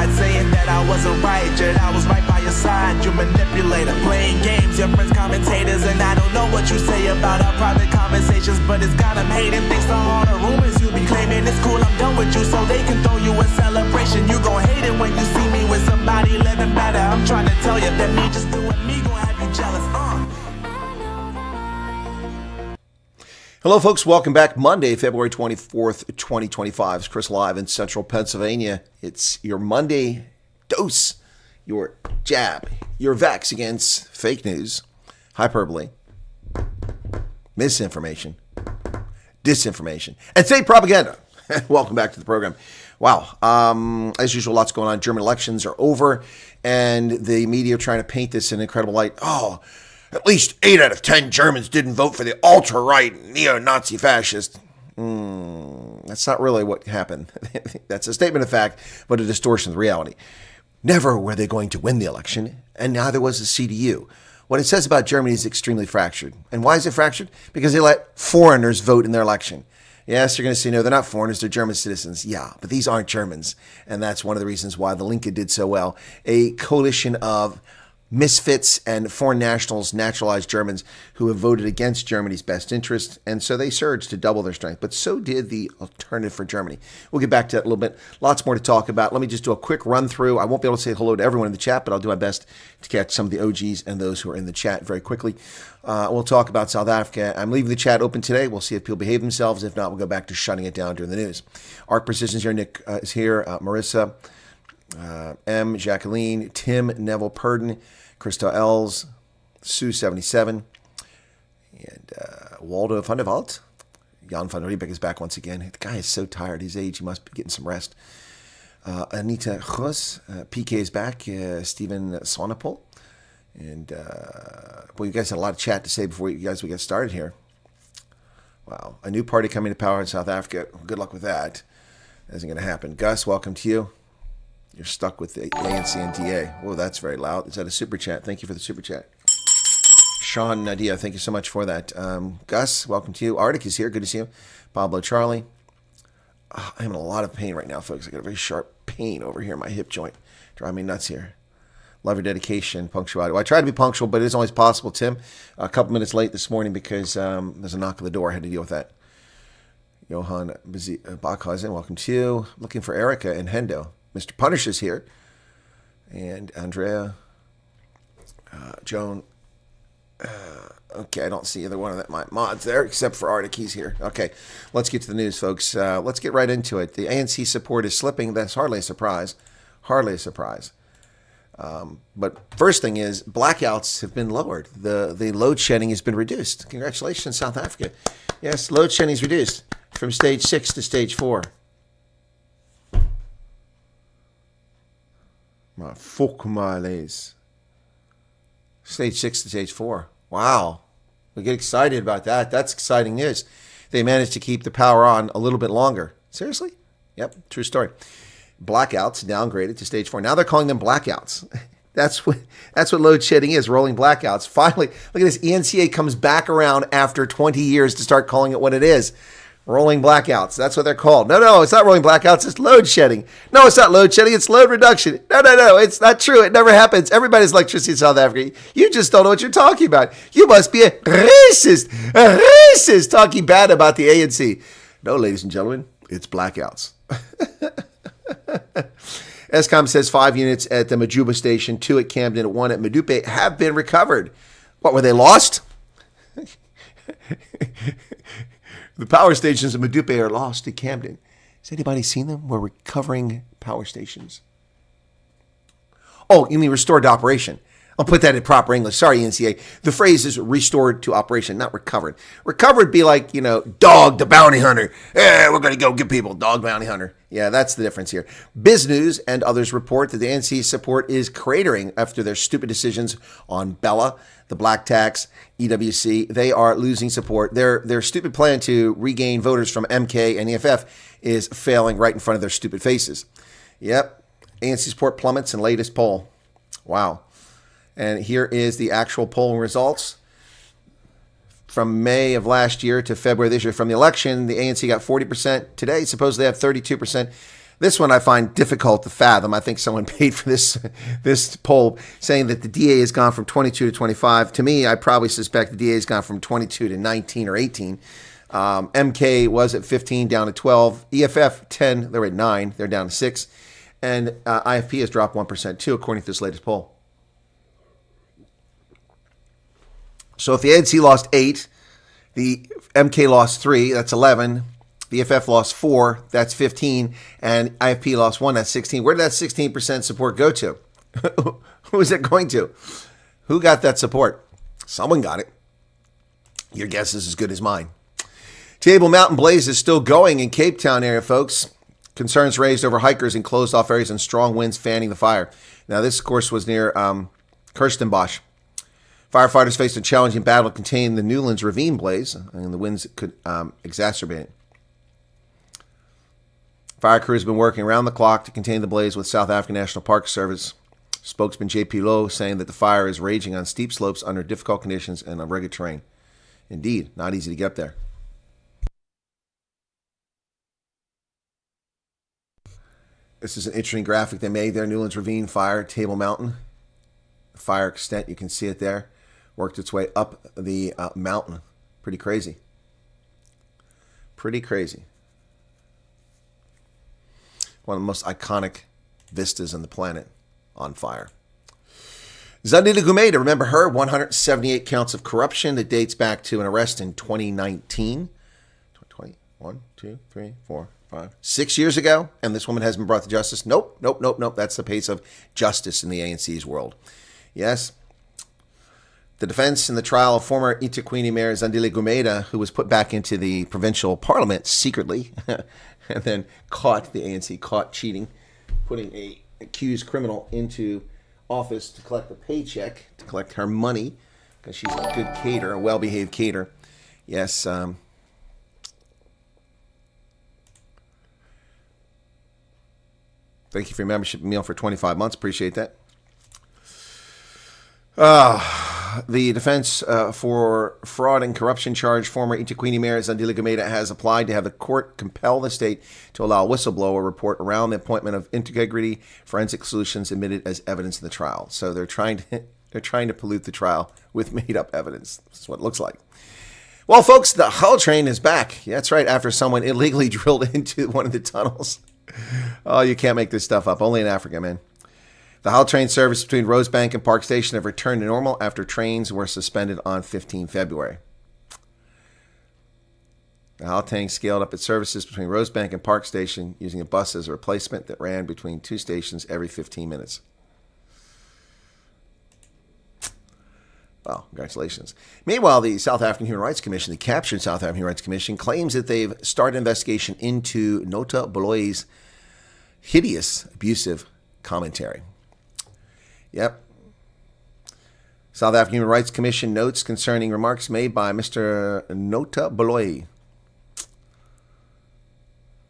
pride, saying that I wasn't right, yet I was right by your side. You manipulator, playing games, your friends commentators, and I don't know what you say about our private conversations, but it's got them hating. Thanks to all the rumors you be claiming, it's cool, I'm done with you, so they can throw you a celebration. You gon' hate it when you see me with somebody living better. I'm trying to tell you that me just doing me gon' have you jealous. Hello, folks. Welcome back. Monday, February 24th, 2025. It's Chris live in central Pennsylvania. It's your Monday dose, your jab, your vax against fake news, hyperbole, misinformation, disinformation, and fake propaganda. Welcome back to the program. Wow. As usual, lots going on. German elections are over, and the media are trying to paint this in incredible light. Oh, at least 8 out of 10 Germans didn't vote for the ultra-right neo-Nazi fascist. That's not really what happened. That's a statement of fact, but a distortion of reality. Never were they going to win the election, and neither was the CDU. What it says about Germany is extremely fractured. And why is it fractured? Because they let foreigners vote in their election. Yes, you're going to say, no, they're not foreigners, they're German citizens. Yeah, but these aren't Germans. And that's one of the reasons why the Linke did so well. A coalition of misfits and foreign nationals, naturalized Germans who have voted against Germany's best interest, and so they surged to double their strength. But so did the Alternative for Germany. We'll get back to that a little bit. Lots more to talk about. Let me just do a quick run through. I won't be able to say hello to everyone in the chat, but I'll do my best to catch some of the OGs and those who are in the chat very quickly. We'll talk about South Africa. I'm leaving the chat open today. We'll see if people behave themselves. If not, we'll go back to shutting it down during the news. Art Precision's here. Nick is here. Marissa, M, Jacqueline, Tim, Neville Purdon, Christo Els, Sue77, and Waldo van der Walt. Jan van Riebeck is back once again. The guy is so tired. His age, he must be getting some rest. Anita Gros, PK is back. Stephen Sonapol. And, boy, you guys had a lot of chat to say before we get started here. Wow. A new party coming to power in South Africa. Good luck with that. That isn't going to happen. Gus, welcome to you. You're stuck with the ANC and DA. Oh, that's very loud. Is that a super chat? Thank you for the super chat. Sean Nadia, thank you so much for that. Gus, welcome to you. Arctic is here. Good to see you. Pablo Charlie. I'm in a lot of pain right now, folks. I got a very sharp pain over here in my hip joint. Driving me nuts here. Love your dedication, punctuality. Well, I try to be punctual, but it isn't always possible, Tim. A couple minutes late this morning because there's a knock on the door. I had to deal with that. Johan Bachhausen, welcome to you. Looking for Erica and Hendo. Mr. Punish is here. And Andrea. Joan. Okay, I don't see either one of my mods there, except for Arctic. He's here. Okay, let's get to the news, folks. Let's get right into it. The ANC support is slipping. That's hardly a surprise. Hardly a surprise. But first thing is, blackouts have been lowered. The load shedding has been reduced. Congratulations, South Africa. Yes, load shedding is reduced from stage 6 to stage 4. Fuck my lays. Stage 6 to stage 4. Wow. We get excited about that. That's exciting news. They managed to keep the power on a little bit longer. Seriously? Yep, true story. Blackouts downgraded to stage 4. Now they're calling them blackouts. That's what load shedding is, rolling blackouts. Finally, look at this. ENCA comes back around after 20 years to start calling it what it is. Rolling blackouts. That's what they're called. No, it's not rolling blackouts. It's load shedding. No, it's not load shedding. It's load reduction. No. It's not true. It never happens. Everybody's electricity in South Africa. You just don't know what you're talking about. You must be a racist talking bad about the ANC. No, ladies and gentlemen, it's blackouts. Eskom says 5 units at the Majuba station, 2 at Camden, 1 at Medupe have been recovered. What, were they lost? The power stations at Medupe are lost at Camden. Has anybody seen them? We're recovering power stations. Oh, you mean restored to operation. I'll put that in proper English. Sorry, NCA. The phrase is restored to operation, not recovered. Recovered be like, Dog the bounty hunter. Yeah, we're going to go get people. Dog bounty hunter. Yeah, that's the difference here. Biz News and others report that the ANC support is cratering after their stupid decisions on Bella, the black tax, EWC. They are losing support. Their stupid plan to regain voters from MK and EFF is failing right in front of their stupid faces. Yep. ANC support plummets in latest poll. Wow. And here is the actual polling results. From May of last year to February this year, from the election, the ANC got 40%. Today, supposedly they have 32%. This one I find difficult to fathom. I think someone paid for this poll, saying that the DA has gone from 22 to 25. To me, I probably suspect the DA has gone from 22 to 19 or 18. MK was at 15, down to 12. EFF, 10, they're at 9. They're down to 6. And IFP has dropped 1% too, according to this latest poll. So if the ANC lost 8, the MK lost 3, that's 11. The EFF lost 4, that's 15. And IFP lost 1, that's 16. Where did that 16% support go to? Who is it going to? Who got that support? Someone got it. Your guess is as good as mine. Table Mountain blaze is still going in Cape Town area, folks. Concerns raised over hikers in closed off areas and strong winds fanning the fire. Now, this, of course, was near Kirstenbosch. Firefighters faced a challenging battle to contain the Newlands ravine blaze, and the winds could exacerbate it. Fire crews have been working around the clock to contain the blaze with South African National Park Service. Spokesman JP Lowe saying that the fire is raging on steep slopes under difficult conditions and on rugged terrain. Indeed, not easy to get up there. This is an interesting graphic they made there. Newlands Ravine fire, Table Mountain. The fire extent, you can see it there. Worked its way up the mountain. Pretty crazy. Pretty crazy. One of the most iconic vistas on the planet on fire. Zandile Gumeda, remember her? 178 counts of corruption that dates back to an arrest in 2019. 1, 2, 3, 4, 5, 6 years ago, and this woman has been brought to justice. Nope. That's the pace of justice in the ANC's world. Yes. The defense in the trial of former eThekwini Mayor Zandile Gumeda, who was put back into the provincial parliament secretly, and then caught, the ANC caught cheating, putting a accused criminal into office to collect a paycheck, to collect her money, because she's a good caterer, a well-behaved caterer. Yes. Thank you for your membership meal for 25 months. Appreciate that. The defense for fraud and corruption charge former eThekwini Mayor Zandile Gumeda has applied to have the court compel the state to allow a whistleblower report around the appointment of Integrity Forensic Solutions admitted as evidence in the trial. So they're trying to pollute the trial with made-up evidence. This is what it looks like. Well, folks, the Gautrain is back. Yeah, that's right, after someone illegally drilled into one of the tunnels. Oh, you can't make this stuff up. Only in Africa, man. The Gautrain service between Rosebank and Park Station have returned to normal after trains were suspended on 15 February. The Gautrain scaled up its services between Rosebank and Park Station using a bus as a replacement that ran between two stations every 15 minutes. Well, congratulations. Meanwhile, the South African Human Rights Commission, the captured South African Human Rights Commission, claims that they've started an investigation into Nota Baloyi's hideous, abusive commentary. Yep. South African Human Rights Commission notes concerning remarks made by Mr. Nota Baloyi.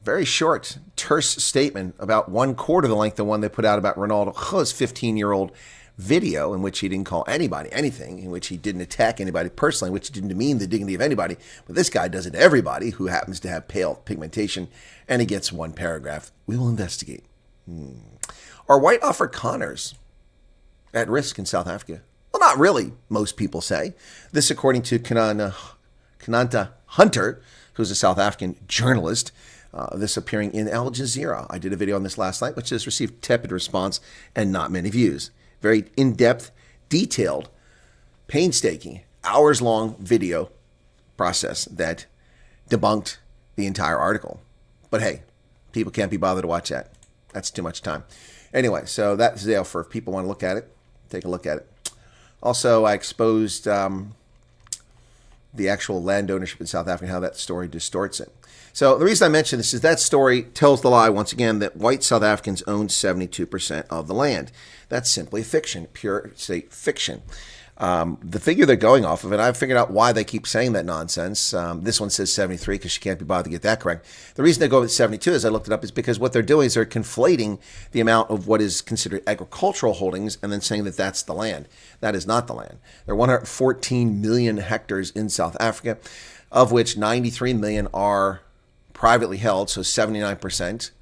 Very short, terse statement, about 1/4 the length of the one they put out about Ronaldo Khuz's 15-year-old video, in which he didn't call anybody anything, in which he didn't attack anybody personally, which didn't demean the dignity of anybody. But this guy does it to everybody who happens to have pale pigmentation, and he gets one paragraph. We will investigate. Are white Afrikaners at risk in South Africa? Well, not really, most people say. This according to Kananta Hunter, who's a South African journalist, this appearing in Al Jazeera. I did a video on this last night, which has received tepid response and not many views. Very in-depth, detailed, painstaking, hours-long video process that debunked the entire article. But hey, people can't be bothered to watch that. That's too much time. Anyway, so that's there for if people want to look at it, take a look at it. Also, I exposed the actual land ownership in South Africa, how that story distorts it. So the reason I mention this is that story tells the lie, once again, that white South Africans own 72% of the land. That's simply fiction, pure state fiction. The figure they're going off of, and I've figured out why they keep saying that nonsense. This one says 73 because she can't be bothered to get that correct. The reason they go with 72, as I looked it up, is because what they're doing is they're conflating the amount of what is considered agricultural holdings and then saying that that's the land. That is not the land. There are 114 million hectares in South Africa, of which 93 million are privately held, so 79%.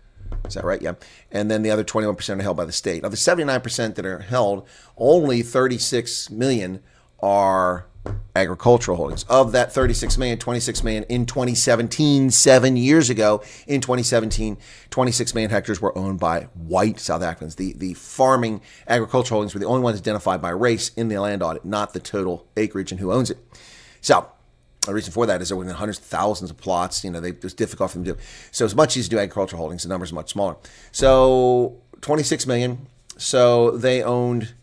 Is that right? Yeah. And then the other 21% are held by the state. Of the 79% that are held, only 36 million are agricultural holdings. Of that 36 million, 26 million in 2017, 7 years ago, in 2017, 26 million hectares were owned by white South Africans. The farming agricultural holdings were the only ones identified by race in the land audit, not the total acreage and who owns it. So the reason for that is there were hundreds of thousands of plots. It was difficult for them to do. So it's much easier to do agricultural holdings. The numbers are much smaller. So 26 million. So they owned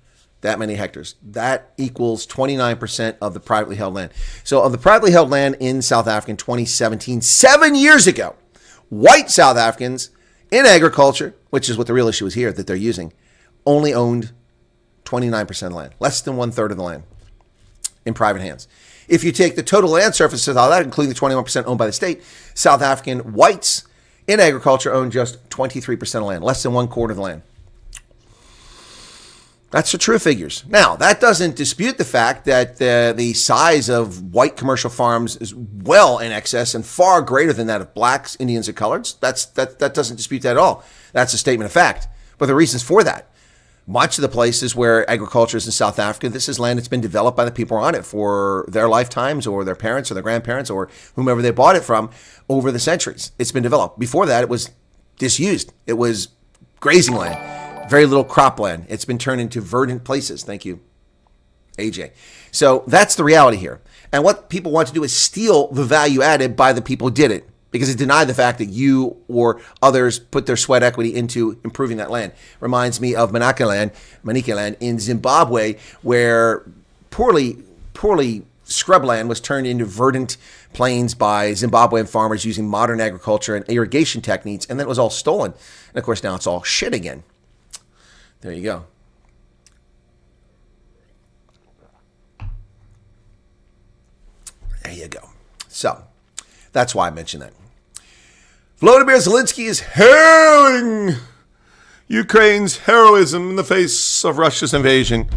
that many hectares. That equals 29% of the privately held land. So of the privately held land in South Africa in 2017, 7 years ago, white South Africans in agriculture, which is what the real issue is here that they're using, only owned 29% of the land, less than 1/3 of the land in private hands. If you take the total land surface of all that, including the 21% owned by the state, South African whites in agriculture own just 23% of land, less than 1/4 of the land. That's the true figures. Now, that doesn't dispute the fact that the size of white commercial farms is well in excess and far greater than that of blacks, Indians, and coloreds. That doesn't dispute that at all. That's a statement of fact. But the reasons for that, much of the places where agriculture is in South Africa, this is land that's been developed by the people on it for their lifetimes or their parents or their grandparents or whomever they bought it from over the centuries. It's been developed. Before that, it was disused. It was grazing land. Very little cropland. It's been turned into verdant places. Thank you, AJ. So that's the reality here. And what people want to do is steal the value added by the people who did it, because it denied the fact that you or others put their sweat equity into improving that land. Reminds me of Manicaland in Zimbabwe, where poorly scrubland was turned into verdant plains by Zimbabwean farmers using modern agriculture and irrigation techniques, and then it was all stolen. And of course, now it's all shit again. There you go. There you go. So that's why I mentioned that. Volodymyr Zelensky is hailing Ukraine's heroism in the face of Russia's invasion.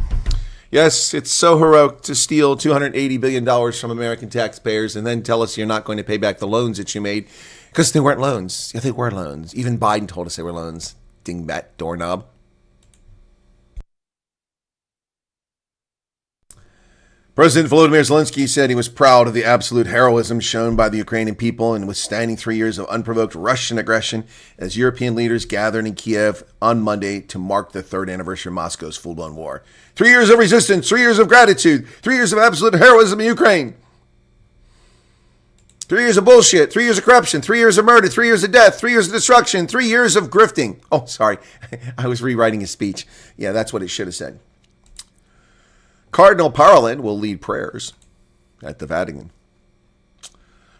Yes, it's so heroic to steal $280 billion from American taxpayers and then tell us you're not going to pay back the loans that you made, because they weren't loans. Yeah, they were loans. Even Biden told us they were loans. Dingbat doorknob. President Volodymyr Zelensky said he was proud of the absolute heroism shown by the Ukrainian people in withstanding 3 years of unprovoked Russian aggression as European leaders gathered in Kiev on Monday to mark the third anniversary of Moscow's full-blown war. 3 years of resistance, 3 years of gratitude, 3 years of absolute heroism in Ukraine. 3 years of bullshit, 3 years of corruption, 3 years of murder, 3 years of death, 3 years of destruction, 3 years of grifting. Oh, sorry. I was rewriting his speech. Yeah, that's what it should have said. Cardinal Parolin will lead prayers at the Vatican.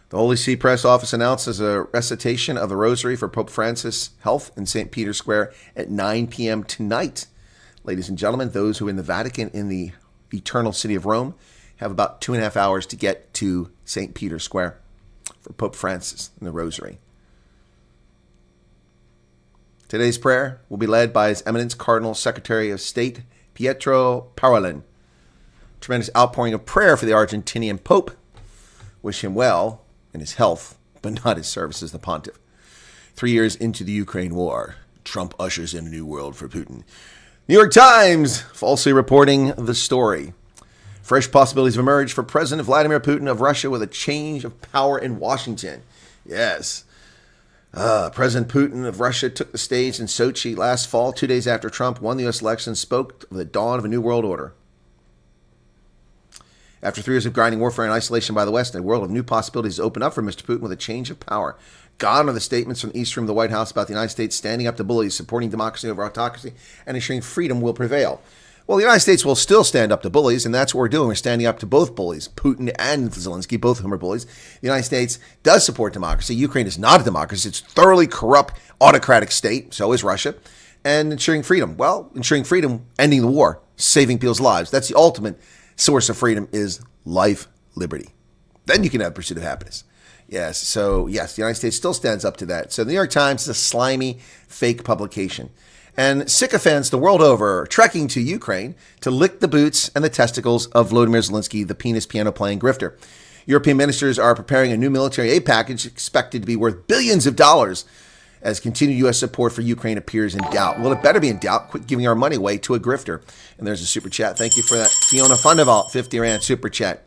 The Holy See Press Office announces a recitation of the Rosary for Pope Francis' health in St. Peter's Square at 9 p.m. tonight. Ladies and gentlemen, those who are in the Vatican in the eternal city of Rome have about 2.5 hours to get to St. Peter's Square for Pope Francis and the Rosary. Today's prayer will be led by His Eminence Cardinal Secretary of State Pietro Parolin. Tremendous outpouring of prayer for the Argentinian Pope. Wish him well in his health, but not his service as the pontiff. 3 years into the Ukraine war, Trump ushers in a new world for Putin. New York Times falsely reporting the story. Fresh possibilities have emerged for President Vladimir Putin of Russia with a change of power in Washington. Yes. President Putin of Russia took the stage in Sochi last fall, 2 days after Trump won the U.S. election, spoke of the dawn of a new world order. After 3 years of grinding warfare and isolation by the West, a world of new possibilities opened up for Mr. Putin with a change of power. Gone are the statements from the East Room of the White House about the United States standing up to bullies, supporting democracy over autocracy, and ensuring freedom will prevail. Well, the United States will still stand up to bullies, and that's what we're doing. We're standing up to both bullies, Putin and Zelensky, both of whom are bullies. The United States does support democracy. Ukraine is not a democracy. It's a thoroughly corrupt, autocratic state. So is Russia. And ensuring freedom. Well, ensuring freedom, ending the war, saving people's lives. That's the ultimate source of freedom, is life, liberty. Then you can have pursuit of happiness. Yes, so yes, the United States still stands up to that. So the New York Times is a slimy, fake publication. And sycophants the world over are trekking to Ukraine to lick the boots and the testicles of Volodymyr Zelensky, the penis piano-playing grifter. European ministers are preparing a new military aid package expected to be worth billions of dollars as continued U.S. support for Ukraine appears in doubt. Well, it better be in doubt. Quit giving our money away to a grifter. And there's a super chat. Thank you for that. Fiona Fundevalt, 50 Rand super chat.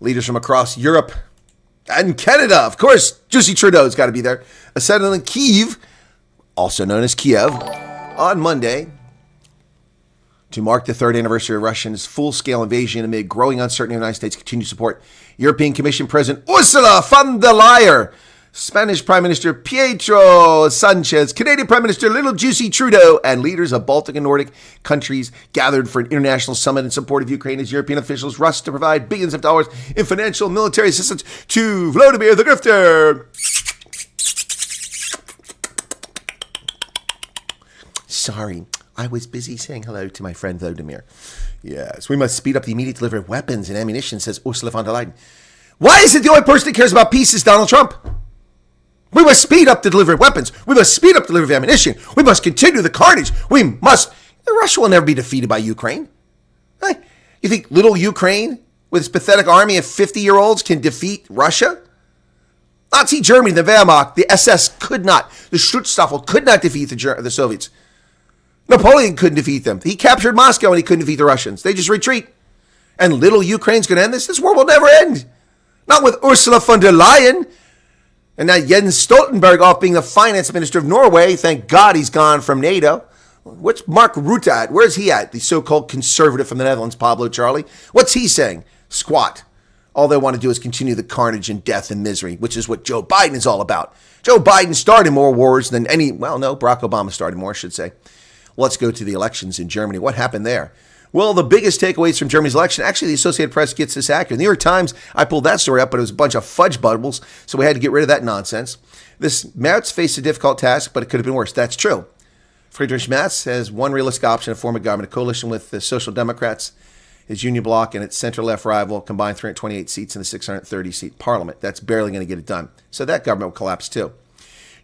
Leaders from across Europe and Canada, of course, Justin Trudeau's got to be there, assembled in Kyiv, also known as Kiev, on Monday to mark the third anniversary of Russia's full-scale invasion amid growing uncertainty of the United States' continued support. European Commission President Ursula von der Leyen, Spanish Prime Minister Pedro Sanchez, Canadian Prime Minister Little Juicy Trudeau, and leaders of Baltic and Nordic countries gathered for an international summit in support of Ukraine as European officials rush to provide billions of dollars in financial and military assistance to Vladimir the Grifter. Sorry, I was busy saying hello to my friend Vladimir. Yes, we must speed up the immediate delivery of weapons and ammunition, says Ursula von der Leyen. Why is it the only person that cares about peace is Donald Trump? We must speed up the delivery of weapons. We must speed up the delivery of ammunition. We must continue the carnage. Russia will never be defeated by Ukraine. You think little Ukraine, with its pathetic army of 50-year-olds, can defeat Russia? Nazi Germany, the Wehrmacht, the SS could not. The Schutzstaffel could not defeat the Soviets. Napoleon couldn't defeat them. He captured Moscow and he couldn't defeat the Russians. They just retreat. And little Ukraine's going to end this? This war will never end. Not with Ursula von der Leyen. And now Jens Stoltenberg off being the finance minister of Norway. Thank God he's gone from NATO. What's Mark Rutte at? Where's he at? The so-called conservative from the Netherlands, Pablo Charlie. What's he saying? Squat. All they want to do is continue the carnage and death and misery, which is what Joe Biden is all about. Joe Biden started more wars than Barack Obama started more, I should say. Let's go to the elections in Germany. What happened there? Well, the biggest takeaways from Germany's election, actually the Associated Press gets this accurate. The New York Times, I pulled that story up, but it was a bunch of fudge bubbles, so we had to get rid of that nonsense. This Merz faced a difficult task, but it could have been worse. That's true. Friedrich Merz has one realistic option to form a government, a coalition with the Social Democrats, his union bloc, and its center-left rival, combined 328 seats in the 630-seat parliament. That's barely going to get it done. So that government will collapse too.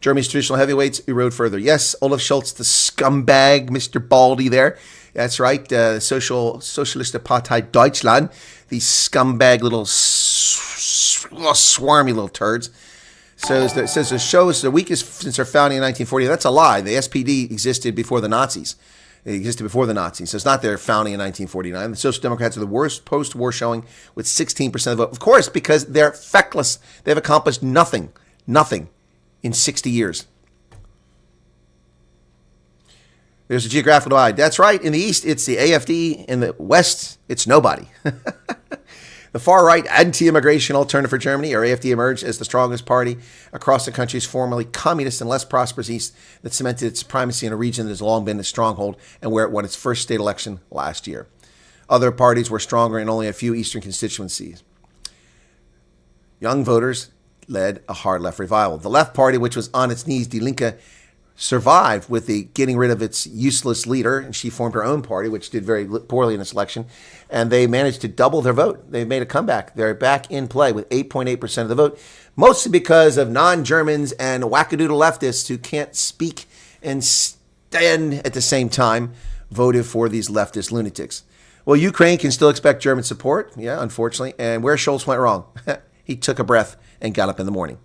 Germany's traditional heavyweights erode further. Yes, Olaf Scholz, the scumbag, Mr. Baldy there. That's right, Socialist Partei Deutschland, these scumbag little swarmy little turds. So it says the show is the weakest since their founding in 1940. That's a lie. The SPD existed before the Nazis. It existed before the Nazis. So it's not their founding in 1949. The Social Democrats are the worst post-war showing with 16% of the vote. Of course, because they're feckless. They've accomplished nothing in 60 years. There's a geographical divide. That's right. In the East, it's the AfD. In the West, it's nobody. The far-right anti-immigration alternative for Germany, or AfD, emerged as the strongest party across the country's formerly communist and less prosperous East that cemented its primacy in a region that has long been a stronghold and where it won its first state election last year. Other parties were stronger in only a few eastern constituencies. Young voters led a hard left revival. The left party, which was on its knees, Die Linke, survived with the getting rid of its useless leader, and she formed her own party, which did very poorly in this election, and they managed to double their vote. They've made a comeback. They're back in play with 8.8% of the vote, mostly because of non-Germans and wackadoodle leftists who can't speak and stand at the same time voted for these leftist lunatics. Well, Ukraine can still expect German support, yeah, unfortunately, and where Scholz went wrong, he took a breath and got up in the morning.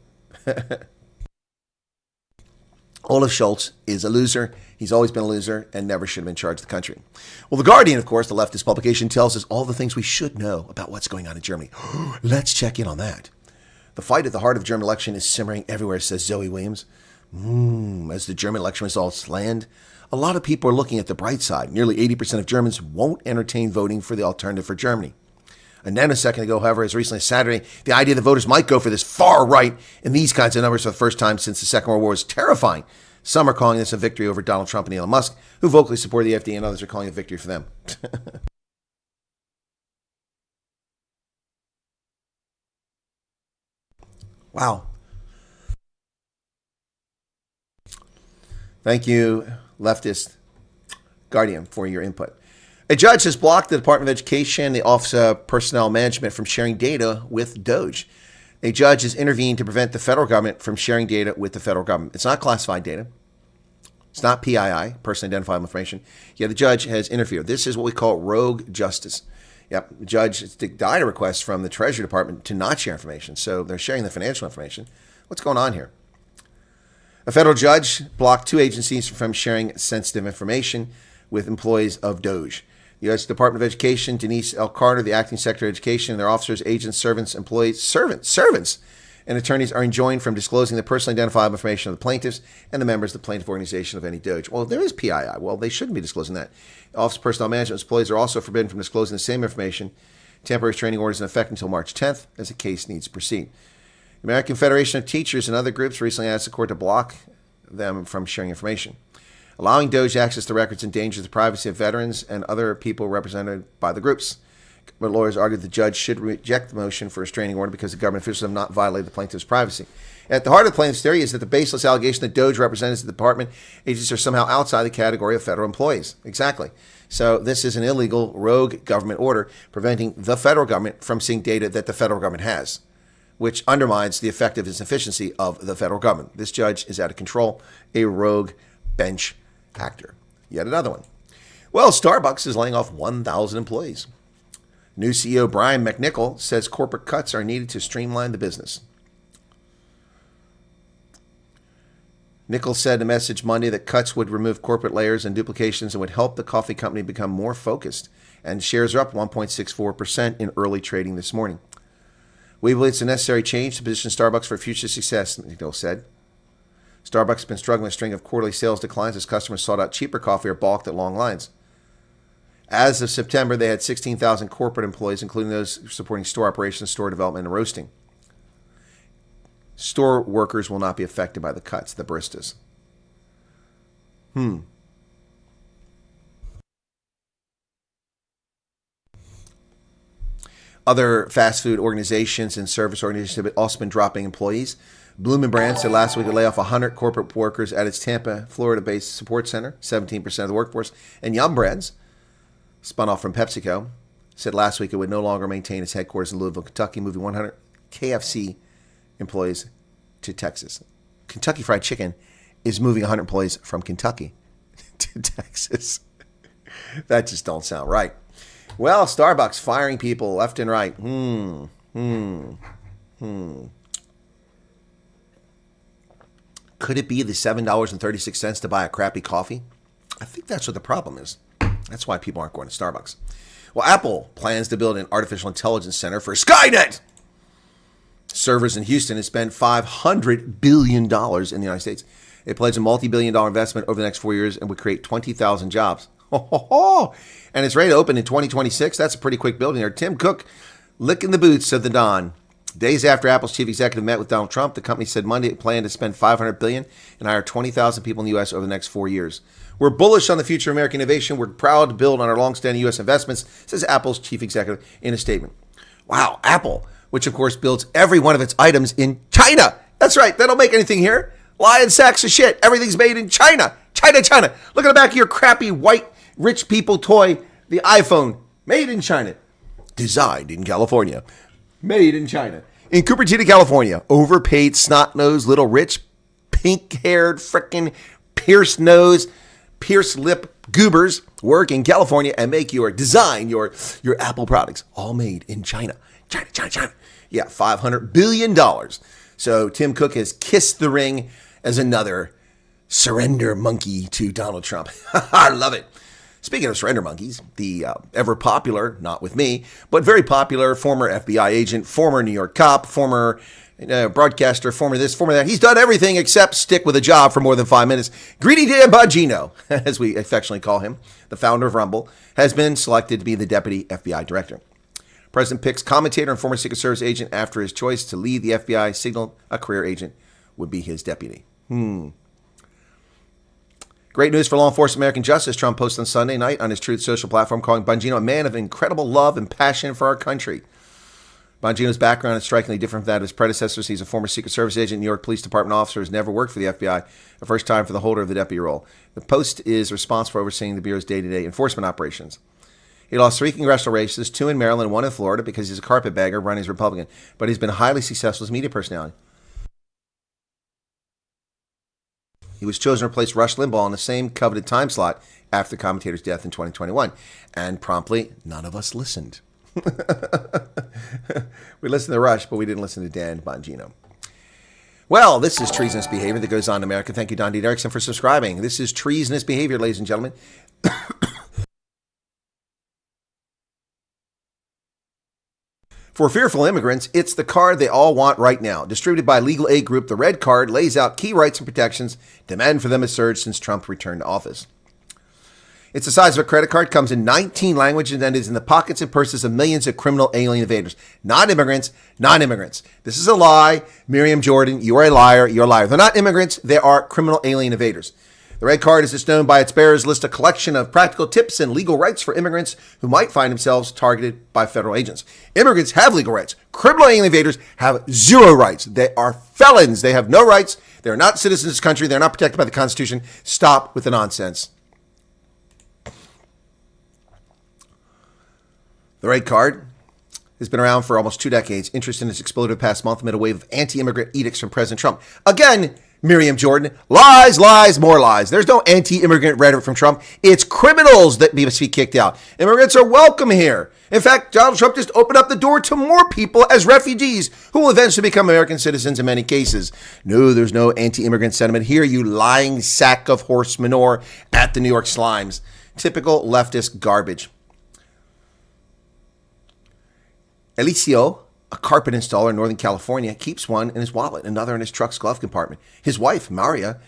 Olaf Scholz is a loser. He's always been a loser and never should have been in charge of the country. Well, The Guardian, of course, the leftist publication, tells us all the things we should know about what's going on in Germany. Let's check in on that. The fight at the heart of the German election is simmering everywhere, says Zoe Williams. As the German election results land, a lot of people are looking at the bright side. Nearly 80% of Germans won't entertain voting for the alternative for Germany. A nanosecond ago, however, as recently as Saturday, the idea that voters might go for this far right in these kinds of numbers for the first time since the Second World War is terrifying. Some are calling this a victory over Donald Trump and Elon Musk, who vocally support the AfD, and others are calling it a victory for them. Wow. Thank you, leftist Guardian, for your input. A judge has blocked the Department of Education, the Office of Personnel Management, from sharing data with DOGE. A judge has intervened to prevent the federal government from sharing data with the federal government. It's not classified data. It's not PII, personally identifiable information. Yeah, the judge has interfered. This is what we call rogue justice. Yep, the judge denied a request from the Treasury Department to not share information. So they're sharing the financial information. What's going on here? A federal judge blocked 2 agencies from sharing sensitive information with employees of Doge. The U.S. Department of Education, Denise L. Carter, the acting secretary of education, and their officers, agents, servants, employees, servants, and attorneys are enjoined from disclosing the personally identifiable information of the plaintiffs and the members of the plaintiff organization of any Doge. Well, there is PII. Well, they shouldn't be disclosing that. Office of Personnel Management employees are also forbidden from disclosing the same information. Temporary restraining orders in effect until March 10th, as the case needs to proceed. The American Federation of Teachers and other groups recently asked the court to block them from sharing information. Allowing Doge access to records endangers the privacy of veterans and other people represented by the groups. But lawyers argued the judge should reject the motion for a restraining order because the government officials have not violated the plaintiff's privacy. At the heart of the plaintiff's theory is that the baseless allegation that Doge representatives of the department agents are somehow outside the category of federal employees. Exactly. So this is an illegal, rogue government order preventing the federal government from seeing data that the federal government has, which undermines the effectiveness and efficiency of the federal government. This judge is out of control, a rogue bench actor. Yet another one. Well, Starbucks is laying off 1,000 employees. New CEO Brian McNichol says corporate cuts are needed to streamline the business. Nichols said in a message Monday that cuts would remove corporate layers and duplications and would help the coffee company become more focused. And shares are up 1.64% in early trading this morning. We believe it's a necessary change to position Starbucks for future success, Nichols said. Starbucks has been struggling with a string of quarterly sales declines as customers sought out cheaper coffee or balked at long lines. As of September, they had 16,000 corporate employees, including those supporting store operations, store development, and roasting. Store workers will not be affected by the cuts, the baristas. Other fast food organizations and service organizations have also been dropping employees. Bloomin' Brands said last week it would lay off 100 corporate workers at its Tampa, Florida-based support center, 17% of the workforce. And Yum Brands, spun off from PepsiCo, said last week it would no longer maintain its headquarters in Louisville, Kentucky, moving 100 KFC employees to Texas. Kentucky Fried Chicken is moving 100 employees from Kentucky to Texas. That just don't sound right. Well, Starbucks firing people left and right. Could it be the $7.36 to buy a crappy coffee? I think that's what the problem is. That's why people aren't going to Starbucks. Well, Apple plans to build an artificial intelligence center for Skynet servers in Houston and spend $500 billion in the United States. It pledged a multi-billion-dollar investment over the next 4 years and would create 20,000 jobs. And it's ready to open in 2026. That's a pretty quick building there. Tim Cook licking the boots of the Don. Days after Apple's chief executive met with Donald Trump, the company said Monday it planned to spend $500 billion and hire 20,000 people in the U.S. over the next 4 years. We're bullish on the future of American innovation. We're proud to build on our long-standing U.S. investments, says Apple's chief executive in a statement. Wow, Apple, which of course builds every one of its items in China. That's right, they don't make anything here. Lying sacks of shit. Everything's made in China. China. Look at the back of your crappy white rich people toy, the iPhone. Made in China. Designed in California. Made in China. In Cupertino, California, overpaid, snot-nosed, little rich, pink-haired, frickin' pierced nose, pierced lip goobers work in California and make your Apple products all made in China. China. Yeah, $500 billion. So Tim Cook has kissed the ring as another surrender monkey to Donald Trump. I love it. Speaking of surrender monkeys, the ever popular, not with me, but very popular former FBI agent, former New York cop, former broadcaster, former this, former that. He's done everything except stick with a job for more than 5 minutes. Greedy Dan Bongino, as we affectionately call him, the founder of Rumble, has been selected to be the deputy FBI director. President picks commentator and former Secret Service agent after his choice to lead the FBI signaled a career agent would be his deputy. Great news for law enforcement American justice. Trump posted on Sunday night on his Truth Social platform calling Bongino a man of incredible love and passion for our country. Bongino's background is strikingly different from that of his predecessors. He's a former Secret Service agent, New York Police Department officer, who's never worked for the FBI, the first time for the holder of the deputy role. The post is responsible for overseeing the Bureau's day-to-day enforcement operations. He lost 3 congressional races, 2 in Maryland and 1 in Florida because he's a carpetbagger running as Republican, but he's been highly successful as a media personality. He was chosen to replace Rush Limbaugh in the same coveted time slot after the commentator's death in 2021. And promptly, none of us listened. We listened to Rush, but we didn't listen to Dan Bongino. Well, this is treasonous behavior that goes on in America. Thank you, Don D. Erickson, for subscribing. This is treasonous behavior, ladies and gentlemen. For fearful immigrants, it's the card they all want right now. Distributed by legal aid group, the Red Card lays out key rights and protections. Demand for them has surged since Trump returned to office. It's the size of a credit card, comes in 19 languages, and is in the pockets and purses of millions of criminal alien invaders. Not immigrants, non-immigrants. This is a lie. Miriam Jordan, you are a liar. You're a liar. They're not immigrants. They are criminal alien invaders. The Red Card, as it's known by its bearers, lists a collection of practical tips and legal rights for immigrants who might find themselves targeted by federal agents. Immigrants have legal rights. Criminal alien invaders have zero rights. They are felons. They have no rights. They are not citizens of this country. They're not protected by the Constitution. Stop with the nonsense. The Red Card has been around for almost 2 decades. Interest in its exploded past month amid a wave of anti-immigrant edicts from President Trump. Again, Miriam Jordan, lies, lies, more lies. There's no anti-immigrant rhetoric from Trump. It's criminals that must be kicked out. Immigrants are welcome here. In fact, Donald Trump just opened up the door to more people as refugees who will eventually become American citizens in many cases. No, there's no anti-immigrant sentiment here, you lying sack of horse manure at the New York Slimes. Typical leftist garbage. Eliseo, a carpet installer in Northern California, keeps one in his wallet, another in his truck's glove compartment. His wife, Maria,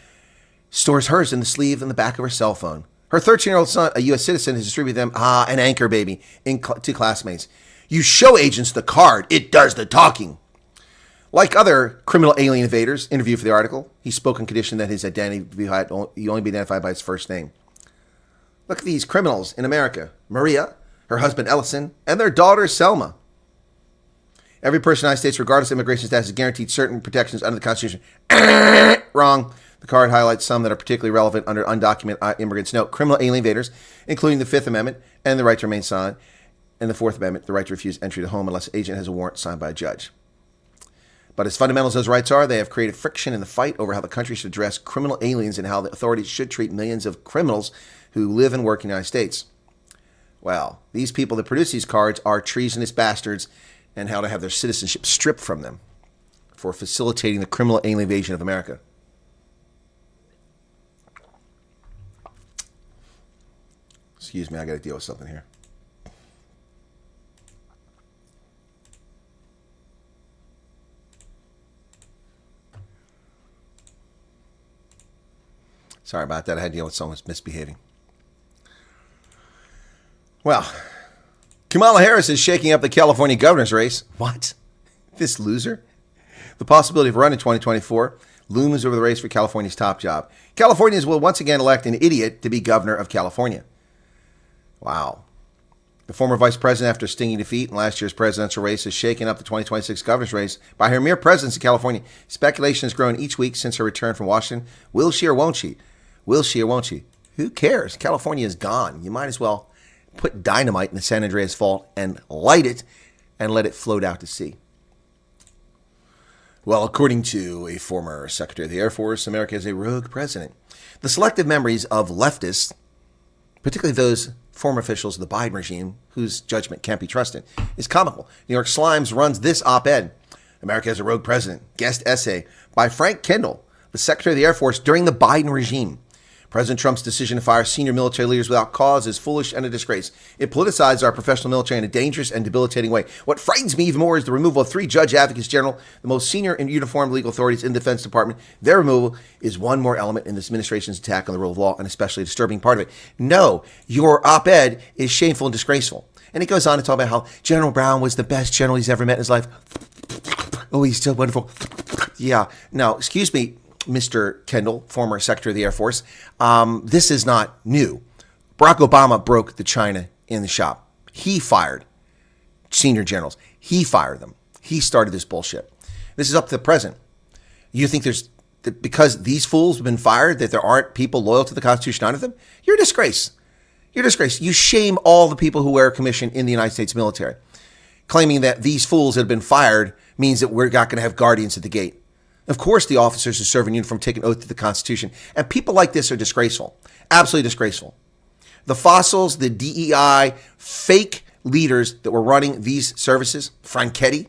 stores hers in the sleeve in the back of her cell phone. Her 13-year-old son, a U.S. citizen, has distributed them, an anchor baby, to classmates. You show agents the card. It does the talking. Like other criminal alien invaders interviewed for the article, he spoke on condition that his identity he only be identified by his first name. Look at these criminals in America. Maria, her husband Ellison, and their daughter Selma. Every person in the United States, regardless of immigration status, is guaranteed certain protections under the Constitution. Wrong. The card highlights some that are particularly relevant under undocumented immigrants. Note, criminal alien invaders, including the Fifth Amendment and the right to remain silent, and the Fourth Amendment, the right to refuse entry to home unless the agent has a warrant signed by a judge. But as fundamental as those rights are, they have created friction in the fight over how the country should address criminal aliens and how the authorities should treat millions of criminals who live and work in the United States. Well, these people that produce these cards are treasonous bastards, and how to have their citizenship stripped from them for facilitating the criminal alien invasion of America. Excuse me, I got to deal with something here. Sorry about that. I had to deal with someone misbehaving. Well, Kamala Harris is shaking up the California governor's race. What? This loser? The possibility of running in 2024 looms over the race for California's top job. Californians will once again elect an idiot to be governor of California. Wow. The former vice president, after stinging defeat in last year's presidential race, is shaking up the 2026 governor's race by her mere presence in California. Speculation has grown each week since her return from Washington. Will she or won't she? Will she or won't she? Who cares? California is gone. You might as well put dynamite in the San Andreas Fault and light it and let it float out to sea. Well, according to a former Secretary of the Air Force, America has a rogue president. The selective memories of leftists, particularly those former officials of the Biden regime, whose judgment can't be trusted, is comical. New York Slimes runs this op-ed. America has a rogue president. Guest essay by Frank Kendall, the Secretary of the Air Force during the Biden regime. President Trump's decision to fire senior military leaders without cause is foolish and a disgrace. It politicizes our professional military in a dangerous and debilitating way. What frightens me even more is the removal of 3 judge advocates general, the most senior and uniformed legal authorities in the Defense Department. Their removal is one more element in this administration's attack on the rule of law, and especially a disturbing part of it. No, your op-ed is shameful and disgraceful. And it goes on to talk about how General Brown was the best general he's ever met in his life. Oh, he's so wonderful. Yeah. Now, excuse me, Mr. Kendall, former Secretary of the Air Force, this is not new. Barack Obama broke the china in the shop. He fired senior generals. He fired them. He started this bullshit. This is up to the president. You think because these fools have been fired, that there aren't people loyal to the Constitution under them? You're a disgrace. You're a disgrace. You shame all the people who wear a commission in the United States military. Claiming that these fools that have been fired means that we're not going to have guardians at the gate. Of course, the officers who serve in uniform take an oath to the Constitution. And people like this are disgraceful. Absolutely disgraceful. The fossils, the DEI, fake leaders that were running these services, Franchetti,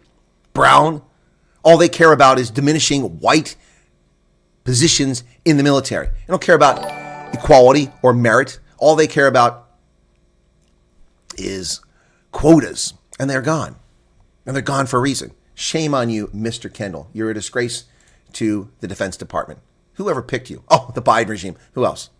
Brown, All they care about is diminishing white positions in the military. They don't care about equality or merit. All they care about is quotas, and they're gone. And they're gone for a reason. Shame on you, Mr. Kendall. You're a disgrace to the Defense Department. Whoever picked you? Oh, the Biden regime. Who else?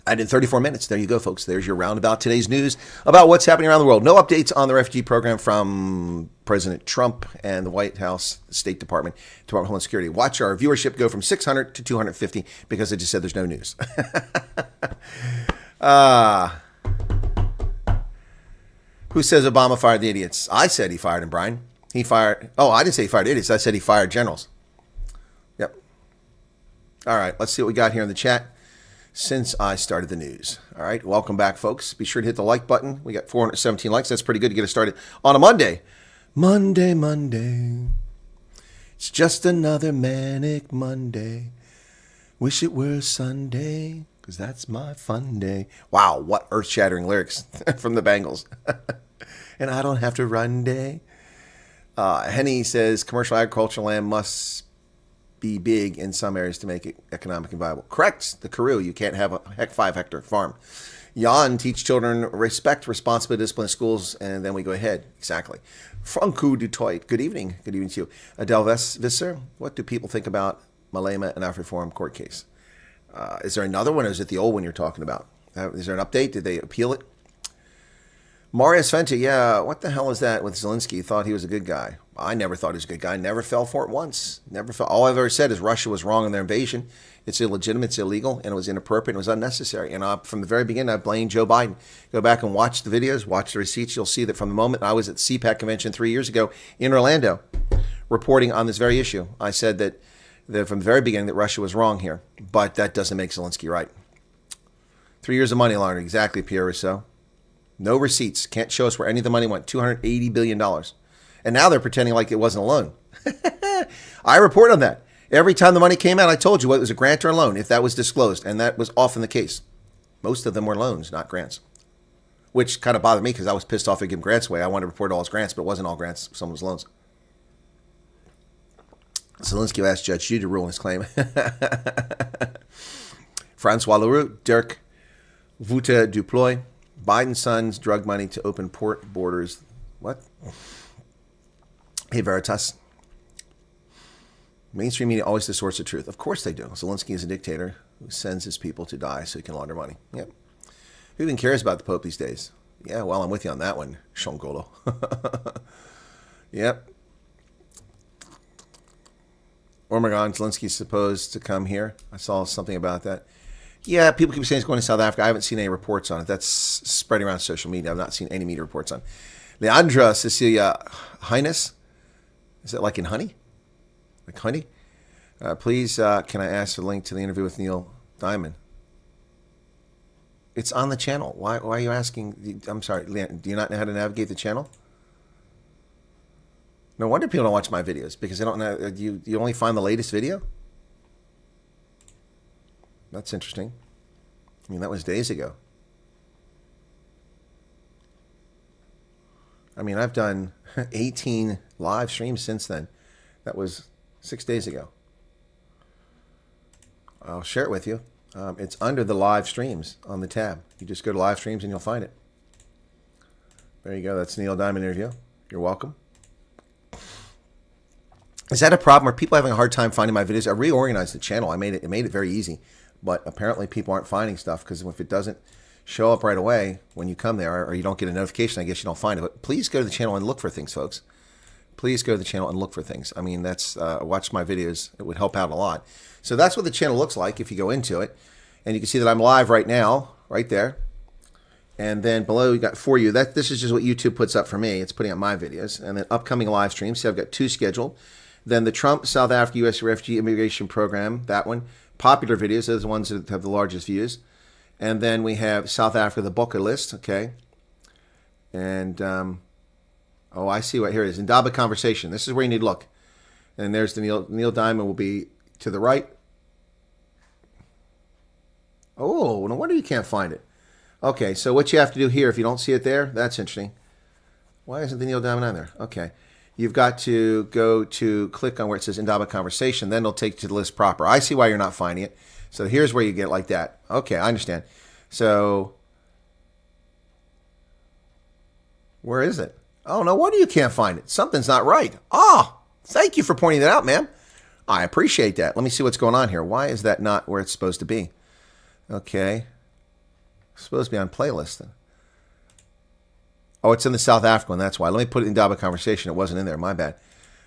I did 34 minutes. There you go, folks. There's your roundabout today's news about what's happening around the world. No updates on the refugee program from President Trump and the White House, State Department, Department of Homeland Security. Watch our viewership go from 600 to 250 because I just said there's no news. Who says Obama fired the idiots? I said he fired them, Brian. He fired... Oh, I didn't say he fired idiots. I said he fired generals. Yep. All right, let's see what we got here in the chat since I started the news. All right, welcome back, folks. Be sure to hit the like button. We got 417 likes. That's pretty good to get us started on a Monday. Monday. It's just another manic Monday. Wish it were Sunday, because that's my fun day. Wow, what earth-shattering lyrics from the Bangles. And I don't have to run day. Henny says commercial agricultural land must be big in some areas to make it economically viable. Correct. The Karoo, you can't have a 5-hectare farm. Jan, teach children respect, responsibility, discipline in schools, and then we go ahead. Exactly. Franco Detroit, good evening. Good evening to you. Adele Visser, what do people think about Malema and Alfred Forum court case? Is there another one, or is it the old one you're talking about? Is there an update? Did they appeal it? Marius Fenta, yeah, what the hell is that with Zelensky? Thought he was a good guy. I never thought he was a good guy. Never fell for it once. Never fell. All I've ever said is Russia was wrong in their invasion. It's illegitimate, it's illegal, and it was inappropriate, and it was unnecessary. And from the very beginning, I blamed Joe Biden. Go back and watch the videos, watch the receipts. You'll see that from the moment I was at CPAC convention 3 years ago in Orlando, reporting on this very issue, I said that from the very beginning that Russia was wrong here. But that doesn't make Zelensky right. 3 years of money laundering, exactly, Pierre Rousseau. No receipts. Can't show us where any of the money went. $280 billion. And now they're pretending like it wasn't a loan. I report on that. Every time the money came out, I told you whether it was a grant or a loan, if that was disclosed. And that was often the case. Most of them were loans, not grants. Which kind of bothered me because I was pissed off at giving grants away. I wanted to report all his grants, but it wasn't all grants. Some was loans. Zelensky asked Judge Judy to rule on his claim. Francois Leroux, Dirk Vuta Duploy. Biden's son's drug money to open port borders. What? Hey, Veritas. Mainstream media always distorts the truth. Of course they do. Zelensky is a dictator who sends his people to die so he can launder money. Yep. Who even cares about the Pope these days? Yeah, well, I'm with you on that one, Shongolo. Yep. Ormagon, Zelensky's supposed to come here. I saw something about that. Yeah, people keep saying he's going to South Africa. I haven't seen any reports on it. That's spreading around social media. I've not seen any media reports on it. Leandra Cecilia Highness. Is that like in honey? Like honey? Please, can I ask for the link to the interview with Neil Diamond? It's on the channel. Why are you asking? I'm sorry, do you not know how to navigate the channel? No wonder people don't watch my videos, because they don't know. You only find the latest video? That's interesting. I mean, that was days ago. I mean, I've done 18 live streams since then. That was 6 days ago. I'll share it with you. It's under the live streams on the tab. You just go to live streams and you'll find it. There you go. That's Neil Diamond interview. You're welcome. Is that a problem? Are people having a hard time finding my videos? I reorganized the channel. It made it very easy. But apparently people aren't finding stuff, because if it doesn't show up right away when you come there, or you don't get a notification, I guess you don't find it. But please go to the channel and look for things, folks. Please go to the channel and look for things. I mean, that's watch my videos. It would help out a lot. So that's what the channel looks like if you go into it. And you can see that I'm live right now, right there. And then below, you got for you. This is just what YouTube puts up for me. It's putting up my videos. And then upcoming live streams. See, I've got 2 scheduled. Then the Trump, South Africa, U.S. Refugee Immigration Program, that one. Popular videos, those are the ones that have the largest views. And then we have South Africa, the bucket list, okay? And, oh, I see what, here it is. Indaba Conversation. This is where you need to look. And there's the Neil Diamond will be to the right. Oh, no wonder you can't find it. Okay, so what you have to do here, if you don't see it there, that's interesting. Why isn't the Neil Diamond on there? Okay. you've got to go to click on where it says Indaba Conversation. Then it'll take you to the list proper. I see why you're not finding it. So here's where you get like that. Okay, I understand. So where is it? Oh, no wonder you can't find it. Something's not right. Oh, thank you for pointing that out, ma'am. I appreciate that. Let me see what's going on here. Why is that not where it's supposed to be? Okay. It's supposed to be on playlist then. Oh, it's in the South African one. That's why. Let me put it in Indaba Conversation. It wasn't in there. My bad.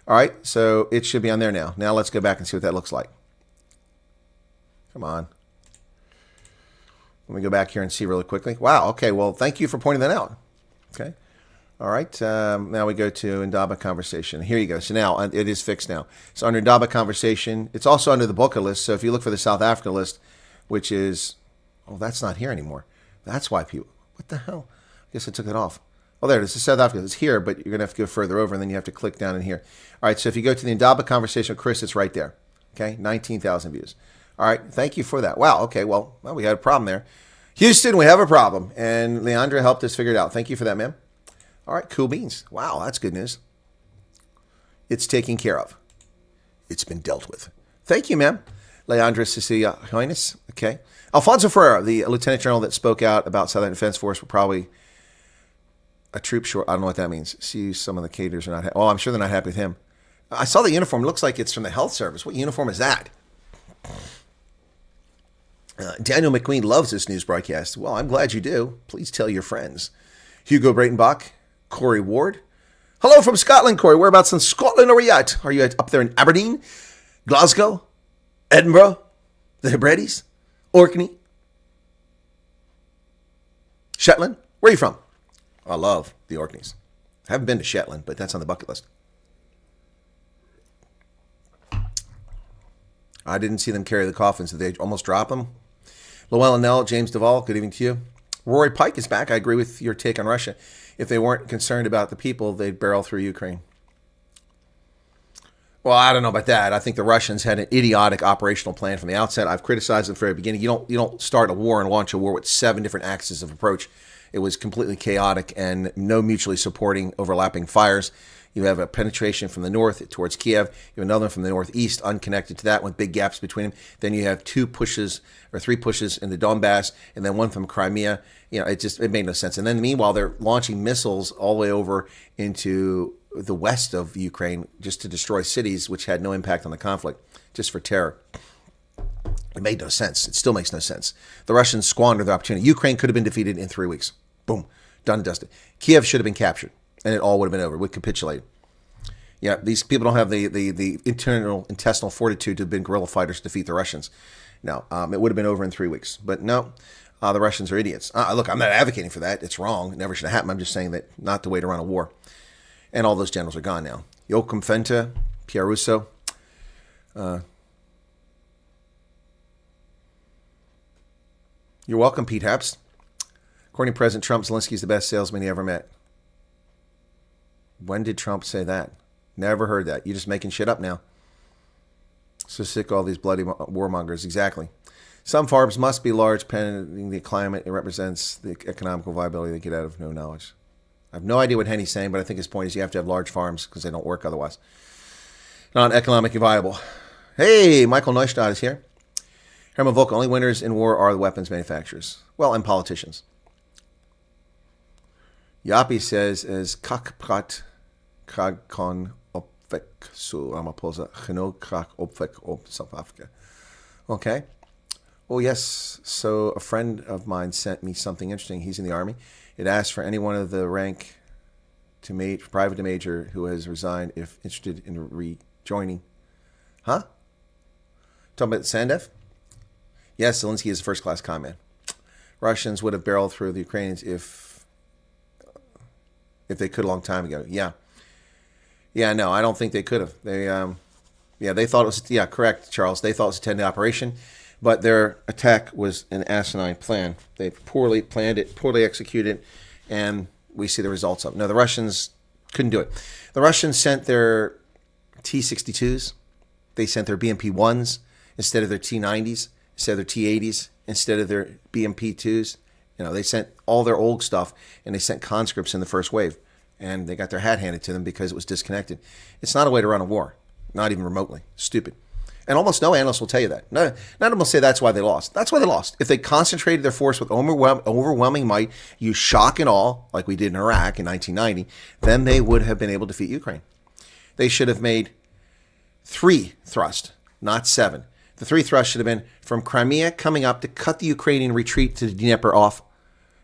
All right. So it should be on there now. Now let's go back and see what that looks like. Come on. Let me go back here and see really quickly. Wow. Okay. Well, thank you for pointing that out. Okay. All right. Now we go to Indaba Conversation. Here you go. So now it is fixed now. So under Indaba Conversation, it's also under the Boca list. So if you look for the South Africa list, which is, oh, that's not here anymore. That's why people, what the hell? I guess I took it off. Oh, there it is. The South Africa. It's here, but you're going to have to go further over, and then you have to click down in here. All right. So if you go to the Indaba Conversation with Chris, it's right there. Okay. 19,000 views. All right. Thank you for that. Wow. Okay. Well, we had a problem there. Houston, we have a problem. And Leandra helped us figure it out. Thank you for that, ma'am. All right, cool beans. Wow, that's good news. It's taken care of. It's been dealt with. Thank you, ma'am. Leandra Cecilia Highness. Okay. Alfonso Ferreira, the lieutenant general that spoke out about Southern Defense Force, were probably a troop short. I don't know what that means. See, some of the cadres are not happy. Oh, I'm sure they're not happy with him. I saw the uniform. It looks like it's from the health service. What uniform is that? Daniel McQueen loves this news broadcast. Well, I'm glad you do. Please tell your friends. Hugo Breitenbach. Corey Ward. Hello from Scotland, Corey. Whereabouts in Scotland are you at? Are you up there in Aberdeen, Glasgow, Edinburgh, the Hebrides, Orkney, Shetland? Where are you from? I love the Orkneys. I haven't been to Shetland, but that's on the bucket list. I didn't see them carry the coffins. Did they almost drop them? Llewellyn Nell, James Duvall, good evening to you. Rory Pike is back. I agree with your take on Russia. If they weren't concerned about the people, they'd barrel through Ukraine. Well, I don't know about that. I think the Russians had an idiotic operational plan from the outset. I've criticized it from the very beginning. You don't start a war and launch a war with 7 different axes of approach. It was completely chaotic and no mutually supporting overlapping fires. You have a penetration from the north towards Kiev. You have another one from the northeast, unconnected to that, with big gaps between them. Then you have 2 pushes or 3 pushes in the Donbass, and then one from Crimea. It made no sense. And then meanwhile, they're launching missiles all the way over into the west of Ukraine just to destroy cities, which had no impact on the conflict, just for terror. It made no sense. It still makes no sense. The Russians squandered the opportunity. Ukraine could have been defeated in 3 weeks. Boom. Done and dusted. Kiev should have been captured, and it all would have been over. Would capitulate. Yeah, these people don't have the internal intestinal fortitude to have been guerrilla fighters to defeat the Russians. No, it would have been over in 3 weeks. But no, the Russians are idiots. Look, I'm not advocating for that. It's wrong. It never should have happened. I'm just saying that not the way to run a war. And all those generals are gone now. Joachim Fenta, Pierre Russo. You're welcome, Pete Happs. According to President Trump, Zelensky is the best salesman he ever met. When did Trump say that? Never heard that. You're just making shit up now. So sick of all these bloody warmongers. Exactly. Some farms must be large, pending the climate. It represents the economical viability they get out of no knowledge. I have no idea what Henny's saying, but I think his point is you have to have large farms because they don't work otherwise. Not economically viable. Hey, Michael Neustadt is here. Herman Volk, only winners in war are the weapons manufacturers. Well, and politicians. Yapi says, as kakprat kragkon opvek su Ramaphosa geno krag opvek op South Africa. Okay. Oh, yes. So a friend of mine sent me something interesting. He's in the Army. It asked for anyone of the rank to private to major who has resigned if interested in rejoining. Huh? Talking about Sandev? Yes, Zelensky is a first-class combat. Russians would have barreled through the Ukrainians if they could a long time ago. Yeah. Yeah, no, I don't think they could have. They thought it was, correct, Charles. They thought it was a 10-day operation, but their attack was an asinine plan. They poorly planned it, poorly executed, and we see the results of it. No, the Russians couldn't do it. The Russians sent their T-62s. They sent their BMP-1s instead of their T-90s, instead of their T-80s, instead of their BMP-2s. They sent all their old stuff, and they sent conscripts in the first wave. and they got their hat handed to them because it was disconnected. It's not a way to run a war, not even remotely. Stupid. And almost no analyst will tell you that. None of them will say that's why they lost. That's why they lost. If they concentrated their force with overwhelming might, use shock and awe, like we did in Iraq in 1990, then they would have been able to defeat Ukraine. They should have made 3 thrusts, not 7. The 3 thrusts should have been from Crimea coming up to cut the Ukrainian retreat to the Dnieper off,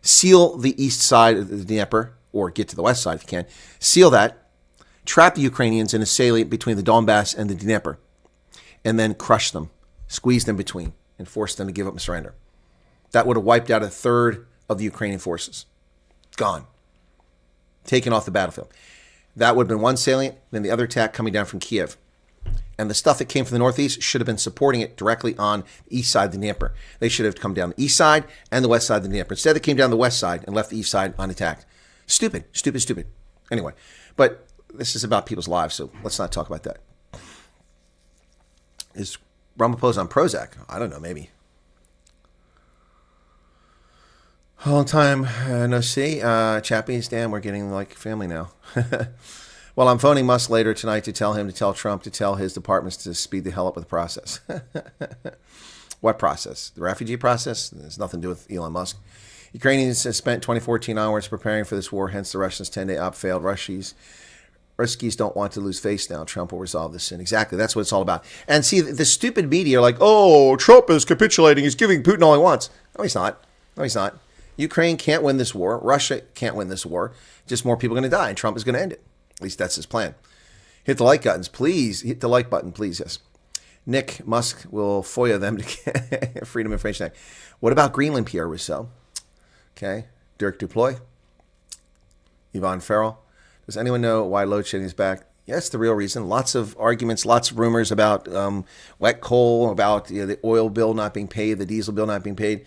seal the east side of the Dnieper, or get to the west side if you can, seal that, trap the Ukrainians in a salient between the Donbass and the Dnieper, and then crush them, squeeze them between, and force them to give up and surrender. That would have wiped out 1/3 of the Ukrainian forces. Gone. Taken off the battlefield. That would have been one salient, then the other attack coming down from Kiev. And the stuff that came from the northeast should have been supporting it directly on the east side of the Dnieper. They should have come down the east side and the west side of the Dnieper. Instead, they came down the west side and left the east side unattacked. Stupid, stupid, stupid. Anyway, but this is about people's lives, so let's not talk about that. Is Ramaphosa on Prozac? I don't know, maybe. Long time no see. Chappies, damn, we're getting like family now. Well, I'm phoning Musk later tonight to tell him to tell Trump to tell his departments to speed the hell up with the process. What process? The refugee process? There's nothing to do with Elon Musk. Ukrainians have spent 2014 hours preparing for this war, hence the Russians' 10-day op failed. Ruskies don't want to lose face now. Trump will resolve this sin. Exactly. That's what it's all about. And see, the stupid media are like, oh, Trump is capitulating. He's giving Putin all he wants. No, he's not. No, he's not. Ukraine can't win this war. Russia can't win this war. Just more people are going to die, and Trump is going to end it. At least that's his plan. Hit the like buttons, please. Hit the like button, please. Yes. Nick Musk will FOIA them to get Freedom of Information Act. What about Greenland, Pierre Rousseau? Okay. Dirk Duploy. Yvonne Farrell. Does anyone know why load shedding is back? Yes, the real reason. Lots of arguments, lots of rumors about wet coal, about the oil bill not being paid, the diesel bill not being paid.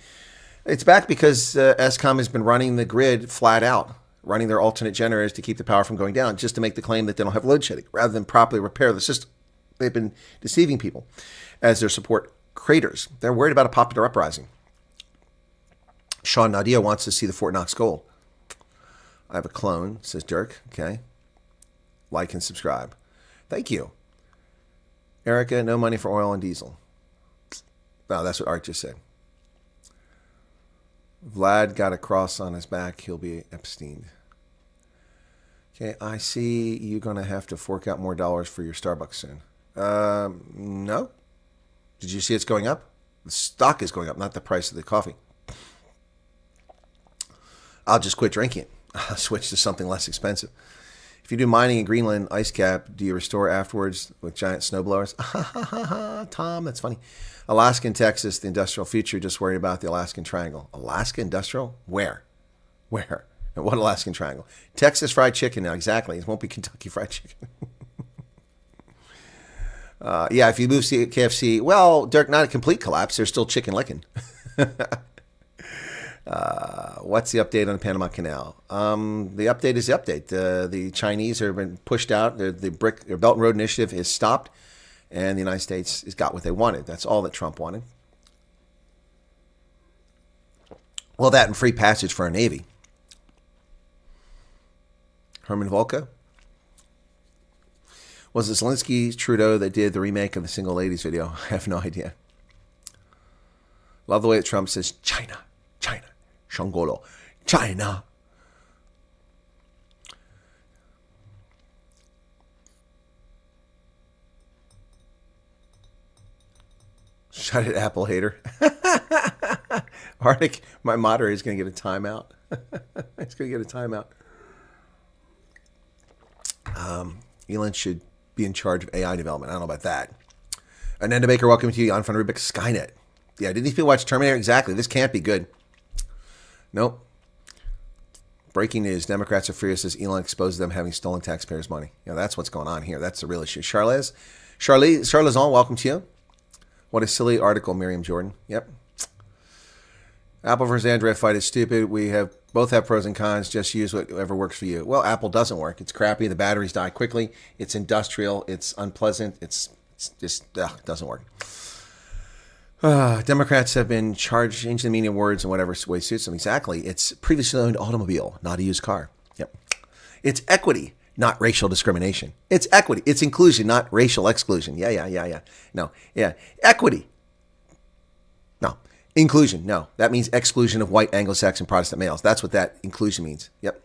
It's back because Eskom has been running the grid flat out, running their alternate generators to keep the power from going down, just to make the claim that they don't have load shedding, rather than properly repair the system. They've been deceiving people as their support craters. They're worried about a popular uprising. Sean Nadia wants to see the Fort Knox gold. I have a clone, says Dirk. Okay. Like and subscribe. Thank you. Erica, no money for oil and diesel. No, that's what Art just said. Vlad got a cross on his back. He'll be Epstein. Okay, I see you're going to have to fork out more dollars for your Starbucks soon. No. Did you see it's going up? The stock is going up, not the price of the coffee. I'll just quit drinking it. I'll switch to something less expensive. If you do mining in Greenland ice cap, do you restore afterwards with giant snowblowers? Tom, that's funny. Alaska and Texas, the industrial future, just worried about the Alaskan Triangle. Alaska industrial? Where? Where? And what Alaskan Triangle? Texas fried chicken now, exactly. It won't be Kentucky fried chicken. Yeah, if you move KFC, well, Dirk, not a complete collapse. There's still chicken licking. What's the update on the Panama Canal? The update is the update. The Chinese have been pushed out. Their Belt and Road Initiative is stopped, and the United States has got what they wanted. That's all that Trump wanted. Well, that and free passage for our Navy. Herman Volka. Was it Zelensky Trudeau that did the remake of the Single Ladies video? I have no idea. Love the way that Trump says, China, China. Shangolo, China. Shut it, Apple hater. Arctic, my moderator is going to get a timeout. He's going to get a timeout. Elon should be in charge of AI development. I don't know about that. Ananda Baker, welcome to you on Fun Rubik Skynet. Yeah, did these people watch Terminator? Exactly. This can't be good. Nope. Breaking news. Democrats are furious as Elon exposes them having stolen taxpayers' money. You know, that's what's going on here. That's the real issue. Charlazon, welcome to you. What a silly article, Miriam Jordan. Yep. Apple versus Android fight is stupid. We both have pros and cons. Just use whatever works for you. Well, Apple doesn't work. It's crappy. The batteries die quickly. It's industrial. It's unpleasant. It's just doesn't work. Democrats have been changing the meaning of words in whatever way suits them. Exactly. It's previously owned automobile, not a used car. Yep. It's equity, not racial discrimination. It's equity. It's inclusion, not racial exclusion. Yeah. No, yeah. Equity. No. Inclusion. No. That means exclusion of white Anglo-Saxon Protestant males. That's what that inclusion means. Yep.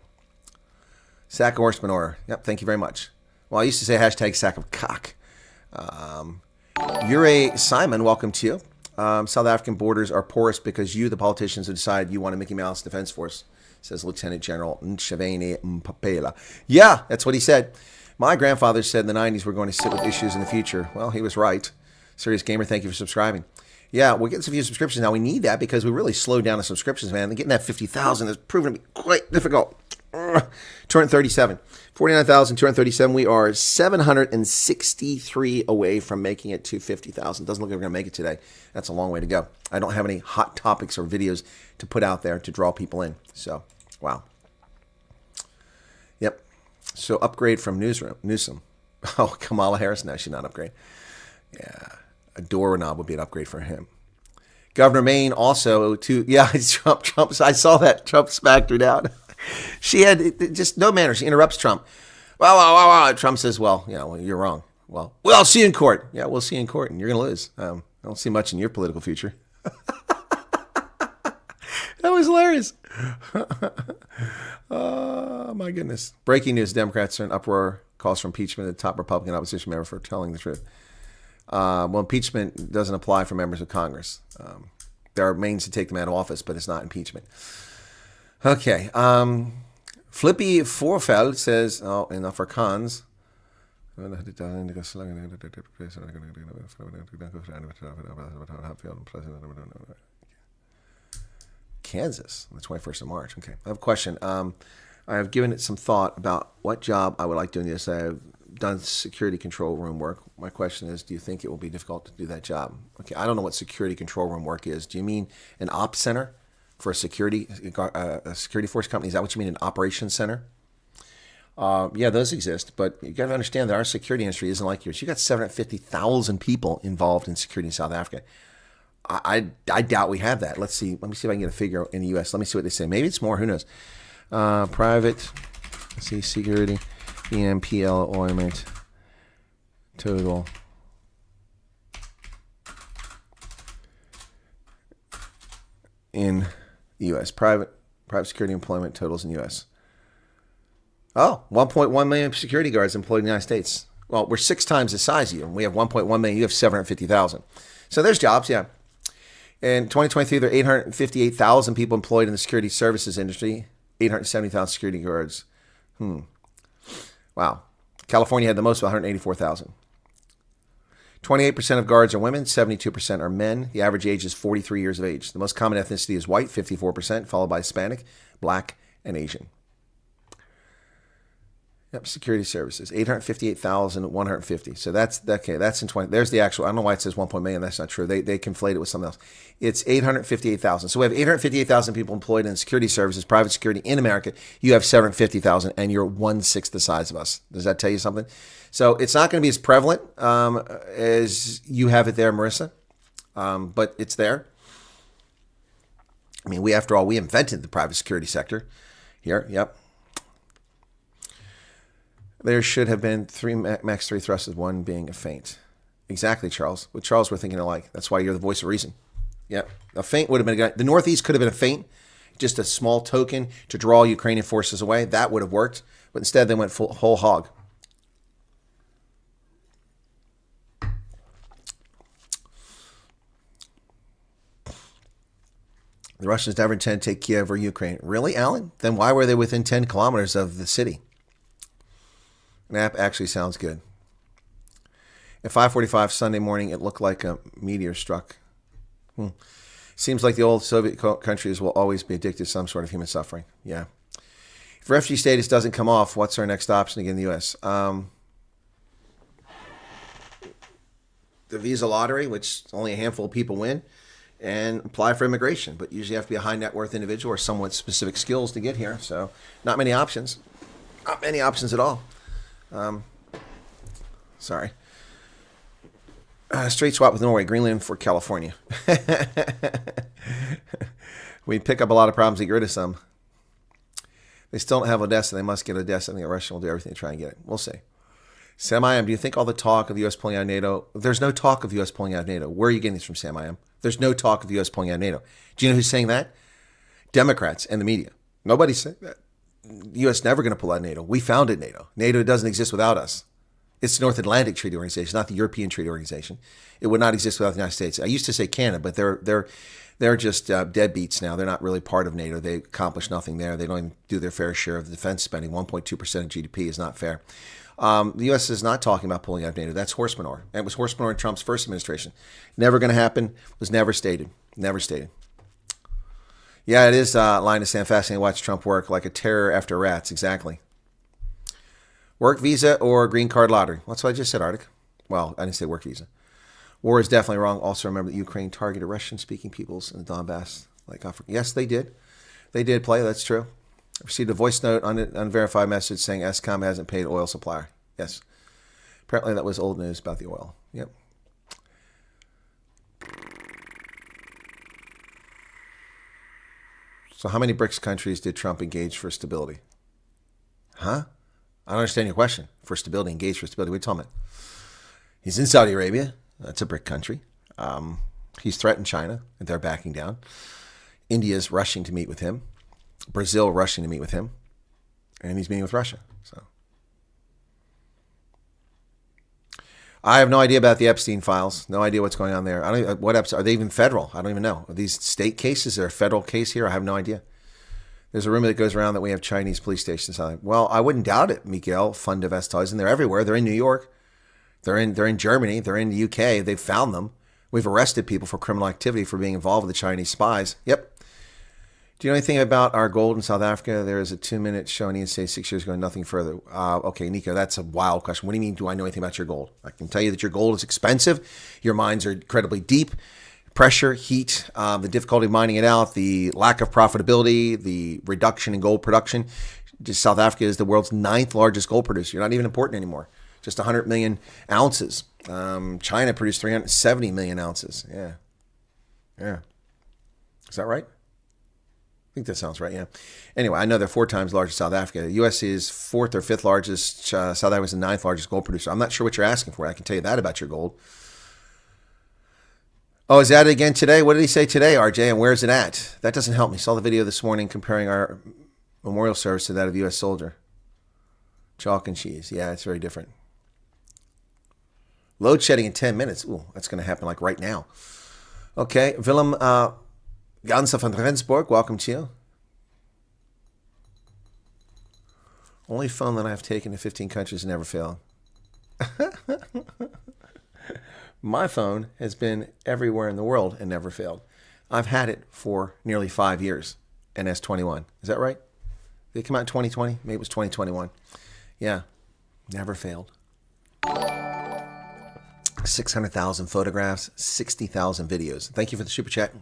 Sack of horse manure. Yep. Thank you very much. Well, I used to say hashtag sack of cock. Ure Simon, welcome to you. South African borders are porous because you, the politicians, have decided you want a Mickey Mouse Defense Force, says Lieutenant General Nchaveni Mpapela. Yeah, that's what he said. My grandfather said in the 90s we're going to sit with issues in the future. Well, he was right. Serious Gamer, thank you for subscribing. Yeah, we're getting some few subscriptions now. We need that because we really slowed down the subscriptions, man. Getting that 50,000 has proven to be quite difficult. 237. 49,237. We are 763 away from making it to 50,000. Doesn't look like we're going to make it today. That's a long way to go. I don't have any hot topics or videos to put out there to draw people in. So, wow. Yep. So, upgrade from Newsom. Oh, Kamala Harris? No, she's not upgrade. Yeah. A doorknob would be an upgrade for him. Governor Maine also, Trump. I saw that. Trump smacked her down. She had just no manners. She interrupts Trump. Wow. Trump says, well, you're wrong. Well, I'll see you in court. Yeah, we'll see you in court, and you're going to lose. I don't see much in your political future. That was hilarious. Oh, my goodness. Breaking news. Democrats are in uproar. Calls for impeachment of the top Republican opposition member for telling the truth. Well, impeachment doesn't apply for members of Congress. There are means to take them out of office, but it's not impeachment. Okay. Flippy Forfeld says, in Afrikaans. Kansas, on the 21st of March. Okay. I have a question. I have given it some thought about what job I would like doing this. I have done security control room work. My question is, do you think it will be difficult to do that job? Okay. I don't know what security control room work is. Do you mean an ops center? For a security force company, is that what you mean, an operations center? Yeah, those exist, but you got to understand that our security industry isn't like yours. You got 750,000 people involved in security in South Africa. I doubt we have that. Let's see. Let me see if I can get a figure in the U.S. Let me see what they say. Maybe it's more. Who knows? Private. Let's see. Security. EMPL employment. Total. In U.S. Private security employment totals in U.S. Oh, 1.1 million security guards employed in the United States. Well, we're 6 times the size of you, and we have 1.1 million. You have 750,000. So there's jobs, yeah. In 2023, there are 858,000 people employed in the security services industry, 870,000 security guards. Wow. California had the most, 184,000. 28% of guards are women, 72% are men. The average age is 43 years of age. The most common ethnicity is white, 54%, followed by Hispanic, black, and Asian. Yep, security services, 858,150. So that's okay. That's in 20. There's the actual. I don't know why it says 1 million. That's not true. They conflate it with something else. It's 858,000. So we have 858,000 people employed in security services, private security in America. You have 750,000, and you're 1/6 the size of us. Does that tell you something? So it's not going to be as prevalent as you have it there, Marissa, but it's there. I mean, after all, we invented the private security sector here. Yep. There should have been 3 max 3 thrusters, 1 being a feint. Exactly, Charles. With Charles, we're thinking alike. That's why you're the voice of reason. Yeah, a feint would have been a guy. The Northeast could have been a feint, just a small token to draw Ukrainian forces away. That would have worked, but instead they went whole hog. The Russians never intend to take Kiev or Ukraine. Really, Alan? Then why were they within 10 kilometers of the city? Nap actually sounds good. At 5:45 Sunday morning, it looked like a meteor struck. Seems like the old Soviet countries will always be addicted to some sort of human suffering. Yeah. If refugee status doesn't come off, what's our next option again in the U.S.? The visa lottery, which only a handful of people win, and apply for immigration. But usually you have to be a high net worth individual or someone with specific skills to get here. So not many options. Not many options at all. Sorry. Straight swap with Norway, Greenland for California. We pick up a lot of problems and get rid of some. They still don't have Odessa. They must get Odessa. I think Russia will do everything to try and get it. We'll see. Sam I am, do you think all the talk of the U.S. pulling out of NATO? There's no talk of the U.S. pulling out of NATO. Where are you getting this from, Sam I am? There's no talk of the U.S. pulling out of NATO. Do you know who's saying that? Democrats and the media. Nobody's saying that. The U.S. never going to pull out of NATO. We founded NATO. NATO doesn't exist without us. It's the North Atlantic Treaty Organization, not the European Treaty Organization. It would not exist without the United States. I used to say Canada, but they're just deadbeats now. They're not really part of NATO. They accomplish nothing there. They don't even do their fair share of the defense spending. 1.2% of GDP is not fair. The U.S. is not talking about pulling out of NATO. That's horse manure. And it was horse manure in Trump's first administration. Never going to happen. Was never stated. Never stated. Yeah, it is Linus Sam fascinating to watch Trump work like a terror after rats. Exactly. Work visa or green card lottery? That's what I just said, Arctic. Well, I didn't say work visa. War is definitely wrong. Also, remember that Ukraine targeted Russian-speaking peoples in the Donbass, like Africa. Yes, they did. They did play. That's true. I received a voice note on an unverified message saying Eskom hasn't paid oil supplier. Yes. Apparently, that was old news about the oil. Yep. So, how many BRICS countries did Trump engage for stability? Huh? I don't understand your question. For stability, engage for stability. What are you talking about? He's in Saudi Arabia. That's a BRIC country. He's threatened China, and they're backing down. India's rushing to meet with him. Brazil rushing to meet with him. And he's meeting with Russia. So I have no idea about the Epstein files. No idea what's going on there. I don't. What Epstein? Are they even federal? I don't even know. Are these state cases? Is there a federal case here? I have no idea. There's a rumor that goes around that we have Chinese police stations. Well, I wouldn't doubt it, Miguel von de Vesthuizen. They're everywhere. They're in New York. They're in Germany. They're in the UK. They've found them. We've arrested people for criminal activity for being involved with the Chinese spies. Yep. Do you know anything about our gold in South Africa? There is a 2-minute show on ESA 6 years ago, nothing further. Okay, Nico, that's a wild question. What do you mean, do I know anything about your gold? I can tell you that your gold is expensive. Your mines are incredibly deep. Pressure, heat, the difficulty of mining it out, the lack of profitability, the reduction in gold production. Just South Africa is the world's 9th largest gold producer. You're not even important anymore. Just 100 million ounces. China produced 370 million ounces. Yeah. Is that right? I think that sounds right, yeah. Anyway, I know they're 4 times larger than South Africa. The U.S. is 4th or 5th largest. South Africa is the 9th largest gold producer. I'm not sure what you're asking for. I can tell you that about your gold. Oh, is that again today? What did he say today, RJ? And where is it at? That doesn't help me. Saw the video this morning comparing our memorial service to that of a U.S. soldier. Chalk and cheese. Yeah, it's very different. Load shedding in 10 minutes. Ooh, that's going to happen like right now. Okay, Willem Gansa van Rensburg, welcome to you. Only phone that I've taken to 15 countries never failed. My phone has been everywhere in the world and never failed. I've had it for nearly 5 years, and S21. Is that right? Did it come out in 2020? Maybe it was 2021. Yeah, never failed. 600,000 photographs, 60,000 videos. Thank you for the super chat.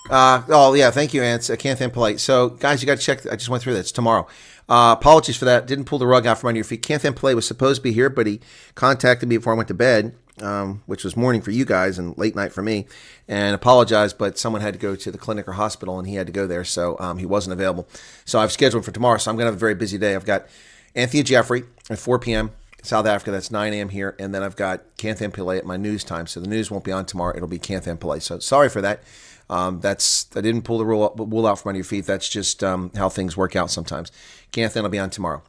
Thank you, Ants. Can't thank polite. So, guys, you got to check. I just went through that. It's tomorrow. Apologies for that. Didn't pull the rug out from under your feet. Can't thank polite was supposed to be here, but he contacted me before I went to bed, which was morning for you guys and late night for me, and apologized, but someone had to go to the clinic or hospital, and he had to go there, so he wasn't available. So I've scheduled for tomorrow, so I'm going to have a very busy day. I've got Anthony Jeffrey at 4 p.m., South Africa, that's 9 a.m. here, and then I've got Kanthan Pillay at my news time, so the news won't be on tomorrow. It'll be Kanthan Pillay. So sorry for that. I didn't pull the wool out from under your feet. That's just how things work out sometimes. Kanthan will be on tomorrow.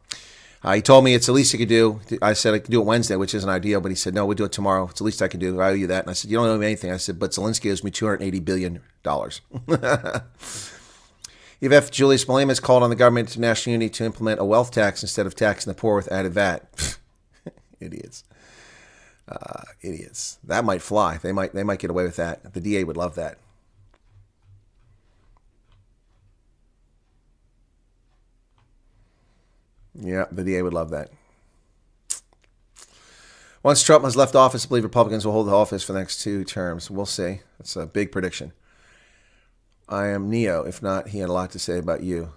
He told me it's the least he could do. I said I could do it Wednesday, which isn't ideal, but he said, no, we'll do it tomorrow. It's the least I can do. I owe you that. And I said, you don't owe me anything. I said, but Zelensky owes me $280 billion. If Julius Malema has called on the government to national unity to implement a wealth tax instead of taxing the poor with added VAT. Idiots. Idiots. That might fly. They might get away with that. The DA would love that. Yeah, the DA would love that. Once Trump has left office, I believe Republicans will hold the office for the next 2 terms. We'll see. That's a big prediction. I am Neo. If not, he had a lot to say about you.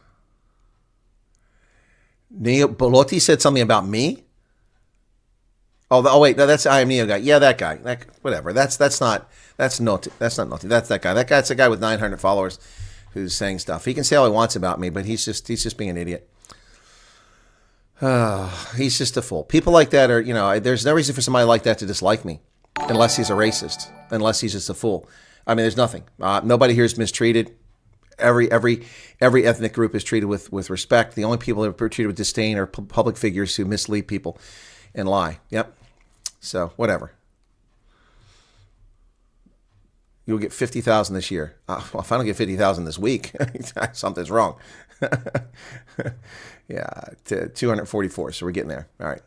Neo Bolotti said something about me? Oh wait, no, that's I am Neo guy. Yeah, that guy. Whatever. That's not Naughty. That's that guy. That's a guy with 900 followers. who's saying stuff. He can say all he wants about me, but he's just being an idiot. He's just a fool. People like that are, there's no reason for somebody like that to dislike me, unless he's a racist, unless he's just a fool. I mean, there's nothing. Nobody here is mistreated. Every ethnic group is treated with respect. The only people that are treated with disdain are public figures who mislead people and lie. Yep. So whatever. You'll get 50,000 this year. Well, if I don't get 50,000 this week, something's wrong. Yeah, 244. So we're getting there. All right.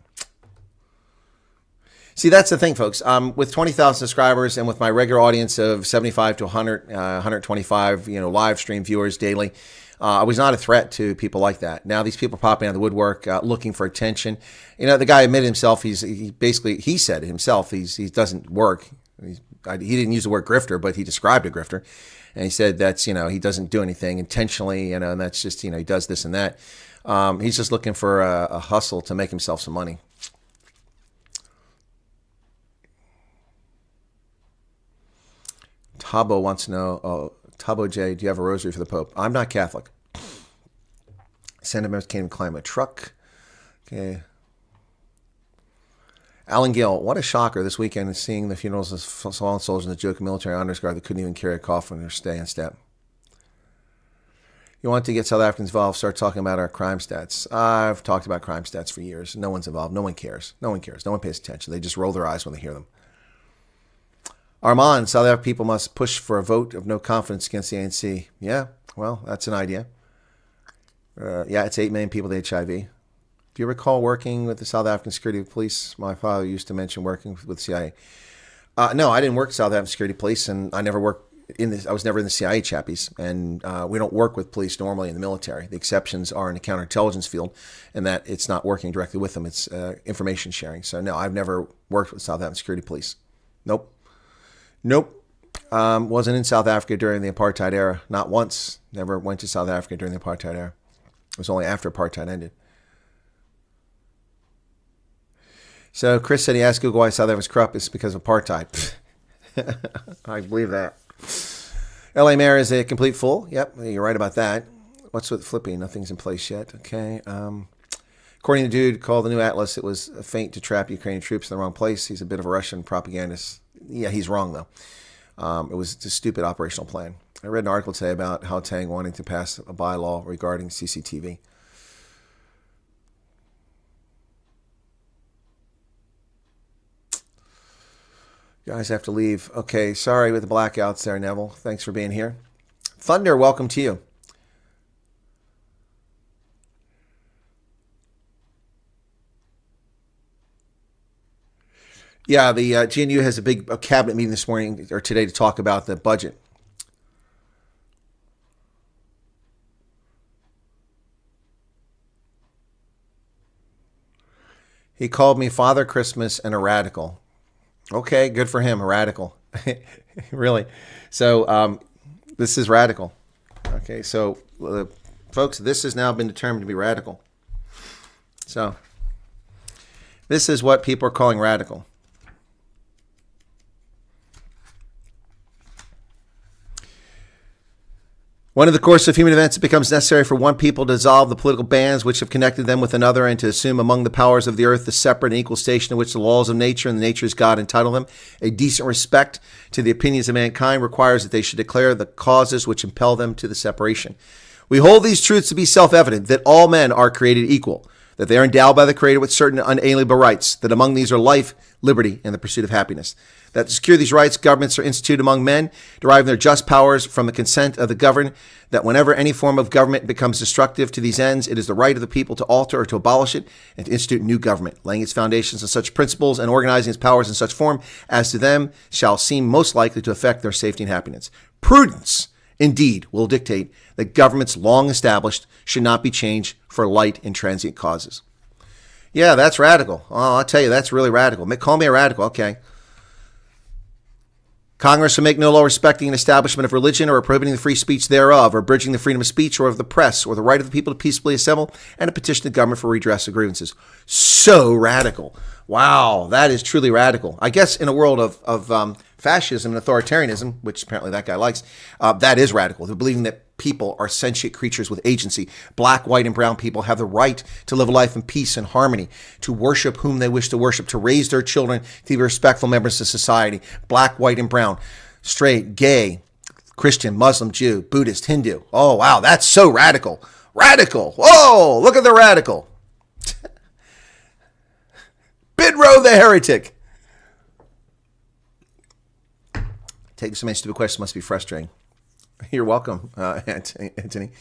See, that's the thing, folks. With 20,000 subscribers and with my regular audience of 75 to 100, 125, live stream viewers daily, I was not a threat to people like that. Now these people popping out of the woodwork, looking for attention. The guy admitted himself. He said it himself. He doesn't work. He didn't use the word grifter, but he described a grifter, and he said that's he doesn't do anything intentionally, and that's just he does this and that. He's just looking for a hustle to make himself some money. Tabo wants to know, Tabo J, do you have a rosary for the Pope? I'm not Catholic. Senators can't even climb a truck. Okay. Alan Gill, what a shocker this weekend seeing the funerals of fallen soldiers in the Joker military honors guard that couldn't even carry a coffin or stay in step. You want to get South Africans involved, start talking about our crime stats. I've talked about crime stats for years. No one's involved. No one cares. No one cares. No one pays attention. They just roll their eyes when they hear them. Armand, South African people must push for a vote of no confidence against the ANC. Yeah, well, that's an idea. It's 8 million people with HIV. Do you recall working with the South African Security Police? My father used to mention working with CIA. No, I didn't work with South African Security Police, and I never worked I was never in the CIA chappies, and we don't work with police normally in the military. The exceptions are in the counterintelligence field, and that it's not working directly with them. It's information sharing. So no, I've never worked with South African Security Police. Nope. Wasn't in South Africa during the apartheid era. Not once. Never went to South Africa during the apartheid era. It was only after apartheid ended. So Chris said he asked Google why South Africa's corrupt. It's because of apartheid. I believe that. LA Mayor is a complete fool. Yep, you're right about that. What's with Flippy? Nothing's in place yet. Okay. According to dude called the New Atlas, it was a feint to trap Ukrainian troops in the wrong place. He's a bit of a Russian propagandist. Yeah, he's wrong, though. It was a stupid operational plan. I read an article today about how Tang wanting to pass a bylaw regarding CCTV. Guys have to leave. Okay, sorry with the blackouts there, Neville. Thanks for being here. Thunder, welcome to you. Yeah, the GNU has a big cabinet meeting this morning or today to talk about the budget. He called me Father Christmas and a radical. Okay, good for him, a radical. Really. So this is radical. Okay, so folks, this has now been determined to be radical. So this is what people are calling radical. One of the course of human events, it becomes necessary for one people to dissolve the political bands which have connected them with another and to assume among the powers of the earth the separate and equal station in which the laws of nature and the natures God entitle them. A decent respect to the opinions of mankind requires that they should declare the causes which impel them to the separation. We hold these truths to be self-evident, that all men are created equal, that they are endowed by the Creator with certain unalienable rights, that among these are life, liberty, and the pursuit of happiness. That to secure these rights, governments are instituted among men, deriving their just powers from the consent of the governed, that whenever any form of government becomes destructive to these ends, it is the right of the people to alter or to abolish it and to institute new government, laying its foundations on such principles and organizing its powers in such form as to them shall seem most likely to affect their safety and happiness. Prudence, indeed, will dictate that governments long established should not be changed for light and transient causes. Yeah, that's radical. Oh, I'll tell you, that's really radical. Call me a radical, okay. Congress will make no law respecting an establishment of religion or prohibiting the free speech thereof, or abridging the freedom of speech or of the press, or the right of the people to peaceably assemble and to petition the government for redress of grievances. So radical. Wow, that is truly radical. I guess in a world of fascism and authoritarianism, which apparently that guy likes, that is radical. They're believing that people are sentient creatures with agency. Black, white, and brown people have the right to live a life in peace and harmony, to worship whom they wish to worship, to raise their children to be respectful members of society. Black, white, and brown, straight, gay, Christian, Muslim, Jew, Buddhist, Hindu. Oh, wow, that's so radical. Radical. Whoa, look at the radical. Bidro the heretic. Taking so many stupid questions must be frustrating. You're welcome, Anthony.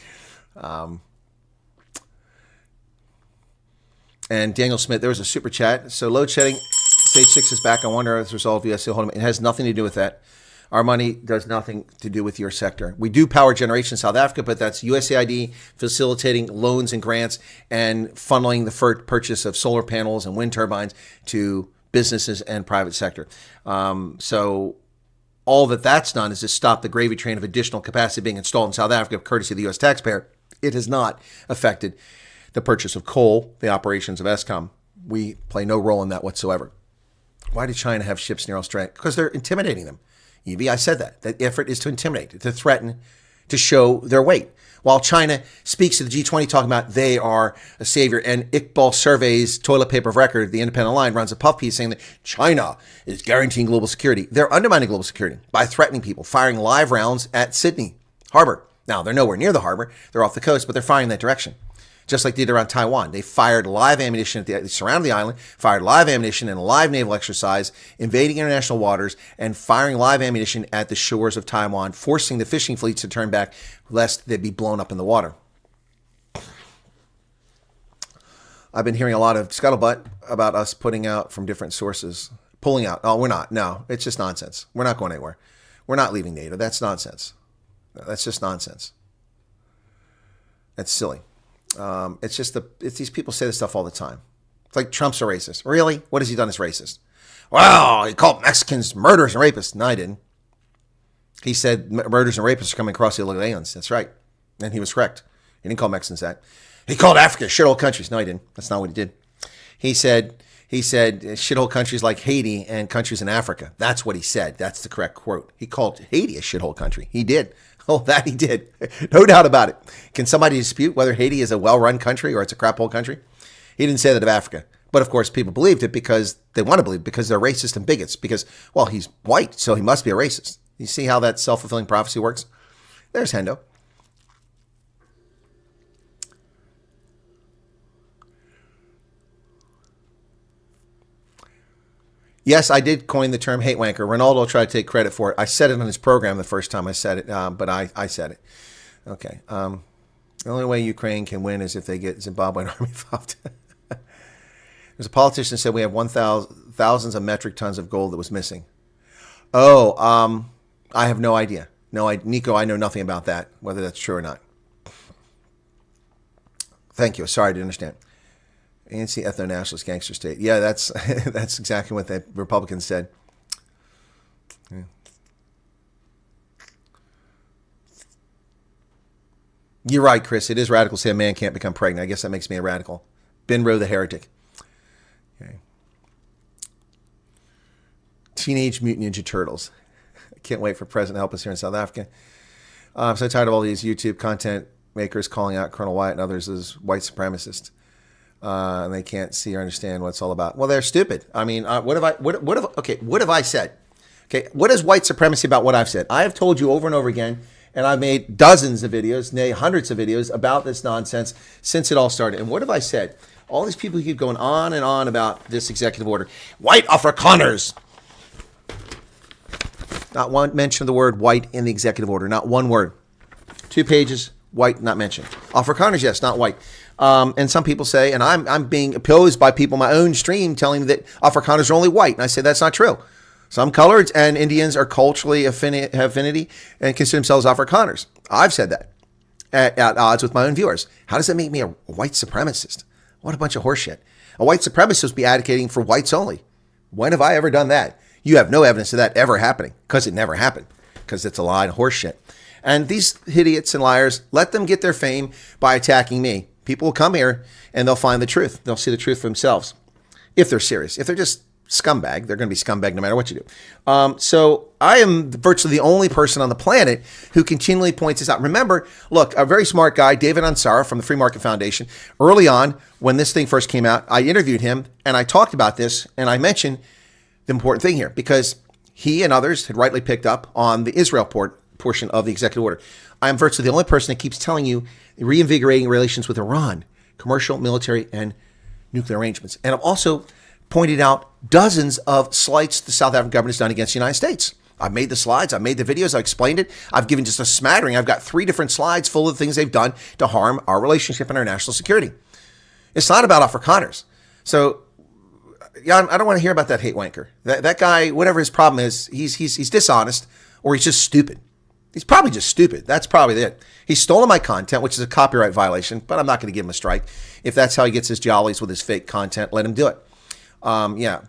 And Daniel Smith, there was a super chat. So load shedding, stage 6 is back. I wonder if it's resolved. Yes, it has nothing to do with that. Our money does nothing to do with your sector. We do power generation in South Africa, but that's USAID facilitating loans and grants and funneling the purchase of solar panels and wind turbines to businesses and private sector. So all that's done is to stop the gravy train of additional capacity being installed in South Africa, courtesy of the U.S. taxpayer. It has not affected the purchase of coal, the operations of Eskom. We play no role in that whatsoever. Why did China have ships near Australia? Because they're intimidating them. Evie, I said that. That effort is to intimidate, to threaten, to show their weight. While China speaks to the G20 talking about they are a savior, and Iqbal Survey's toilet paper of record, the Independent Line, runs a puff piece saying that China is guaranteeing global security. They're undermining global security by threatening people, firing live rounds at Sydney Harbor. Now, they're nowhere near the harbor. They're off the coast, but they're firing in that direction. Just like they did around Taiwan. They fired live ammunition, they surrounded the island, fired live ammunition in a live naval exercise, invading international waters, and firing live ammunition at the shores of Taiwan, forcing the fishing fleets to turn back lest they be blown up in the water. I've been hearing a lot of scuttlebutt about us putting out from different sources. Pulling out. Oh, we're not. No, it's just nonsense. We're not going anywhere. We're not leaving NATO. That's nonsense. That's just nonsense. That's silly. It's just these people say this stuff all the time. It's like Trump's a racist. Really? What has he done as racist? Well, he called Mexicans murderers and rapists. No, I didn't. He said murderers and rapists are coming across the illegal aliens. That's right. And he was correct. He didn't call Mexicans that. He called Africa shithole countries. No, he didn't. That's not what he did. He said shithole countries like Haiti and countries in Africa. That's what he said. That's the correct quote. He called Haiti a shithole country. He did. Oh, that he did. No doubt about it. Can somebody dispute whether Haiti is a well-run country or it's a crap hole country? He didn't say that of Africa. But of course, people believed it because they want to believe it, because they're racist and bigots. Because, well, he's white, so he must be a racist. You see how that self-fulfilling prophecy works? There's Hendo. Yes, I did coin the term hate wanker. Ronaldo tried to take credit for it. I said it on his program the first time I said it, but I said it. Okay. The only way Ukraine can win is if they get Zimbabwean army involved. There's a politician who said we have thousands of metric tons of gold that was missing. Oh, I have no idea. Nico, I know nothing about that, whether that's true or not. Thank you. Sorry, I didn't understand. ANC ethno-nationalist gangster state. Yeah, that's exactly what the Republicans said. Yeah. You're right, Chris. It is radical to say a man can't become pregnant. I guess that makes me a radical. Benro the heretic. Okay. Teenage Mutant Ninja Turtles. I can't wait for President to help us here in South Africa. I'm so tired of all these YouTube content makers calling out Colonel Wyatt and others as white supremacists. And they can't see or understand what it's all about. Well, they're stupid. I mean, what have I said? Okay, what is white supremacy about what I've said? I have told you over and over again, and I've made dozens of videos, nay, hundreds of videos about this nonsense since it all started. And what have I said? All these people keep going on and on about this executive order. White Afrikaners. Not one mention of the word white in the executive order. Not one word. 2 pages, white, not mentioned. Afrikaners, yes, not white. And some people say, and I'm being opposed by people in my own stream telling me that Afrikaners are only white. And I say that's not true. Some coloreds and Indians are culturally have affinity and consider themselves Afrikaners. I've said that at odds with my own viewers. How does that make me a white supremacist? What a bunch of horseshit. A white supremacist would be advocating for whites only. When have I ever done that? You have no evidence of that ever happening, because it never happened, because it's a lie and horseshit. And these idiots and liars, let them get their fame by attacking me. People will come here and they'll find the truth. They'll see the truth for themselves. If they're serious. If they're just scumbag. They're going to be scumbag no matter what you do. So I am virtually the only person on the planet who continually points this out. Remember, look, a very smart guy, David Ansara from the Free Market Foundation. Early on, when this thing first came out, I interviewed him and I talked about this and I mentioned the important thing here because he and others had rightly picked up on the Israel portion of the executive order. I am virtually the only person that keeps telling you reinvigorating relations with Iran, commercial, military, and nuclear arrangements. And I've also pointed out dozens of slights the South African government has done against the United States. I've made the slides, I've made the videos, I've explained it. I've given just a smattering. I've got 3 different slides full of things they've done to harm our relationship and our national security. It's not about Afrikaners. So, yeah, I don't want to hear about that hate wanker. That guy, whatever his problem is, he's dishonest or he's just stupid. He's probably just stupid. That's probably it. He's stolen my content, which is a copyright violation, but I'm not going to give him a strike. If that's how he gets his jollies with his fake content, let him do it. I'm not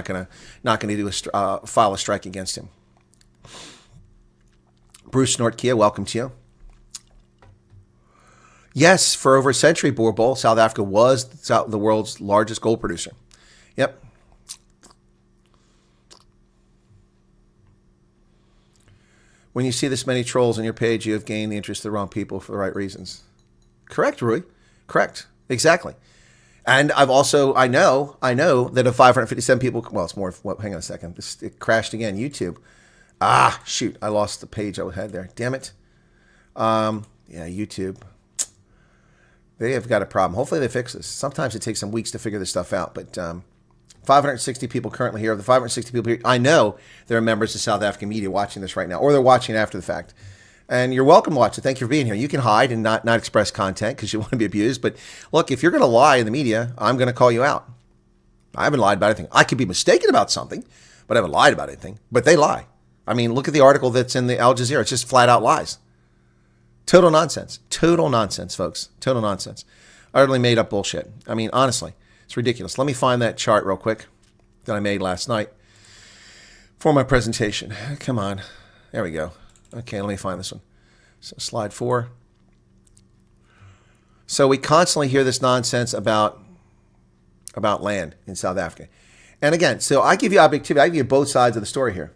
gonna do file a strike against him. Bruce Snortkia, welcome to you. Yes, for over a century, Borbol, South Africa was the world's largest gold producer. Yep. When you see this many trolls on your page, you have gained the interest of the wrong people for the right reasons. Correct, Rui. Correct. Exactly. And I've also, I know that of 557 people, well, it's more, hang on a second. It crashed again, YouTube. Shoot, I lost the page I had there. Damn it. Yeah, YouTube. They have got a problem. Hopefully they fix this. Sometimes it takes some weeks to figure this stuff out, but 560 people currently here. Of the 560 people here, I know there are members of South African media watching this right now, or they're watching after the fact. And you're welcome to watch it. Thank you for being here. You can hide and not express content because you want to be abused. But look, if you're going to lie in the media, I'm going to call you out. I haven't lied about anything. I could be mistaken about something, but I haven't lied about anything. But they lie. I mean, look at the article that's in the Al Jazeera. It's just flat out lies. Total nonsense. Total nonsense, folks. Total nonsense. Utterly made up bullshit. I mean, honestly, it's ridiculous. Let me find that chart real quick that I made last night for my presentation. Come on. There we go. Okay, let me find this one. So slide 4. So we constantly hear this nonsense about land in South Africa. And again, so I give you objectivity. I give you both sides of the story here.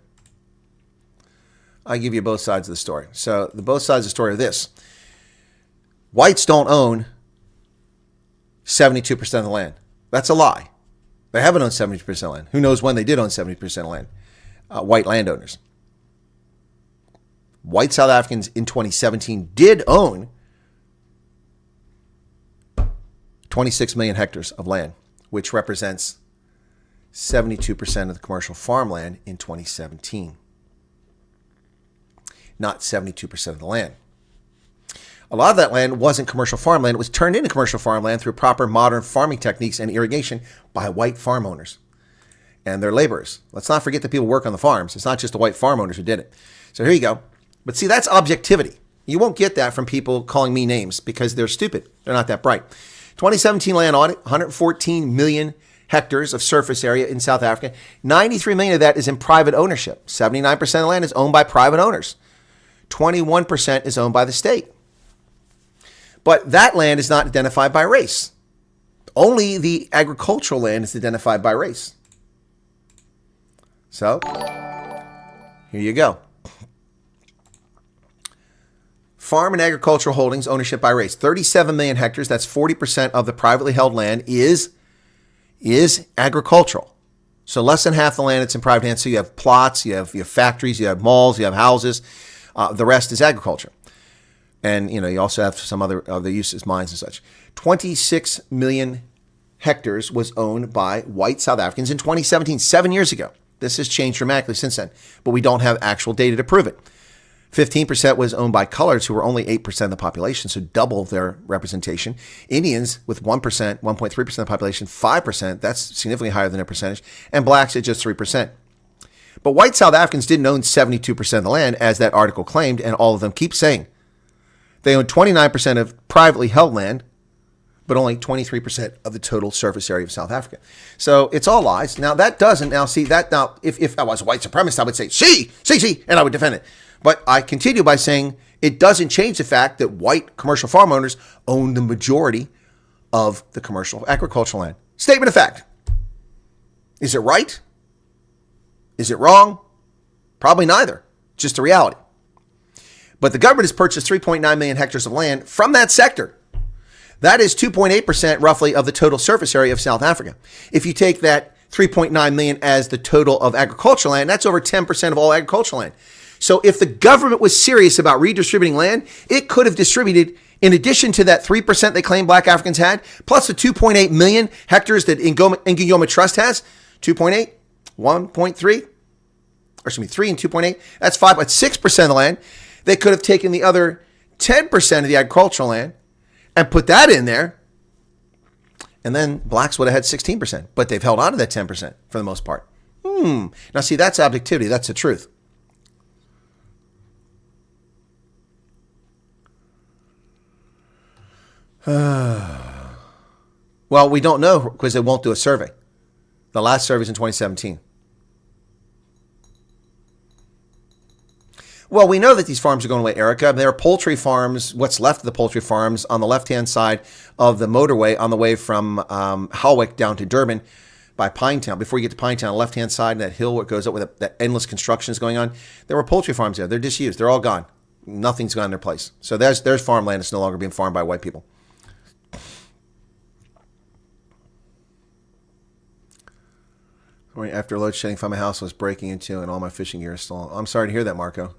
I give you both sides of the story. So the both sides of the story are this. Whites don't own 72% of the land. That's a lie. They haven't owned 72% of land. Who knows when they did own 70% of land? White landowners. White South Africans in 2017 did own 26 million hectares of land, which represents 72% of the commercial farmland in 2017. Not 72% of the land. A lot of that land wasn't commercial farmland. It was turned into commercial farmland through proper modern farming techniques and irrigation by white farm owners and their laborers. Let's not forget that people work on the farms. It's not just the white farm owners who did it. So here you go. But see, that's objectivity. You won't get that from people calling me names because they're stupid. They're not that bright. 2017 land audit, 114 million hectares of surface area in South Africa. 93 million of that is in private ownership. 79% of the land is owned by private owners. 21% is owned by the state. But that land is not identified by race. Only the agricultural land is identified by race. So, here you go. Farm and agricultural holdings, ownership by race. 37 million hectares, that's 40% of the privately held land, is agricultural. So less than half the land that's in private hands. So you have plots, you have factories, you have malls, you have houses. The rest is agriculture. And, you also have some other uses, mines and such. 26 million hectares was owned by white South Africans in 2017, 7 years ago. This has changed dramatically since then, but we don't have actual data to prove it. 15% was owned by coloreds, who were only 8% of the population, so double their representation. Indians with 1%, 1.3% of the population, 5%, that's significantly higher than their percentage, and blacks at just 3%. But white South Africans didn't own 72% of the land, as that article claimed, and all of them keep saying. They own 29% of privately held land, but only 23% of the total surface area of South Africa. So it's all lies. Now that doesn't, if I was a white supremacist, I would say, see, and I would defend it. But I continue by saying it doesn't change the fact that white commercial farm owners own the majority of the commercial agricultural land. Statement of fact. Is it right? Is it wrong? Probably neither. Just a reality. But the government has purchased 3.9 million hectares of land from that sector. That is 2.8% roughly of the total surface area of South Africa. If you take that 3.9 million as the total of agricultural land, that's over 10% of all agricultural land. So if the government was serious about redistributing land, it could have distributed, in addition to that 3% they claim black Africans had, plus the 2.8 million hectares that Ngiyoma Trust has, 2.8, 1.3, or excuse me, 3 and 2.8, that's 5.6% of the land. They could have taken the other 10% of the agricultural land and put that in there, and then blacks would have had 16%. But they've held on to that 10% for the most part. Now, see, that's objectivity. That's the truth. Well, we don't know because they won't do a survey. The last survey is in 2017. Well, we know that these farms are going away, Erica. There are poultry farms, what's left of the poultry farms, on the left-hand side of the motorway on the way from Halwick down to Durban by Pinetown. Before you get to Pinetown, on the left-hand side, that hill where it goes up with that endless construction is going on, there were poultry farms there. They're disused. They're all gone. Nothing's gone in their place. So there's farmland that's no longer being farmed by white people. After load shedding, found my house was breaking into and all my fishing gear is still on. I'm sorry to hear that, Marco.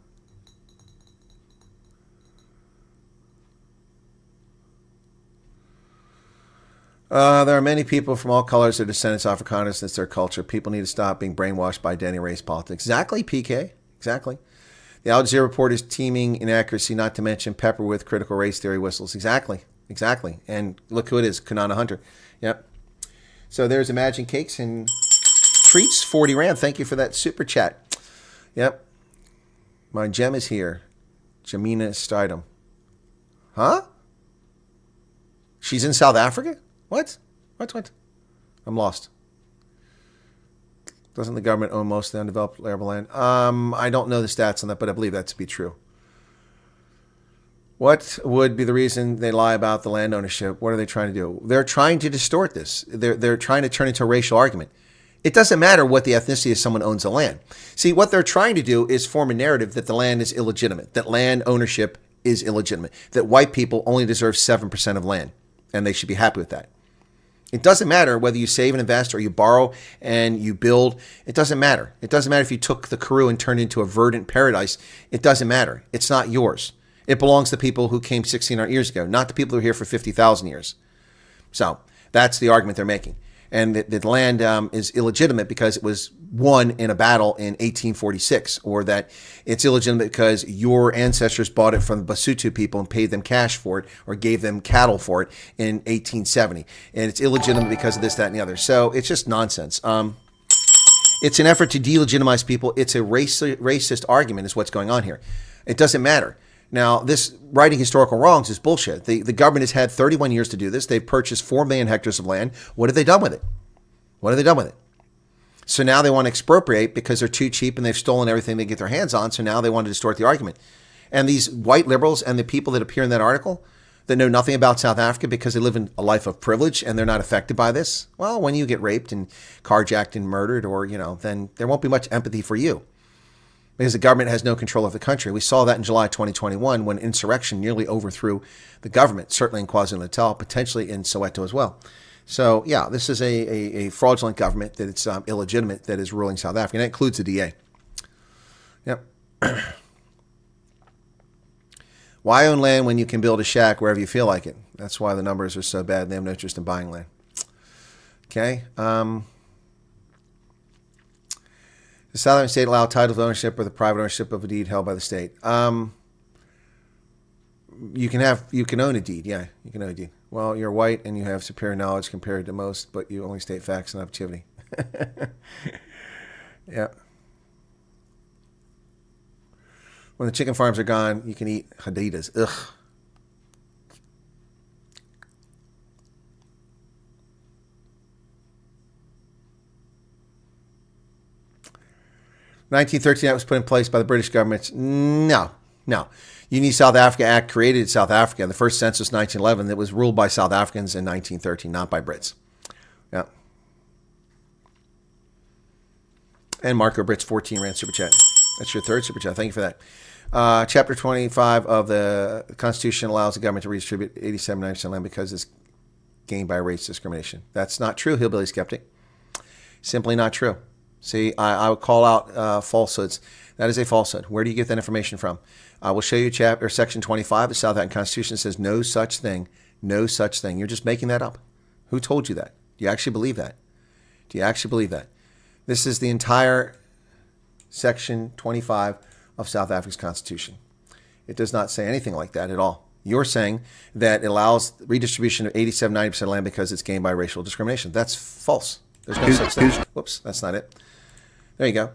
There are many people from all colors that are descendants of Afrikaners. That's their culture. People need to stop being brainwashed by identity race politics. Exactly, PK. Exactly. The Al Jazeera report is teeming inaccuracy, not to mention pepper with critical race theory whistles. Exactly. Exactly. And look who it is, Kanana Hunter. Yep. So there's Imagine Cakes and Treats, 40 Rand. Thank you for that super chat. Yep. My gem is here. Jamina Stidham. Huh? She's in South Africa? What? I'm lost. Doesn't the government own most of the undeveloped arable land? I don't know the stats on that, but I believe that to be true. What would be the reason they lie about the land ownership? What are they trying to do? They're trying to distort this. They're trying to turn it into a racial argument. It doesn't matter what the ethnicity is someone owns the land. See, what they're trying to do is form a narrative that the land is illegitimate, that land ownership is illegitimate, that white people only deserve 7% of land, and they should be happy with that. It doesn't matter whether you save and invest or you borrow and you build. It doesn't matter. It doesn't matter if you took the Karoo and turned it into a verdant paradise. It doesn't matter. It's not yours. It belongs to people who came 1,600 years ago, not the people who are here for 50,000 years. So that's the argument they're making. And the land is illegitimate because it was won in a battle in 1846, or that it's illegitimate because your ancestors bought it from the Basotho people and paid them cash for it, or gave them cattle for it in 1870. And it's illegitimate because of this, that, and the other. So it's just nonsense. It's an effort to delegitimize people. It's a racist argument is what's going on here. It doesn't matter. Now, this righting historical wrongs is bullshit. The government has had 31 years to do this. They've purchased 4 million hectares of land. What have they done with it? What have they done with it? So now they want to expropriate because they're too cheap and they've stolen everything they get their hands on. So now they want to distort the argument. And these white liberals and the people that appear in that article that know nothing about South Africa because they live in a life of privilege and they're not affected by this, well, when you get raped and carjacked and murdered, or, then there won't be much empathy for you, because the government has no control of the country. We saw that in July 2021 when insurrection nearly overthrew the government, certainly in KwaZulu-Natal, potentially in Soweto as well. So, yeah, this is a fraudulent government that it's illegitimate that is ruling South Africa. And that includes the DA. Yep. Why own land when you can build a shack wherever you feel like it? That's why the numbers are so bad. They have no interest in buying land. Okay. The South African state allow title of ownership or the private ownership of a deed held by the state. You can own a deed. Yeah, you can own a deed. Well, you're white and you have superior knowledge compared to most, but you only state facts and objectivity. Yeah. When the chicken farms are gone, you can eat hadidas. Ugh. That was put in place by the British government. No. Union South Africa Act created South Africa. The first census 1911 that was ruled by South Africans in 1913, not by Brits. Yeah. And Marco Brits, 14 Rand Super Chat. That's your third Super Chat. Thank you for that. Chapter 25 of the Constitution allows the government to redistribute 87.9% land because it's gained by race discrimination. That's not true, Hillbilly Skeptic. Simply not true. See, I would call out falsehoods. That is a falsehood. Where do you get that information from? I will show you section 25 of the South African Constitution says no such thing. No such thing. You're just making that up. Who told you that? Do you actually believe that? Do you actually believe that? This is the entire section 25 of South Africa's Constitution. It does not say anything like that at all. You're saying that it allows redistribution of 87-90% of land because it's gained by racial discrimination. That's false. There's no such thing. Whoops, that's not it. There you go.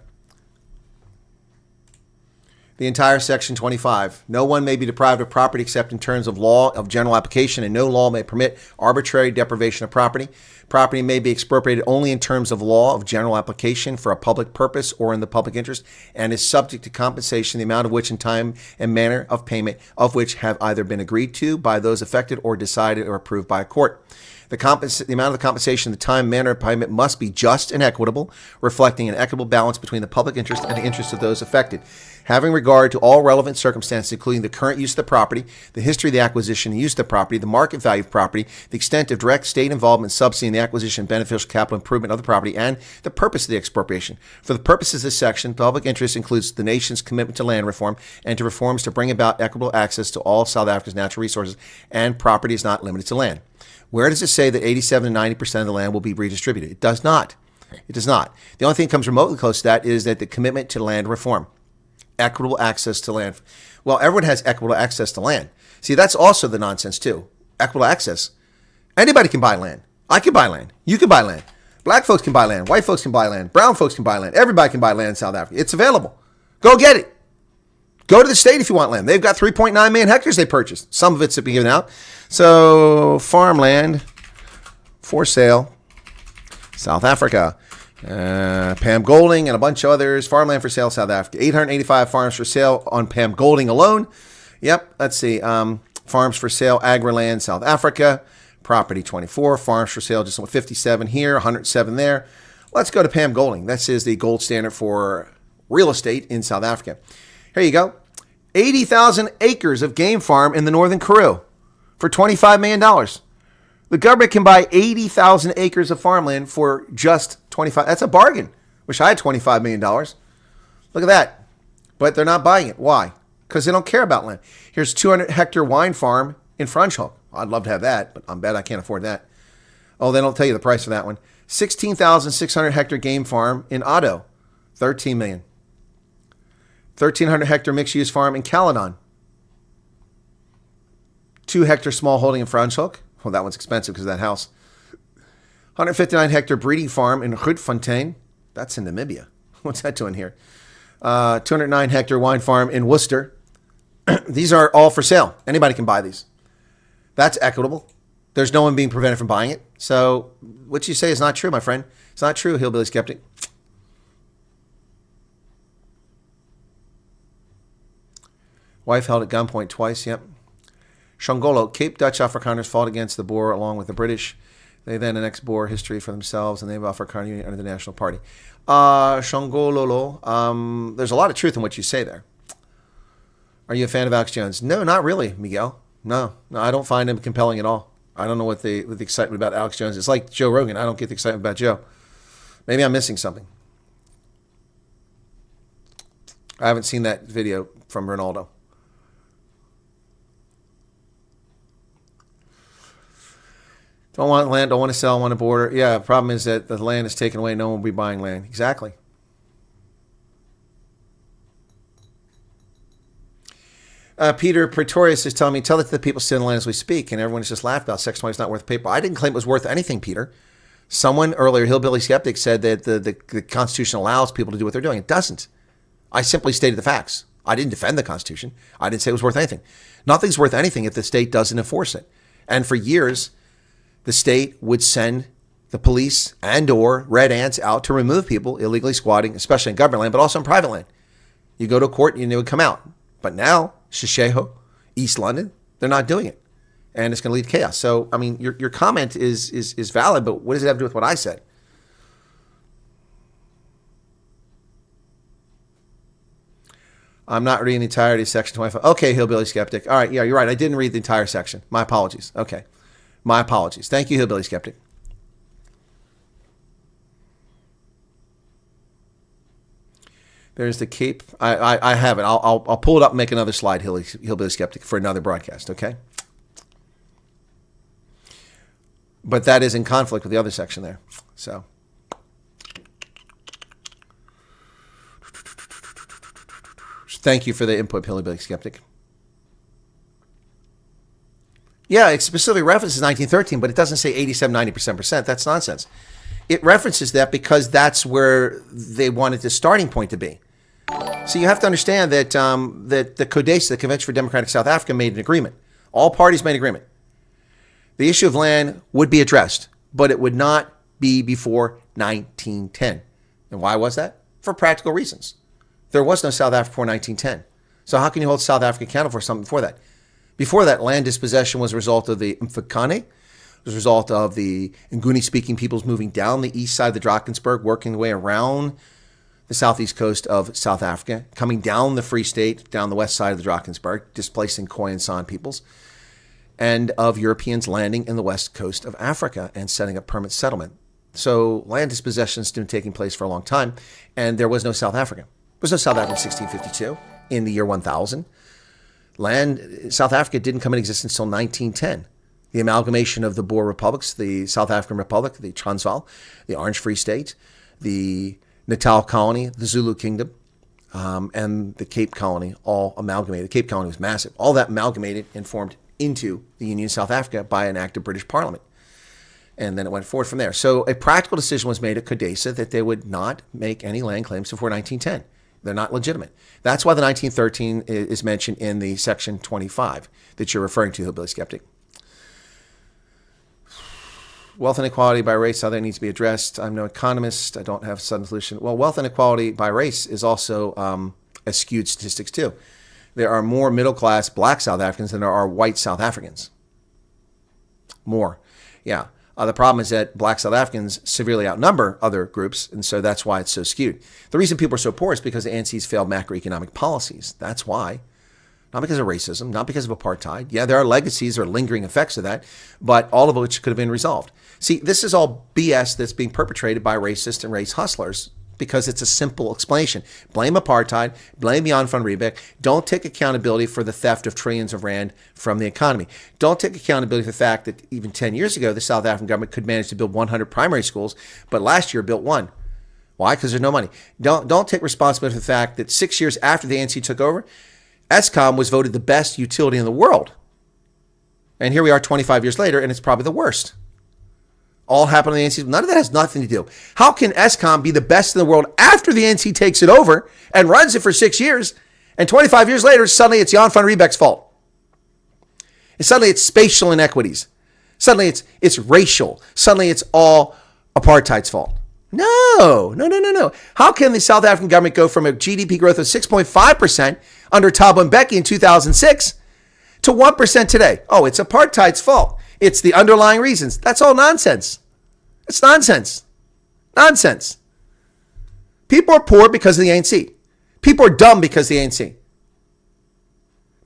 The entire section 25. No one may be deprived of property except in terms of law of general application, and no law may permit arbitrary deprivation of property. Property may be expropriated only in terms of law of general application for a public purpose or in the public interest, and is subject to compensation, the amount of which and time and manner of payment of which have either been agreed to by those affected or decided or approved by a court. The amount of the compensation, the time, manner of payment must be just and equitable, reflecting an equitable balance between the public interest and the interests of those affected. Having regard to all relevant circumstances, including the current use of the property, the history of the acquisition and use of the property, the market value of property, the extent of direct state involvement, subsidy in the acquisition, beneficial capital improvement of the property, and the purpose of the expropriation. For the purposes of this section, public interest includes the nation's commitment to land reform and to reforms to bring about equitable access to all South Africa's natural resources, and property is not limited to land. Where does it say that 87 to 90% of the land will be redistributed? It does not. It does not. The only thing that comes remotely close to that is that the commitment to land reform. Equitable access to land. Well, everyone has equitable access to land. See, that's also the nonsense too. Equitable access. Anybody can buy land. I can buy land. You can buy land. Black folks can buy land. White folks can buy land. Brown folks can buy land. Everybody can buy land in South Africa. It's available. Go get it. Go to the state if you want land. They've got 3.9 million hectares they purchased. Some of it's been given out. So, farmland for sale, South Africa. Pam Golding and a bunch of others. Farmland for sale, South Africa. 885 farms for sale on Pam Golding alone. Yep, let's see. Farms for sale, Agriland, South Africa. Property 24. Farms for sale, just 57 here, 107 there. Let's go to Pam Golding. This is the gold standard for real estate in South Africa. Here you go. 80,000 acres of game farm in the Northern Karoo for $25 million. The government can buy 80,000 acres of farmland for just 25. That's a bargain. Wish I had $25 million. Look at that. But they're not buying it. Why? Because they don't care about land. Here's 200 hectare wine farm in Franschhoek. I'd love to have that, but I bet I can't afford that. Oh, they don't tell you the price for that one. 16,600 hectare game farm in Otto. $13 million. 1,300 hectare mixed-use farm in Caledon. 2 hectare small holding in Franschhoek. Well, that one's expensive because of that house. 159 hectare breeding farm in Grootfontein. That's in Namibia. What's that doing here? 209 hectare wine farm in Worcester. These are all for sale. Anybody can buy these. That's equitable. There's no one being prevented from buying it. So what you say is not true, my friend. It's not true, Hillbilly Skeptic. Wife held at gunpoint twice, yep. Shongolo, Cape Dutch Afrikaners fought against the Boer along with the British. They then annexed Boer history for themselves, and they have Afrikaner Union under the National Party. Shongololo, there's a lot of truth in what you say there. Are you a fan of Alex Jones? No, not really, Miguel. No, I don't find him compelling at all. I don't know what the excitement about Alex Jones is. It's like Joe Rogan. I don't get the excitement about Joe. Maybe I'm missing something. I haven't seen that video from Ronaldo. Don't want land, don't want to sell, want to border. Yeah, the problem is that the land is taken away. No one will be buying land. Exactly. Peter Pretorius is telling me, tell it to the people sitting in the land as we speak. And everyone has just laughed about Section 20 is not worth the paper. I didn't claim it was worth anything, Peter. Someone earlier, Hillbilly Skeptic, said that the Constitution allows people to do what they're doing. It doesn't. I simply stated the facts. I didn't defend the Constitution. I didn't say it was worth anything. Nothing's worth anything if the state doesn't enforce it. And for years, the state would send the police and or red ants out to remove people illegally squatting, especially in government land, but also in private land. You go to court and they would come out. But now, Shisheho, East London, they're not doing it. And it's going to lead to chaos. So, I mean, your comment is valid, but what does it have to do with what I said? I'm not reading the entirety of section 25. Okay, Hillbilly Skeptic. All right, yeah, you're right. I didn't read the entire section. My apologies. Okay. My apologies. Thank you, Hillbilly Skeptic. There's the Cape. I have it. I'll pull it up and make another slide, Hillbilly Skeptic, for another broadcast, okay? But that is in conflict with the other section there. So. Thank you for the input, Hillbilly Skeptic. Yeah, it specifically references 1913, but it doesn't say 87, 90%. That's nonsense. It references that because that's where they wanted the starting point to be. So you have to understand that that the CODESA, the Convention for Democratic South Africa, made an agreement. All parties made an agreement. The issue of land would be addressed, but it would not be before 1910. And why was that? For practical reasons. There was no South Africa before 1910. So how can you hold South Africa accountable for something before that? Before that, land dispossession was a result of the Mfecane. It was a result of the Nguni-speaking peoples moving down the east side of the Drakensberg, working their way around the southeast coast of South Africa, coming down the Free State, down the west side of the Drakensberg, displacing Khoi and San peoples, and of Europeans landing in the west coast of Africa and setting up permanent settlement. So land dispossession has been taking place for a long time, and there was no South Africa. There was no South Africa in 1652, in the year 1000. South Africa didn't come into existence until 1910. The amalgamation of the Boer republics, the South African Republic, the Transvaal, the Orange Free State, the Natal Colony, the Zulu Kingdom, and the Cape Colony, all amalgamated. The Cape Colony was massive. All that amalgamated and formed into the Union of South Africa by an act of British Parliament. And then it went forward from there. So a practical decision was made at CODESA that they would not make any land claims before 1910. They're not legitimate. That's why the 1913 is mentioned in the section 25 that you're referring to, Hillbilly Skeptic. Wealth inequality by race, how that needs to be addressed. I'm no economist. I don't have a sudden solution. Well, wealth inequality by race is also a skewed statistics too. There are more middle-class black South Africans than there are white South Africans. More. Yeah. The problem is that black South Africans severely outnumber other groups, and so that's why it's so skewed. The reason people are so poor is because the ANC's failed macroeconomic policies. That's why. Not because of racism, not because of apartheid. Yeah, there are legacies or lingering effects of that, but all of which could have been resolved. See, this is all BS that's being perpetrated by racists and race hustlers because it's a simple explanation. Blame apartheid, blame Jan van Riebeck. Don't take accountability for the theft of trillions of rand from the economy. Don't take accountability for the fact that even 10 years ago, the South African government could manage to build 100 primary schools, but last year built one. Why? Because there's no money. Don't take responsibility for the fact that 6 years after the ANC took over, Eskom was voted the best utility in the world. And here we are 25 years later, and it's probably the worst. All happened on the ANC. None of that has nothing to do. How can Eskom be the best in the world after the ANC takes it over and runs it for 6 years, and 25 years later, suddenly it's Jan van Riebeck's fault? And suddenly it's spatial inequities. Suddenly it's racial. Suddenly it's all apartheid's fault. No. How can the South African government go from a GDP growth of 6.5% under Thabo Mbeki in 2006 to 1% today? Oh, it's apartheid's fault. It's the underlying reasons. That's all nonsense. It's nonsense. Nonsense. People are poor because of the ANC. People are dumb because of the ANC.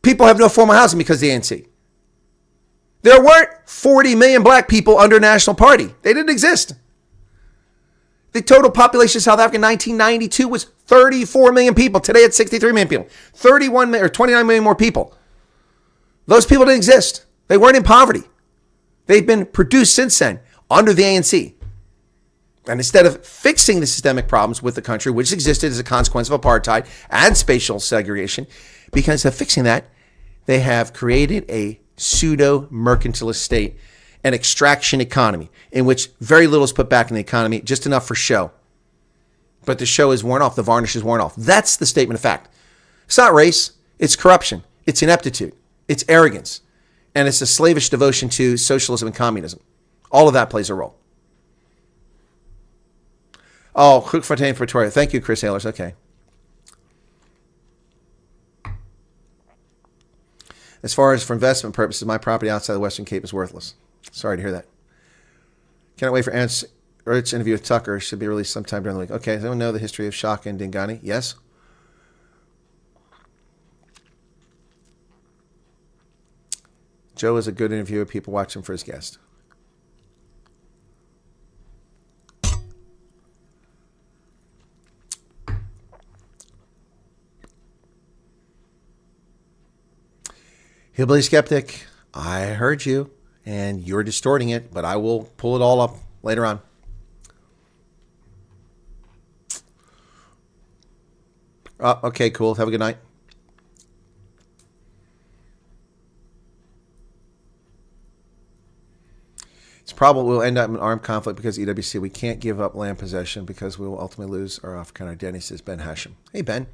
People have no formal housing because of the ANC. There weren't 40 million black people under National Party. They didn't exist. The total population of South Africa in 1992 was 34 million people. Today it's 63 million people. 31 million or 29 million more people. Those people didn't exist. They weren't in poverty. They've been produced since then under the ANC. And instead of fixing the systemic problems with the country, which existed as a consequence of apartheid and spatial segregation, because of fixing that, they have created a pseudo-mercantilist state, an extraction economy in which very little is put back in the economy, just enough for show. But the show is worn off. The varnish is worn off. That's the statement of fact. It's not race. It's corruption. It's ineptitude. It's arrogance. And it's a slavish devotion to socialism and communism. All of that plays a role. Oh, Hoekfontein Pretoria. Thank you, Chris Aylers. Okay. As far as for investment purposes, my property outside the Western Cape is worthless. Sorry to hear that. Can't wait for Ernst's interview with Tucker. Should be released sometime during the week. Okay, does anyone know the history of Shaka and Dingani? Yes? Joe is a good interviewer. People watch him for his guest. Hillbilly Skeptic, I heard you, and you're distorting it, but I will pull it all up later on. Okay, cool. Have a good night. It's probable we'll end up in an armed conflict because EWC. We can't give up land possession because we will ultimately lose our African identity, says Ben Hashem. Hey, Ben.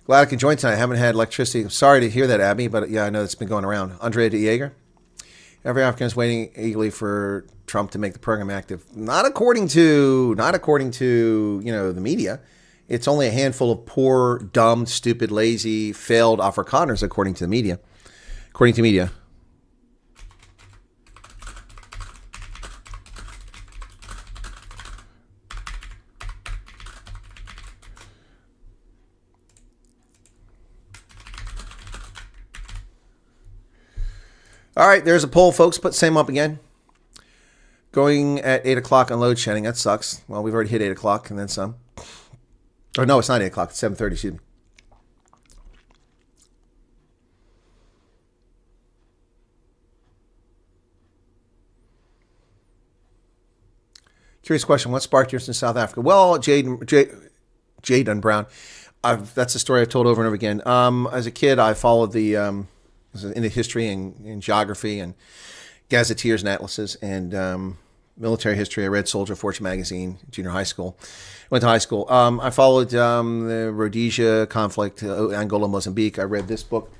Glad I can join tonight. I haven't had electricity. I'm sorry to hear that, Abby, but yeah, I know it's been going around. Andrea de Jaeger. Every African is waiting eagerly for Trump to make the program active. Not according to the media. It's only a handful of poor, dumb, stupid, lazy, failed Afrikaners, according to the media. According to media. All right, there's a poll, folks. Put same up again. Going at 8 o'clock on load shedding. That sucks. Well, we've already hit 8 o'clock and then some. Oh, no, it's not 8 o'clock. It's 7:30, excuse me. Curious question. What sparked yours in South Africa? Well, Jade and Brown. That's a story I've told over and over again. As a kid, I followed into history and geography and gazetteers and atlases and military history. I read Soldier Fortune magazine, junior high school. Went to high school. I followed the Rhodesia conflict, Angola, Mozambique. I read this book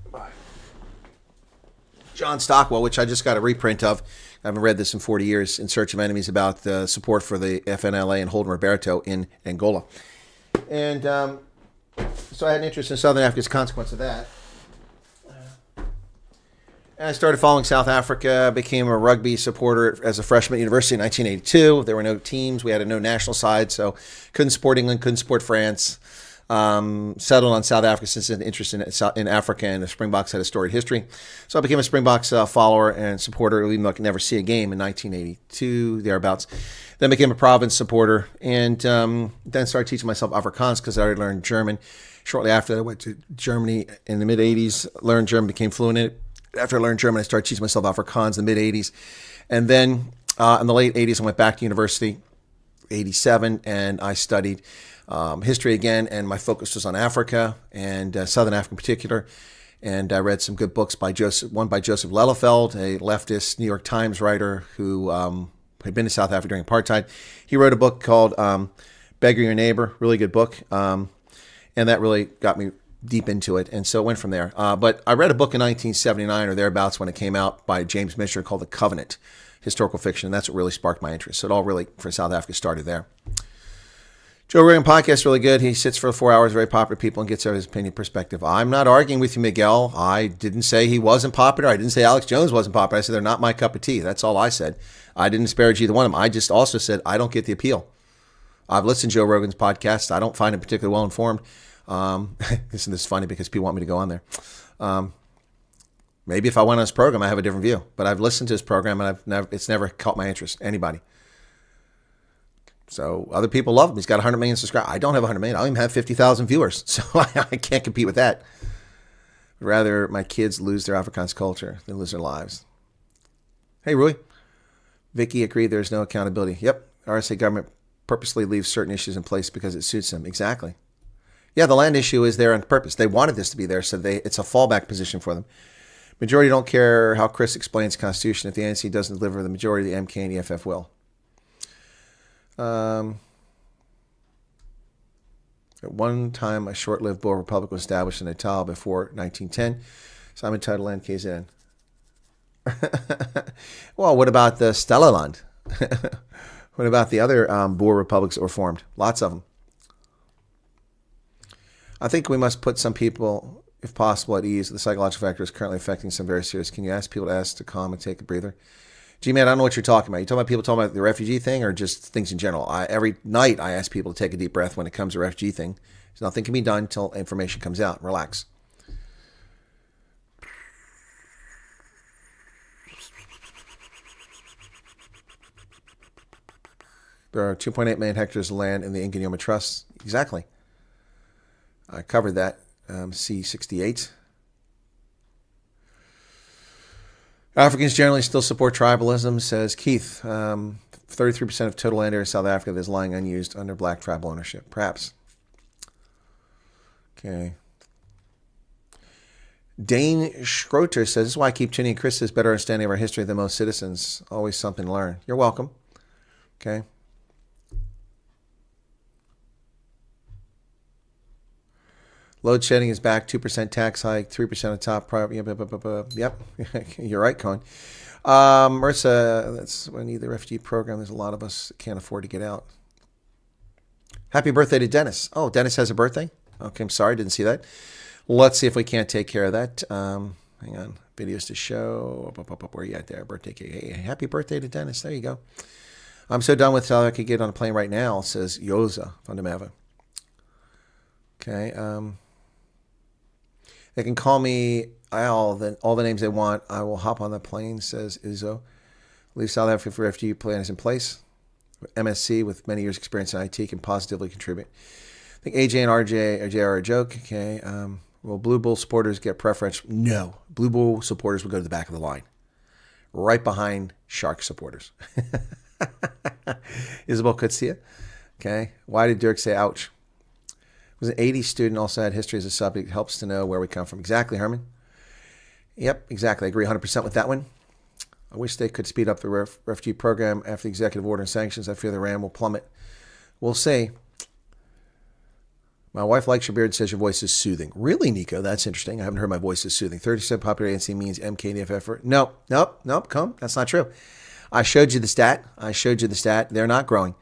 by John Stockwell, which I just got a reprint of. I haven't read this in 40 years, In Search of Enemies, about the support for the FNLA and Holden Roberto in Angola. And so I had an interest in Southern Africa as a consequence of that. And I started following South Africa, became a rugby supporter as a freshman at university in 1982. There were no teams. We had no national side, so couldn't support England, couldn't support France. Settled on South Africa since an interest in Africa, and the Springboks had a storied history. So I became a Springboks follower and supporter, even though I could never see a game in 1982, thereabouts. Then became a province supporter, and then started teaching myself Afrikaans because I already learned German. Shortly after that, I went to Germany in the mid-'80s, learned German, became fluent in it. After I learned German, I started teaching myself Afrikaans in the mid-'80s. And then in the late 80s, I went back to university, 87, and I studied history again, and my focus was on Africa and Southern Africa in particular. And I read some good books one by Joseph Lelyveld, a leftist New York Times writer who had been to South Africa during apartheid. He wrote a book called Beggar Your Neighbor, really good book. And that really got me deep into it, and so it went from there. But I read a book in 1979 or thereabouts when it came out by James Misher called The Covenant, historical fiction, and that's what really sparked my interest. So it all really, for South Africa, started there. Joe Rogan podcast is really good. He sits for 4 hours, very popular people, and gets his opinion perspective. I'm not arguing with you, Miguel. I didn't say he wasn't popular. I didn't say Alex Jones wasn't popular. I said they're not my cup of tea. That's all I said. I didn't disparage either one of them. I just also said I don't get the appeal. I've listened to Joe Rogan's podcast. I don't find him particularly well informed. This is funny because people want me to go on there. Maybe if I went on his program, I have a different view. But I've listened to his program, and it's never caught my interest. Anybody. So other people love him. He's got 100 million subscribers. I don't have 100 million. I don't even have 50,000 viewers. So I can't compete with that. I'd rather my kids lose their Afrikaans culture than lose their lives. Hey, Rui. Vicky agreed there's no accountability. Yep. RSA government purposely leaves certain issues in place because it suits them. Exactly. Yeah, the land issue is there on purpose. They wanted this to be there, so it's a fallback position for them. Majority don't care how Chris explains the Constitution. If the ANC doesn't deliver, the majority of the MK and EFF will. At one time, a short-lived Boer Republic was established in Natal before 1910. Simon Title Land KZN. Well, what about the Stellaland? What about the other Boer republics that were formed? Lots of them. I think we must put some people, if possible, at ease. The psychological factor is currently affecting some very serious. Can you ask people to calm and take a breather? G-Man, I don't know what you're talking about. You talking about people talking about the refugee thing or just things in general? Every night I ask people to take a deep breath when it comes to refugee thing. So nothing can be done until information comes out. Relax. There are 2.8 million hectares of land in the Ingenioma Trust. Exactly. I covered that. C68. Africans generally still support tribalism, says Keith. 33% of total land area in South Africa that is lying unused under black tribal ownership. Perhaps. Okay. Dane Schroeter says, this is why I keep tuning in. Chris has better understanding of our history than most citizens. Always something to learn. You're welcome. Okay. Load shedding is back. 2% tax hike. 3% of top property. Yep. You're right, Cohen. Marissa, that's when I need the refugee program. There's a lot of us that can't afford to get out. Happy birthday to Dennis. Oh, Dennis has a birthday? Okay, I'm sorry. Didn't see that. Let's see if we can't take care of that. Hang on. Videos to show. Where are you at there? Birthday cake. Hey, happy birthday to Dennis. There you go. I'm so done with how I could get on a plane right now, says Yoza Fundamava. Okay. They can call me Al, then all the names they want. I will hop on the plane, says Izzo. Leave South Africa for refugee plan is in place. MSc with many years experience in IT can positively contribute. I think AJ and RJ are a joke. Okay. Will Blue Bull supporters get preference? No. Blue Bull supporters will go to the back of the line. Right behind Shark supporters. Isabel Kutsia. Okay. Why did Dirk say ouch? Was an 80 student, also had history as a subject. Helps to know where we come from. Exactly, Herman. Yep, exactly. I agree 100% with that one. I wish they could speed up the refugee program after the executive order and sanctions. I fear the RAM will plummet. We'll see. My wife likes your beard, says your voice is soothing. Really, Nico? That's interesting. I haven't heard my voice is soothing. 30% popular ANC means MK and EFF. Nope. Come. That's not true. I showed you the stat. They're not growing.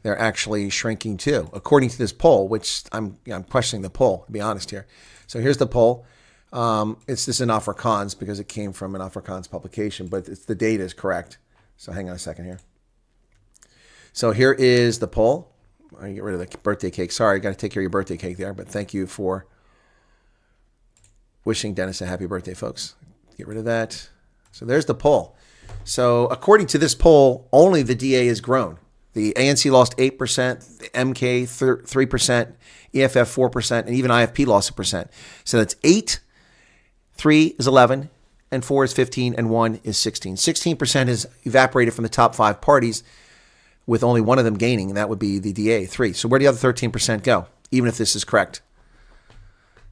They're actually shrinking too, according to this poll, which I'm questioning the poll, to be honest here. So here's the poll. This is an Afrikaans because it came from an Afrikaans publication, but the data is correct. So hang on a second here. So here is the poll. I'm going to get rid of the birthday cake. Sorry, I got to take care of your birthday cake there, but thank you for wishing Dennis a happy birthday, folks. Get rid of that. So there's the poll. So according to this poll, only the DA has grown. The ANC lost 8%, the MK 3%, EFF 4%, and even IFP lost 1%. So that's 8, 3 is 11, and 4 is 15, and 1 is 16. 16% has evaporated from the top 5 parties, with only one of them gaining, and that would be the DA, 3. So where do the other 13% go, even if this is correct?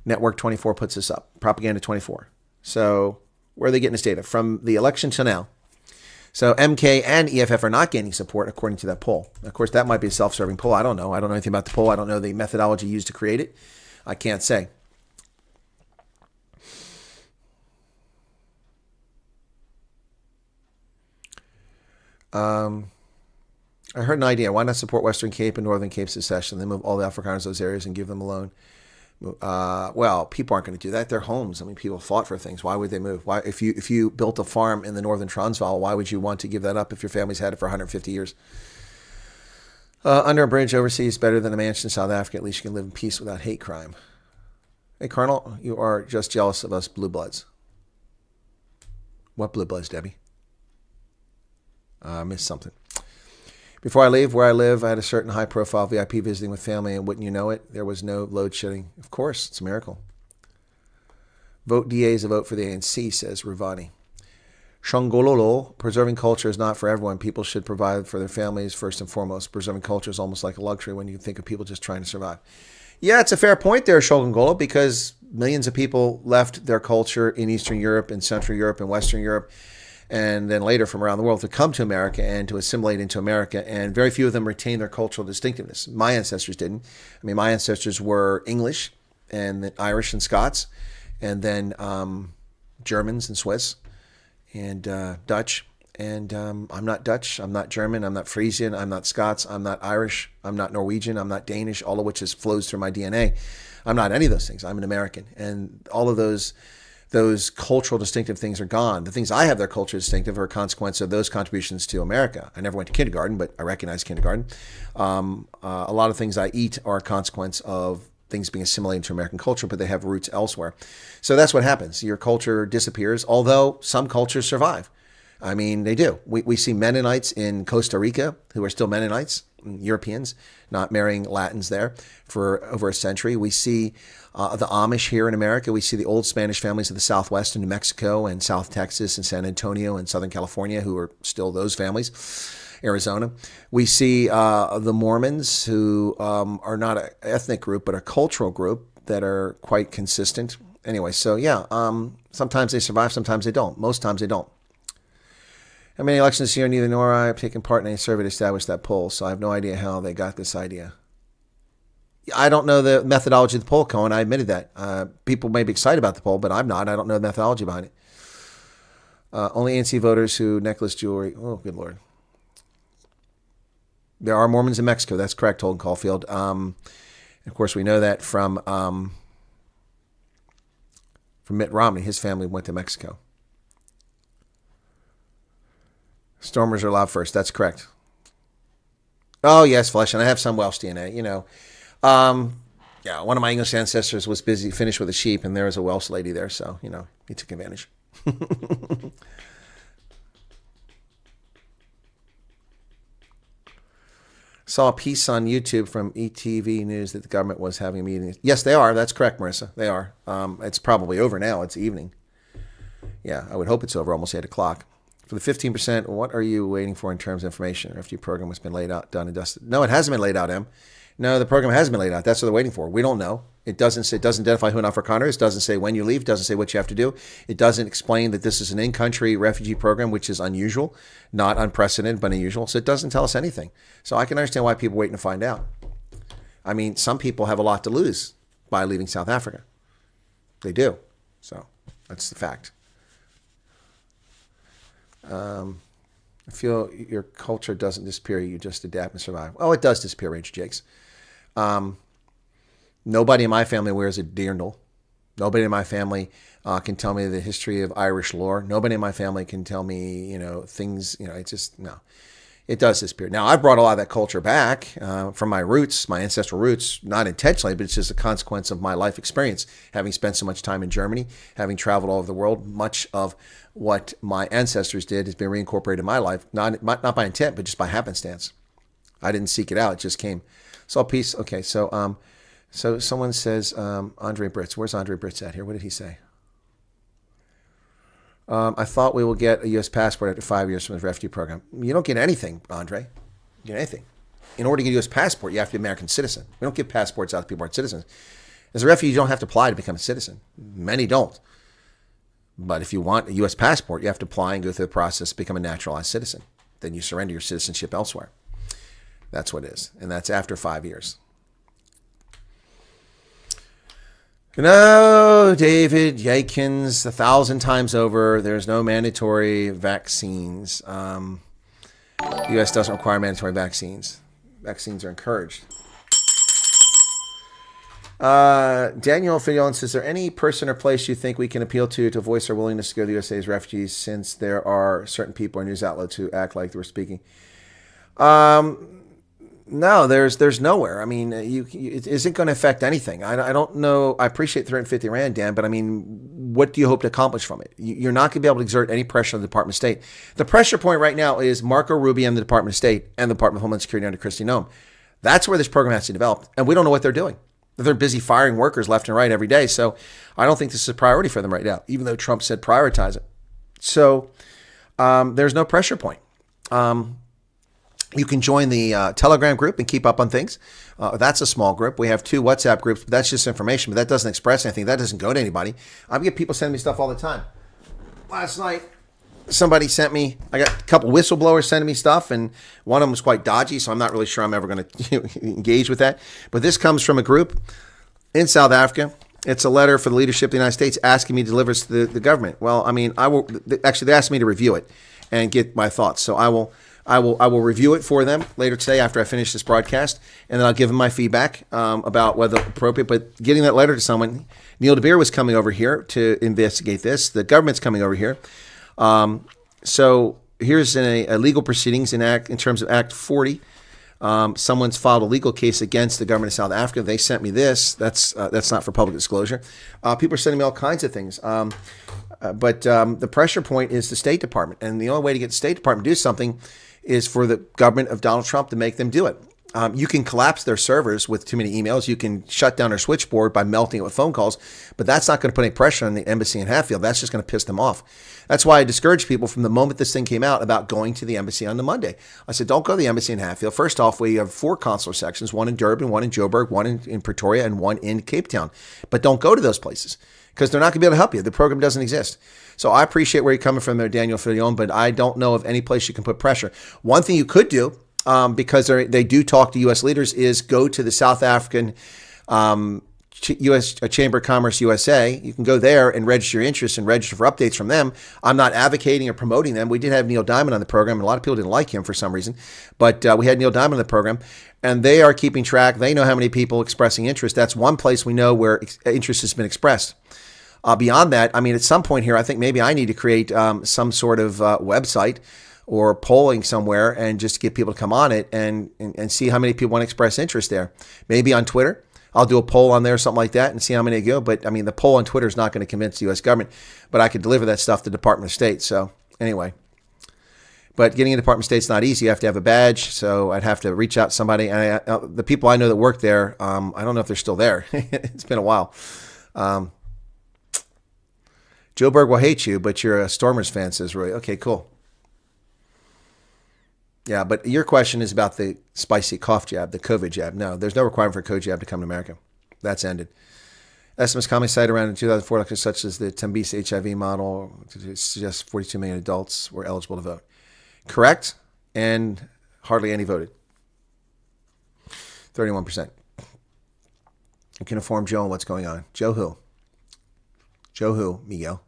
Network 24 puts this up. Propaganda 24. So where are they getting this data? From the election to now. So MK and EFF are not gaining support according to that poll. Of course, that might be a self-serving poll. I don't know. I don't know anything about the poll. I don't know the methodology used to create it. I can't say. I heard an idea. Why not support Western Cape and Northern Cape secession? They move all the Afrikaners to those areas and give them a loan. Well, people aren't going to do that. They're homes. I mean, people fought for things. Why would they move? Why, if you built a farm in the northern Transvaal, why would you want to give that up if your family's had it for 150 years? Under a bridge overseas is better than a mansion in South Africa. At least you can live in peace without hate crime. Hey, Colonel, you are just jealous of us blue bloods. What blue bloods, Debbie? I missed something. Before I leave where I live, I had a certain high-profile VIP visiting with family, and wouldn't you know it, there was no load shedding. Of course, it's a miracle. Vote DA is a vote for the ANC, says Ruvani. Shongololo, preserving culture is not for everyone. People should provide for their families first and foremost. Preserving culture is almost like a luxury when you think of people just trying to survive. Yeah, it's a fair point there, Shongolo, because millions of people left their culture in Eastern Europe and Central Europe and Western Europe, and then later from around the world to come to America and to assimilate into America. And very few of them retain their cultural distinctiveness. My ancestors didn't. I mean, my ancestors were English and then Irish and Scots, and then Germans and Swiss and Dutch. And I'm not Dutch, I'm not German, I'm not Frisian, I'm not Scots, I'm not Irish, I'm not Norwegian, I'm not Danish, all of which flows through my DNA. I'm not any of those things. I'm an American. And all of those cultural distinctive things are gone. The things I have that are culturally distinctive are a consequence of those contributions to America. I never went to kindergarten, but I recognize kindergarten. A lot of things I eat are a consequence of things being assimilated into American culture, but they have roots elsewhere. So that's what happens. Your culture disappears, although some cultures survive. I mean, they do. We see Mennonites in Costa Rica who are still Mennonites. Europeans, not marrying Latins there for over a century. We see the Amish here in America. We see the old Spanish families of the Southwest in New Mexico and South Texas and San Antonio and Southern California, who are still those families. Arizona. We see the Mormons, who are not an ethnic group, but a cultural group that are quite consistent. Anyway, so yeah, sometimes they survive, sometimes they don't. Most times they don't. How many elections this year? Neither nor I have taken part in any survey to establish that poll, so I have no idea how they got this idea. I don't know the methodology of the poll, Cohen. I admitted that. People may be excited about the poll, but I'm not. I don't know the methodology behind it. Only ANC voters who necklace jewelry. Oh, good Lord. There are Mormons in Mexico. That's correct, Holden Caulfield. Of course, we know that from Mitt Romney. His family went to Mexico. Stormers are allowed first. That's correct. Oh, yes, Flesh. And I have some Welsh DNA, you know. Yeah, one of my English ancestors was busy, finished with a sheep, and there was a Welsh lady there. So, you know, he took advantage. Saw a piece on YouTube from ETV News that the government was having a meeting. Yes, they are. That's correct, Marissa. They are. It's probably over now. It's evening. Yeah, I would hope it's over, almost 8 o'clock. For the 15%, what are you waiting for in terms of information? The refugee program has been laid out, done, and dusted. No, it hasn't been laid out, Em. No, the program hasn't been laid out. That's what they're waiting for. We don't know. It doesn't identify who and for Congress. It doesn't say when you leave. It doesn't say what you have to do. It doesn't explain that this is an in-country refugee program, which is unusual, not unprecedented, but unusual. So it doesn't tell us anything. So I can understand why people are waiting to find out. I mean, some people have a lot to lose by leaving South Africa. They do. So that's the fact. I feel your culture doesn't disappear. You just adapt and survive. Oh, it does disappear, Rachel Jakes. Nobody in my family wears a dirndl. Nobody in my family can tell me the history of Irish lore. Nobody in my family can tell me, you know, things, you know, it's just, no. It does disappear. Now, I brought a lot of that culture back from my roots, my ancestral roots, not intentionally, but it's just a consequence of my life experience, having spent so much time in Germany, having traveled all over the world. Much of what my ancestors did has been reincorporated in my life, not by intent, but just by happenstance. I didn't seek it out. It just came. So a piece. Okay, so someone says, Andre Britz. Where's Andre Britz at here? What did he say? I thought we will get a U.S. passport after 5 years from the refugee program. You don't get anything, Andre. You get anything. In order to get a U.S. passport, you have to be an American citizen. We don't give passports out to people who aren't citizens. As a refugee, you don't have to apply to become a citizen. Many don't. But if you want a U.S. passport, you have to apply and go through the process to become a naturalized citizen. Then you surrender your citizenship elsewhere. That's what it is. And that's after 5 years. No, David Yakins, 1,000 times over. There's no mandatory vaccines. U.S. doesn't require mandatory vaccines. Vaccines are encouraged. Daniel Fillon says, is there any person or place you think we can appeal to voice our willingness to go to the USA as refugees, since there are certain people or news outlets who act like they were speaking? No, there's nowhere. I mean, it isn't going to affect anything. I don't know. I appreciate 350 Rand, Dan, but I mean, what do you hope to accomplish from it? You're not going to be able to exert any pressure on the Department of State. The pressure point right now is Marco Rubio and the Department of State and the Department of Homeland Security under Kristi Noem. That's where this program has to be developed, and we don't know what they're doing. They're busy firing workers left and right every day, so I don't think this is a priority for them right now, even though Trump said prioritize it. So there's no pressure point. You can join the Telegram group and keep up on things. That's a small group. We have 2 WhatsApp groups, but that's just information. But that doesn't express anything. That doesn't go to anybody. I get people sending me stuff all the time. Last night, somebody sent me, I got a couple whistleblowers sending me stuff, and one of them was quite dodgy, so I'm not really sure I'm ever going to engage with that. But this comes from a group in South Africa. It's a letter for the leadership of the United States asking me to deliver this to the government. Well, I mean, they asked me to review it and get my thoughts. So I will review it for them later today after I finish this broadcast, and then I'll give them my feedback about whether appropriate. But getting that letter to someone, Neil DeBeer was coming over here to investigate this. The government's coming over here. So here's a legal proceedings in terms of Act 40. Someone's filed a legal case against the government of South Africa. They sent me this. That's not for public disclosure. People are sending me all kinds of things. But the pressure point is the State Department. And the only way to get the State Department to do something is for the government of Donald Trump to make them do it. You can collapse their servers with too many emails. You can shut down their switchboard by melting it with phone calls, but that's not going to put any pressure on the embassy in Hatfield. That's just going to piss them off. That's why I discouraged people from the moment this thing came out about going to the embassy on the Monday. I said, don't go to the embassy in Hatfield. First off, we have 4 consular sections, one in Durban, one in Joburg, one in Pretoria, and one in Cape Town. But don't go to those places because they're not going to be able to help you. The program doesn't exist. So I appreciate where you're coming from there, Daniel Filion, but I don't know of any place you can put pressure. One thing you could do, because they do talk to U.S. leaders, is go to the South African U.S. Chamber of Commerce USA. You can go there and register your interest and register for updates from them. I'm not advocating or promoting them. We did have Neil Diamond on the program, and a lot of people didn't like him for some reason, but we had Neil Diamond on the program, and they are keeping track. They know how many people expressing interest. That's one place we know where interest has been expressed. Beyond that, I mean, at some point here, I think maybe I need to create some sort of website or polling somewhere and just get people to come on it and see how many people want to express interest there. Maybe on Twitter. I'll do a poll on there or something like that and see how many go. But I mean, the poll on Twitter is not going to convince the U.S. government, but I could deliver that stuff to the Department of State. So anyway, but getting into Department of State is not easy. You have to have a badge. So I'd have to reach out to somebody. And the people I know that work there, I don't know if they're still there. It's been a while. Joburg will hate you, but you're a Stormers fan, says Roy. Okay, cool. Yeah, but your question is about the spicy cough jab, the COVID jab. No, there's no requirement for a COVID jab to come to America. That's ended. Estimates commonly cited around in 2004, lectures such as the Tembisa HIV model, suggests 42 million adults were eligible to vote. Correct, and hardly any voted. 31%. You can inform Joe on what's going on. Joe who? Joe who, Miguel?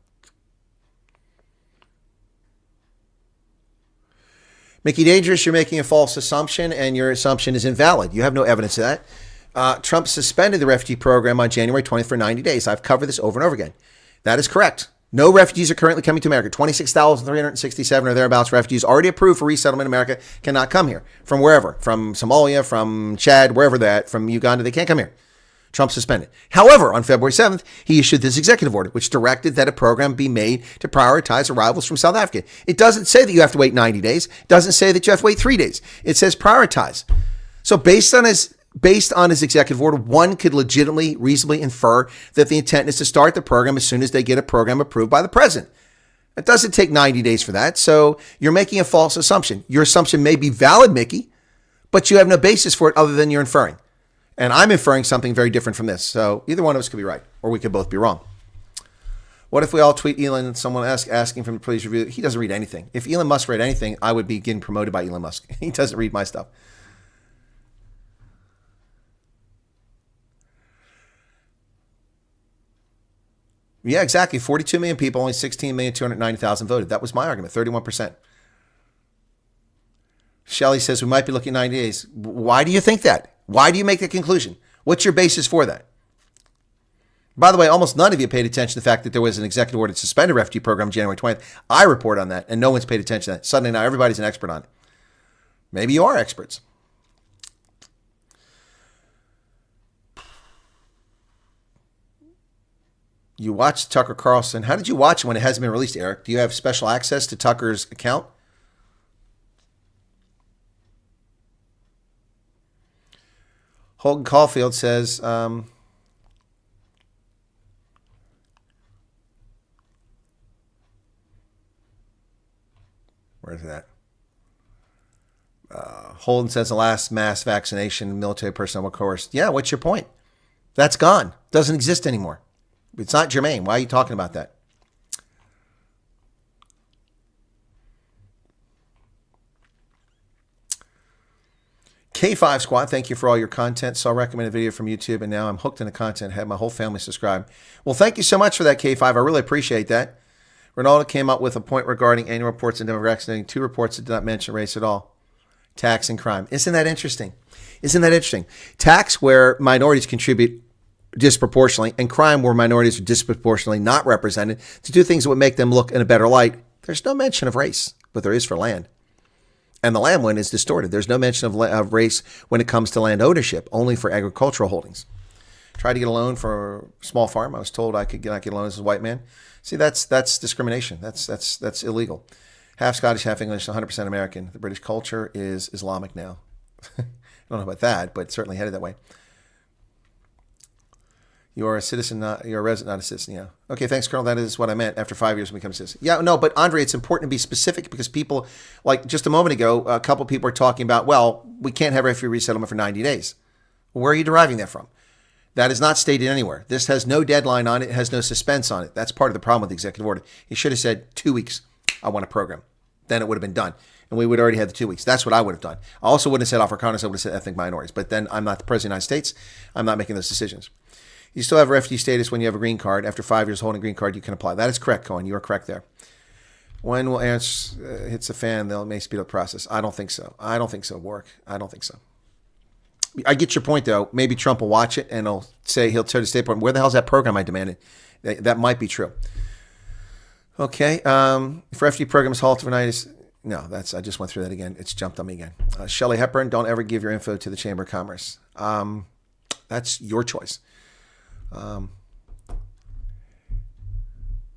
Mickey Dangerous, you're making a false assumption, and your assumption is invalid. You have no evidence of that. Trump suspended the refugee program on January 20th for 90 days. I've covered this over and over again. That is correct. No refugees are currently coming to America. 26,367 or thereabouts refugees already approved for resettlement in America cannot come here. From wherever. From Somalia, from Chad, wherever they're at, from Uganda, they can't come here. Trump suspended. However, on February 7th, he issued this executive order, which directed that a program be made to prioritize arrivals from South Africa. It doesn't say that you have to wait 90 days. It doesn't say that you have to wait 3 days. It says prioritize. So based on his executive order, one could legitimately, reasonably infer that the intent is to start the program as soon as they get a program approved by the president. It doesn't take 90 days for that. So you're making a false assumption. Your assumption may be valid, Mickey, but you have no basis for it other than you're inferring. And I'm inferring something very different from this. So either one of us could be right, or we could both be wrong. What if we all tweet Elon and someone asking him to please review it? He doesn't read anything. If Elon Musk read anything, I would be getting promoted by Elon Musk. He doesn't read my stuff. Yeah, exactly. 42 million people, only 16,290,000 voted. That was my argument, 31%. Shelley says we might be looking at 90 days. Why do you think that? Why do you make that conclusion? What's your basis for that? By the way, almost none of you paid attention to the fact that there was an executive order to suspend a refugee program January 20th. I report on that, and no one's paid attention to that. Suddenly now everybody's an expert on it. Maybe you are experts. You watched Tucker Carlson. How did you watch it when it hasn't been released, Eric? Do you have special access to Tucker's account? Holden Caulfield says, where's that? Holden says the last mass vaccination, military personnel were coerced. Yeah, what's your point? That's gone. Doesn't exist anymore. It's not germane. Why are you talking about that? K5 Squad, thank you for all your content. Saw a recommended video from YouTube, and now I'm hooked into content. Had my whole family subscribe. Well, thank you so much for that, K5. I really appreciate that. Ronaldo came up with a point regarding annual reports and demographics, and 2 reports that did not mention race at all. Tax and crime. Isn't that interesting? Isn't that interesting? Tax, where minorities contribute disproportionately, and crime, where minorities are disproportionately not represented, to do things that would make them look in a better light. There's no mention of race, but there is for land. And the land one is distorted. There's no mention of race when it comes to land ownership, only for agricultural holdings. Tried to get a loan for a small farm. I was told I could not get a loan as a white man. See, that's discrimination. That's illegal. Half Scottish, half English, 100% American. The British culture is Islamic now. don't know about that, but certainly headed that way. You're a citizen, you're a resident, not a citizen. Yeah. Okay, thanks, Colonel. That is what I meant. After 5 years, we become a citizen. Yeah, no, but Andre, it's important to be specific because people, like just a moment ago, a couple people were talking about, well, we can't have refugee resettlement for 90 days. Where are you deriving that from? That is not stated anywhere. This has no deadline on it. It has no suspense on it. That's part of the problem with the executive order. He should have said 2 weeks. I want a program. Then it would have been done. And we would already have the 2 weeks. That's what I would have done. I also wouldn't have said Afrikaners. I would have said ethnic minorities. But then I'm not the president of the United States. I'm not making those decisions. You still have refugee status when you have a green card. After 5 years holding a green card, you can apply. That is correct, Cohen. You are correct there. When will ants hits the fan, they'll may speed up the process. I don't think so. I don't think so, Warwick. I don't think so. I get your point, though. Maybe Trump will watch it and he'll tell the State Department, where the hell's that program I demanded? That might be true. Okay. If refugee program is halted for 90 no, I just went through that again. It's jumped on me again. Shelley Hepburn, don't ever give your info to the Chamber of Commerce. That's your choice.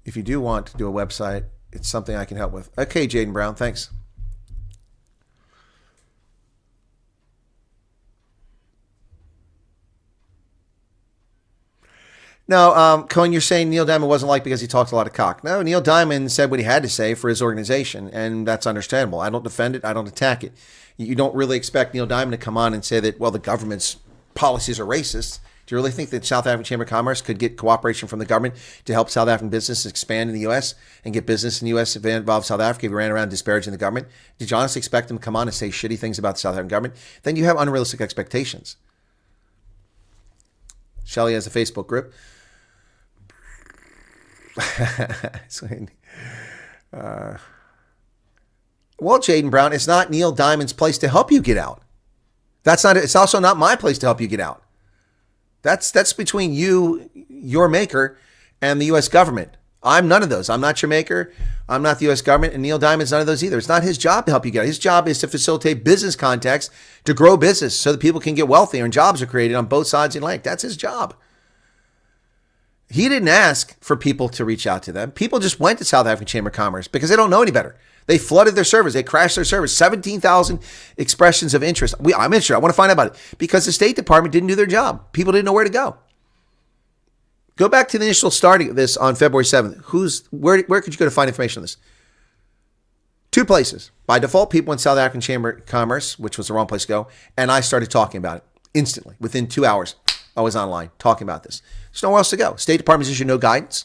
If you do want to do a website, it's something I can help with. Okay, Jaden Brown, thanks. Now, Cohen, you're saying Neil Diamond wasn't liked because he talked a lot of cock. No, Neil Diamond said what he had to say for his organization, and that's understandable. I don't defend it. I don't attack it. You don't really expect Neil Diamond to come on and say that, well, the government's policies are racist. Do you really think that South African Chamber of Commerce could get cooperation from the government to help South African businesses expand in the U.S. and get business in the U.S. if they involve South Africa if you ran around disparaging the government? Did you honestly expect them to come on and say shitty things about the South African government? Then you have unrealistic expectations. Shelley has a Facebook group. Well, Jaden Brown, it's not Neil Diamond's place to help you get out. It's also not my place to help you get out. That's between you, your maker, and the U.S. government. I'm none of those. I'm not your maker. I'm not the U.S. government, and Neil Diamond's none of those either. It's not his job to help you get out. His job is to facilitate business contacts to grow business so that people can get wealthier and jobs are created on both sides of the lake. That's his job. He didn't ask for people to reach out to them. People just went to South African Chamber of Commerce because they don't know any better. They flooded their servers. They crashed their servers. 17,000 expressions of interest. I'm interested. I want to find out about it because the State Department didn't do their job. People didn't know where to go. Go back to the initial starting of this on February 7th. Where could you go to find information on this? 2 places. By default, people in South African Chamber of Commerce, which was the wrong place to go, and I started talking about it instantly. Within 2 hours, I was online talking about this. There's nowhere else to go. State Department's issued no guidance.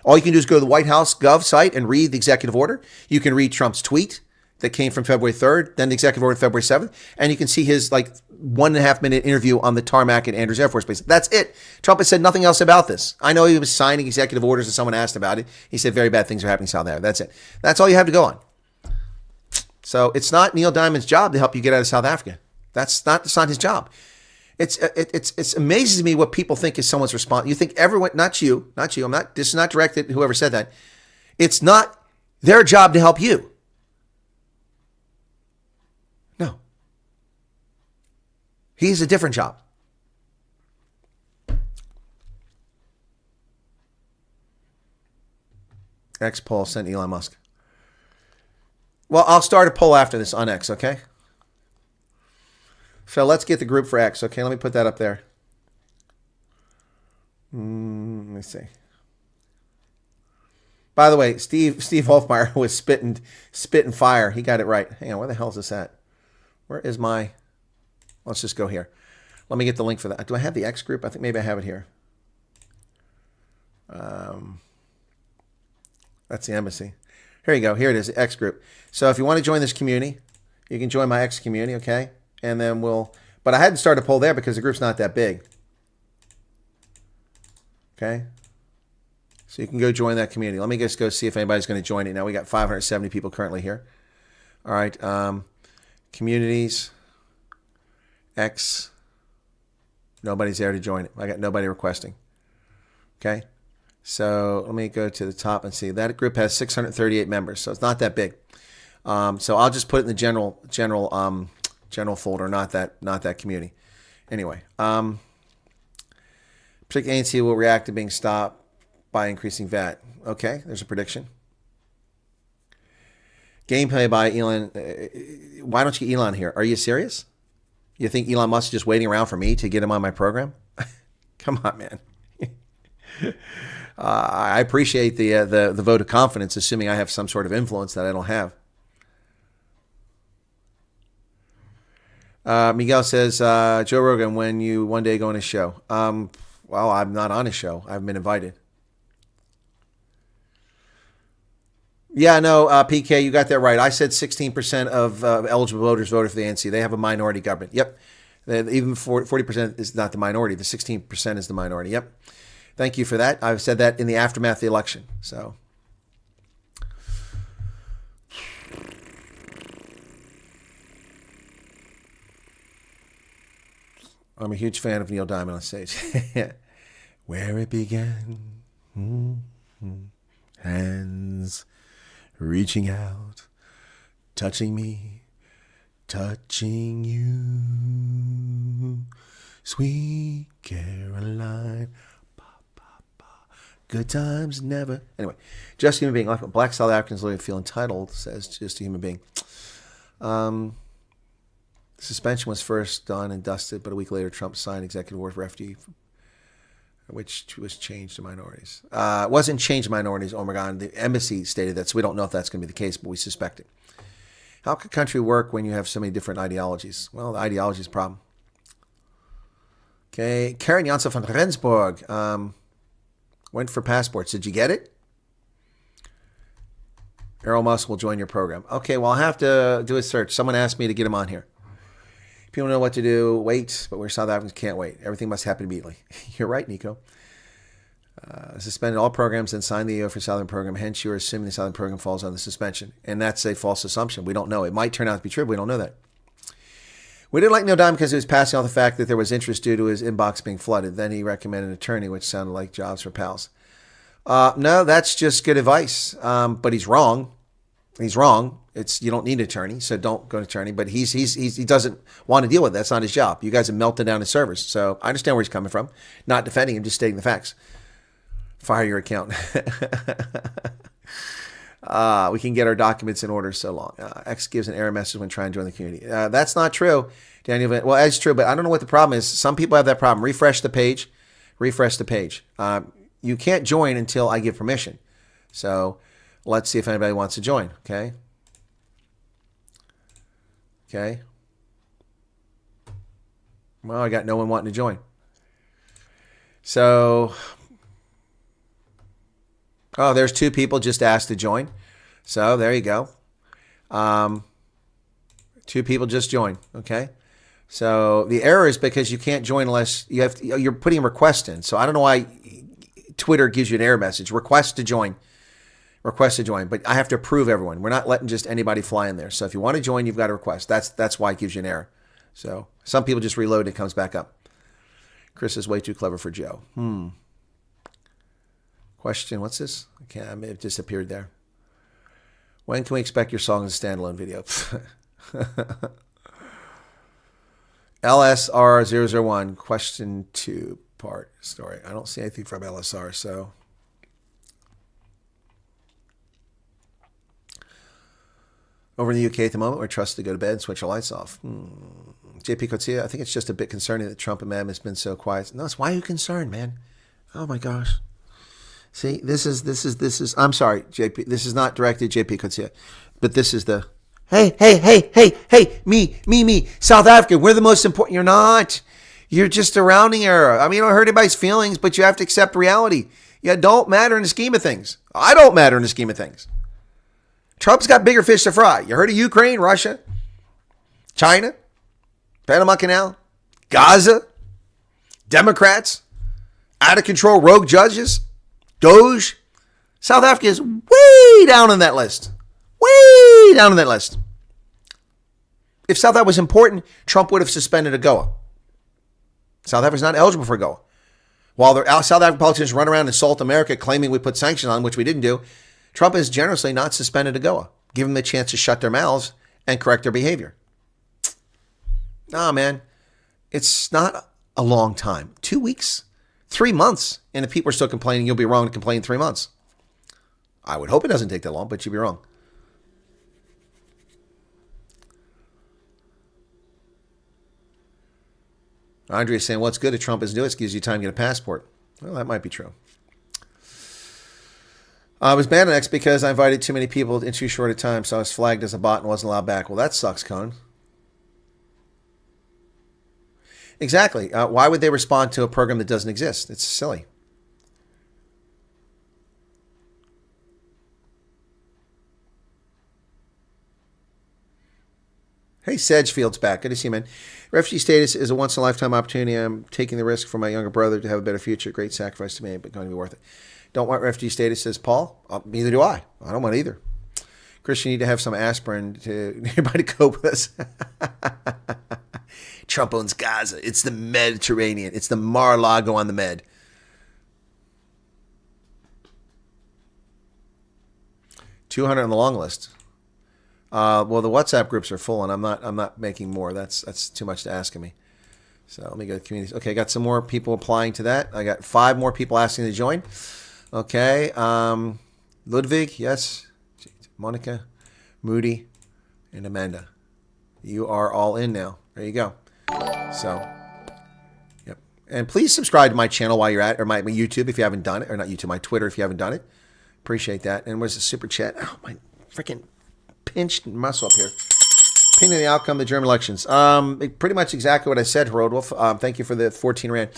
All you can do is go to the White House Gov site and read the executive order. You can read Trump's tweet that came from February 3rd, then the executive order February 7th, and you can see his 1.5 minute interview on the tarmac at Andrews Air Force Base. That's it. Trump has said nothing else about this. I know he was signing executive orders and someone asked about it. He said very bad things are happening in South Africa. That's it. That's all you have to go on. So it's not Neil Diamond's job to help you get out of South Africa. That's not his job. It's amazing to me what people think is someone's response. You think everyone, not you. This is not directed at whoever said that. It's not their job to help you. No. He has a different job. X poll sent Elon Musk. Well, I'll start a poll after this on X, okay? So let's get the group for X. Okay, let me put that up there. Let me see. By the way, Steve Wolfmeyer was spitting fire. He got it right. Hang on, where the hell is this at? Where is my... Let's just go here. Let me get the link for that. Do I have the X group? I think maybe I have it here. That's the embassy. Here you go. Here it is, the X group. So if you want to join this community, you can join my X community, okay? And then but I hadn't started a poll there because the group's not that big. Okay. So you can go join that community. Let me just go see if anybody's going to join it. Now we got 570 people currently here. All right. Communities. X. Nobody's there to join it. I got nobody requesting. Okay. So let me go to the top and see. That group has 638 members. So it's not that big. So I'll just put it in the general folder, not that community. Anyway, particularly ANC will react to being stopped by increasing VAT. Okay, there's a prediction. Gameplay by Elon. Why don't you get Elon here? Are you serious? You think Elon Musk is just waiting around for me to get him on my program? Come on, man. I appreciate the vote of confidence, assuming I have some sort of influence that I don't have. Miguel says, Joe Rogan, when you one day go on his show? Well, I'm not on his show. I haven't been invited. Yeah, no, PK, you got that right. I said 16% of eligible voters voted for the ANC. They have a minority government. Yep. Even 40% is not the minority. The 16% is the minority. Yep. Thank you for that. I've said that in the aftermath of the election. So, I'm a huge fan of Neil Diamond on stage. Where it began, hands reaching out, touching me, touching you, sweet Caroline. Good times never. Anyway, just a human being. Black South Africans literally feel entitled, says just a human being. Suspension was first done and dusted, but a week later, Trump signed executive order for Refugee, which was changed to minorities. It wasn't changed to minorities, Omegon. The embassy stated that, so we don't know if that's going to be the case, but we suspect it. How can a country work when you have so many different ideologies? Well, the ideology is a problem. Okay, Karen Janssen from Rendsburg. Went for passports. Did you get it? Errol Musk will join your program. Okay, well, I'll have to do a search. Someone asked me to get him on here. People know what to do. Wait, but we're South Africans can't wait. Everything must happen immediately. You're right, Nico. Suspended all programs and signed the EO for Southern program. Hence, you're assuming the Southern program falls on the suspension. And that's a false assumption. We don't know. It might turn out to be true, but we don't know that. We didn't like Neil Diamond because he was passing on the fact that there was interest due to his inbox being flooded. Then he recommended an attorney, which sounded like jobs for pals. No, that's just good advice. But he's wrong. He's wrong. You don't need an attorney, so don't go to an attorney. But he doesn't want to deal with it. That's not his job. You guys have melted down his servers. So I understand where he's coming from. Not defending him, just stating the facts. Fire your account. We can get our documents in order so long. X gives an error message when trying to join the community. That's not true, Daniel. Well, that's true, but I don't know what the problem is. Some people have that problem. Refresh the page. Refresh the page. You can't join until I give permission. So let's see if anybody wants to join. Okay. Okay. Well, I got no one wanting to join. So, oh, there's two people just asked to join. So there you go. Two people just joined. Okay. So the error is because you can't join unless you're putting a request in. So I don't know why Twitter gives you an error message. Request to join. Request to join. But I have to approve everyone. We're not letting just anybody fly in there. So if you want to join, you've got to request. That's why it gives you an error. So some people just reload and it comes back up. Chris is way too clever for Joe. Question, what's this? Okay, I may have disappeared there. When can we expect your song as a standalone video? LSR001, question 2 part story. I don't see anything from LSR, so. Over in the UK at the moment, we're trusted to go to bed and switch our lights off. JP Coetzee, I think it's just a bit concerning that Trump and Madden has been so quiet. No, it's why are you concerned, man? Oh my gosh. See, this is, I'm sorry, JP, this is not directed JP Coetzee, but this is the, hey, me, South Africa, we're the most important. You're not. You're just a rounding error. I mean, you don't hurt anybody's feelings, but you have to accept reality. You don't matter in the scheme of things. I don't matter in the scheme of things. Trump's got bigger fish to fry. You heard of Ukraine, Russia, China, Panama Canal, Gaza, Democrats, out of control rogue judges, Doge. South Africa is way down on that list. Way down on that list. If South Africa was important, Trump would have suspended AGOA. South Africa is not eligible for AGOA. While the South African politicians run around and insult America claiming we put sanctions on, which we didn't do, Trump has generously not suspended AGOA. Give them the chance to shut their mouths and correct their behavior. Nah, man. It's not a long time. 2 weeks, 3 months. And if people are still complaining, you'll be wrong to complain 3 months. I would hope it doesn't take that long, but you'd be wrong. Andrea's saying, what's good if Trump isn't doing it? It gives you time to get a passport. Well, that might be true. I was banned on X because I invited too many people in too short a time, so I was flagged as a bot and wasn't allowed back. Well, that sucks, Cone. Exactly. Why would they respond to a program that doesn't exist? It's silly. Hey, Sedgefield's back. Good to see you, man. Refugee status is a once-in-a-lifetime opportunity. I'm taking the risk for my younger brother to have a better future. Great sacrifice to me, but going to be worth it. Don't want refugee status, says Paul. Neither do I. I don't want either. Chris, you need to have some aspirin to nearby to cope with this. Trump owns Gaza. It's the Mediterranean. It's the Mar-a-Lago on the Med. $200 on the long list. Well, the WhatsApp groups are full, and I'm not making more. That's too much to ask of me. So let me go to communities. Okay, I got some more people applying to that. I got 5 more people asking to join. Okay, Ludwig, yes. Monica, Moody, and Amanda. You are all in now. There you go. So, yep. And please subscribe to my channel while you're at, or my YouTube if you haven't done it, or not YouTube, my Twitter if you haven't done it. Appreciate that. And where's the super chat? Oh, my freaking pinched muscle up here. Opinion of the outcome of the German elections. Pretty much exactly what I said, Harold Wolf. Thank you for the 14 rand.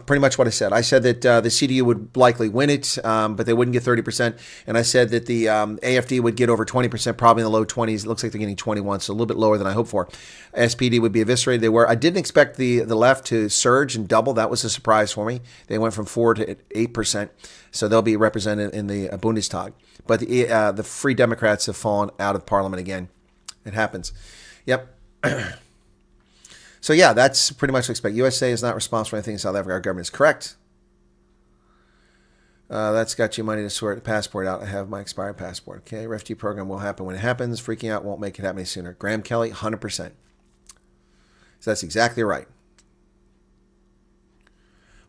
Pretty much what I said. I said that the CDU would likely win it, but they wouldn't get 30%. And I said that the AFD would get over 20%, probably in the low 20s. It looks like they're getting 21, so a little bit lower than I hoped for. SPD would be eviscerated. They were. I didn't expect the left to surge and double. That was a surprise for me. They went from 4 to 8%, so they'll be represented in the Bundestag. But the Free Democrats have fallen out of parliament again. It happens. Yep. So, yeah, that's pretty much what I expect. USA is not responsible for anything in South Africa. Our government is correct. That's got you money to sort the passport out. I have my expired passport. Okay, refugee program will happen when it happens. Freaking out won't make it happen any sooner. Graham Kelly, 100%. So that's exactly right.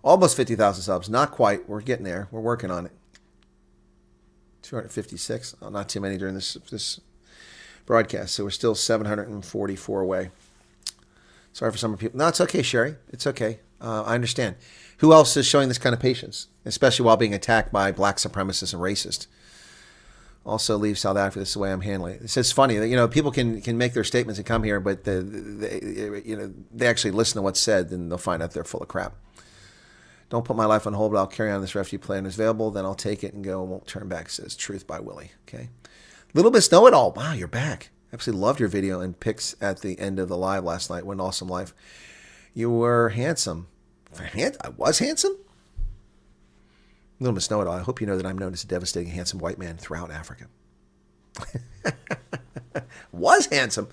Almost 50,000 subs. Not quite. We're getting there. We're working on it. 256. Oh, not too many during this broadcast. So we're still 744 away. Sorry for some people. No, it's okay, Sherry. It's okay. I understand. Who else is showing this kind of patience, especially while being attacked by black supremacists and racists? Also, leave South Africa. This is the way I'm handling it. It's just funny that people can make their statements and come here, but they actually listen to what's said, and they'll find out they're full of crap. Don't put my life on hold, but I'll carry on. This refugee plan is available. Then I'll take it and go and won't turn back. Says Truth by Willie. Okay. Little Miss Know It All. Wow, you're back. Absolutely loved your video and pics at the end of the live last night. What an awesome life. You were handsome. I was handsome? Little Miss Know It All. I hope you know that I'm known as a devastating, handsome white man throughout Africa. Was handsome.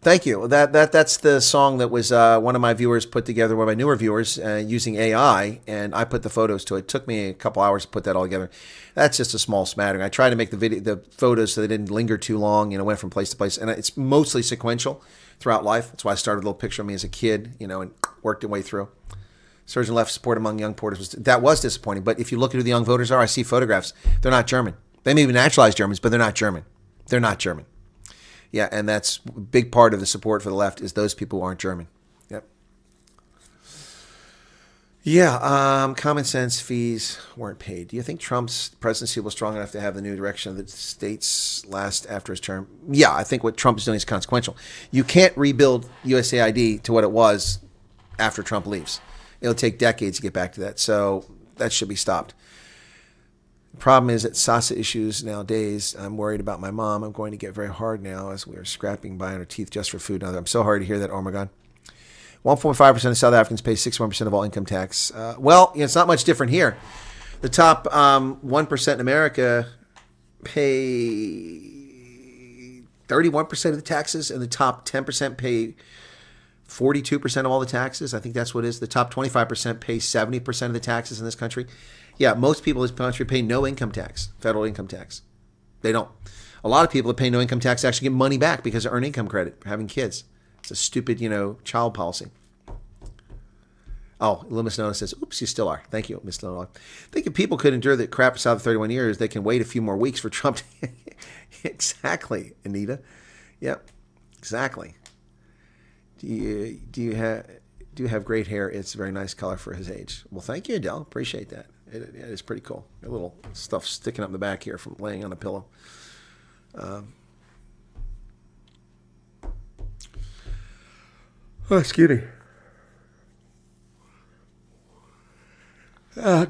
Thank you. That's the song that was one of my viewers put together, one of my newer viewers, using AI, and I put the photos to it. It took me a couple hours to put that all together. That's just a small smattering. I tried to make the photos so they didn't linger too long, went from place to place, and it's mostly sequential throughout life. That's why I started a little picture of me as a kid, and worked it way through. Surge and left support among young porters was disappointing. But if you look at who the young voters are, I see photographs. They're not German. They may be naturalized Germans, but they're not German. They're not German. Yeah, and that's a big part of the support for the left is those people who aren't German. Yep. Yeah, common sense fees weren't paid. Do you think Trump's presidency was strong enough to have the new direction of the states last after his term? Yeah, I think what Trump is doing is consequential. You can't rebuild USAID to what it was after Trump leaves. It'll take decades to get back to that, so that should be stopped. The problem is that SASA issues nowadays. I'm worried about my mom. I'm going to get very hard now as we are scrapping by on her teeth just for food. I'm so hard to hear that. Oh my God. 1.5% of South Africans pay 61% of all income tax. It's not much different here. The top 1% in America pay 31% of the taxes, and the top 10% pay 42% of all the taxes. I think that's what it is. The top 25% pay 70% of the taxes in this country. Yeah, most people in this country pay no income tax, federal income tax. They don't. A lot of people that pay no income tax actually get money back because of earned income credit for having kids. It's a stupid, child policy. Oh, little Miss Nona says, oops, you still are. Thank you, Miss Nona. I think if people could endure the crap south of 31 years, they can wait a few more weeks for Trump to... Exactly, Anita. Yep. Exactly. Do you have great hair? It's a very nice color for his age. Well, thank you, Adele. Appreciate that. It is pretty cool. A little stuff sticking up in the back here from laying on a pillow. Excuse me.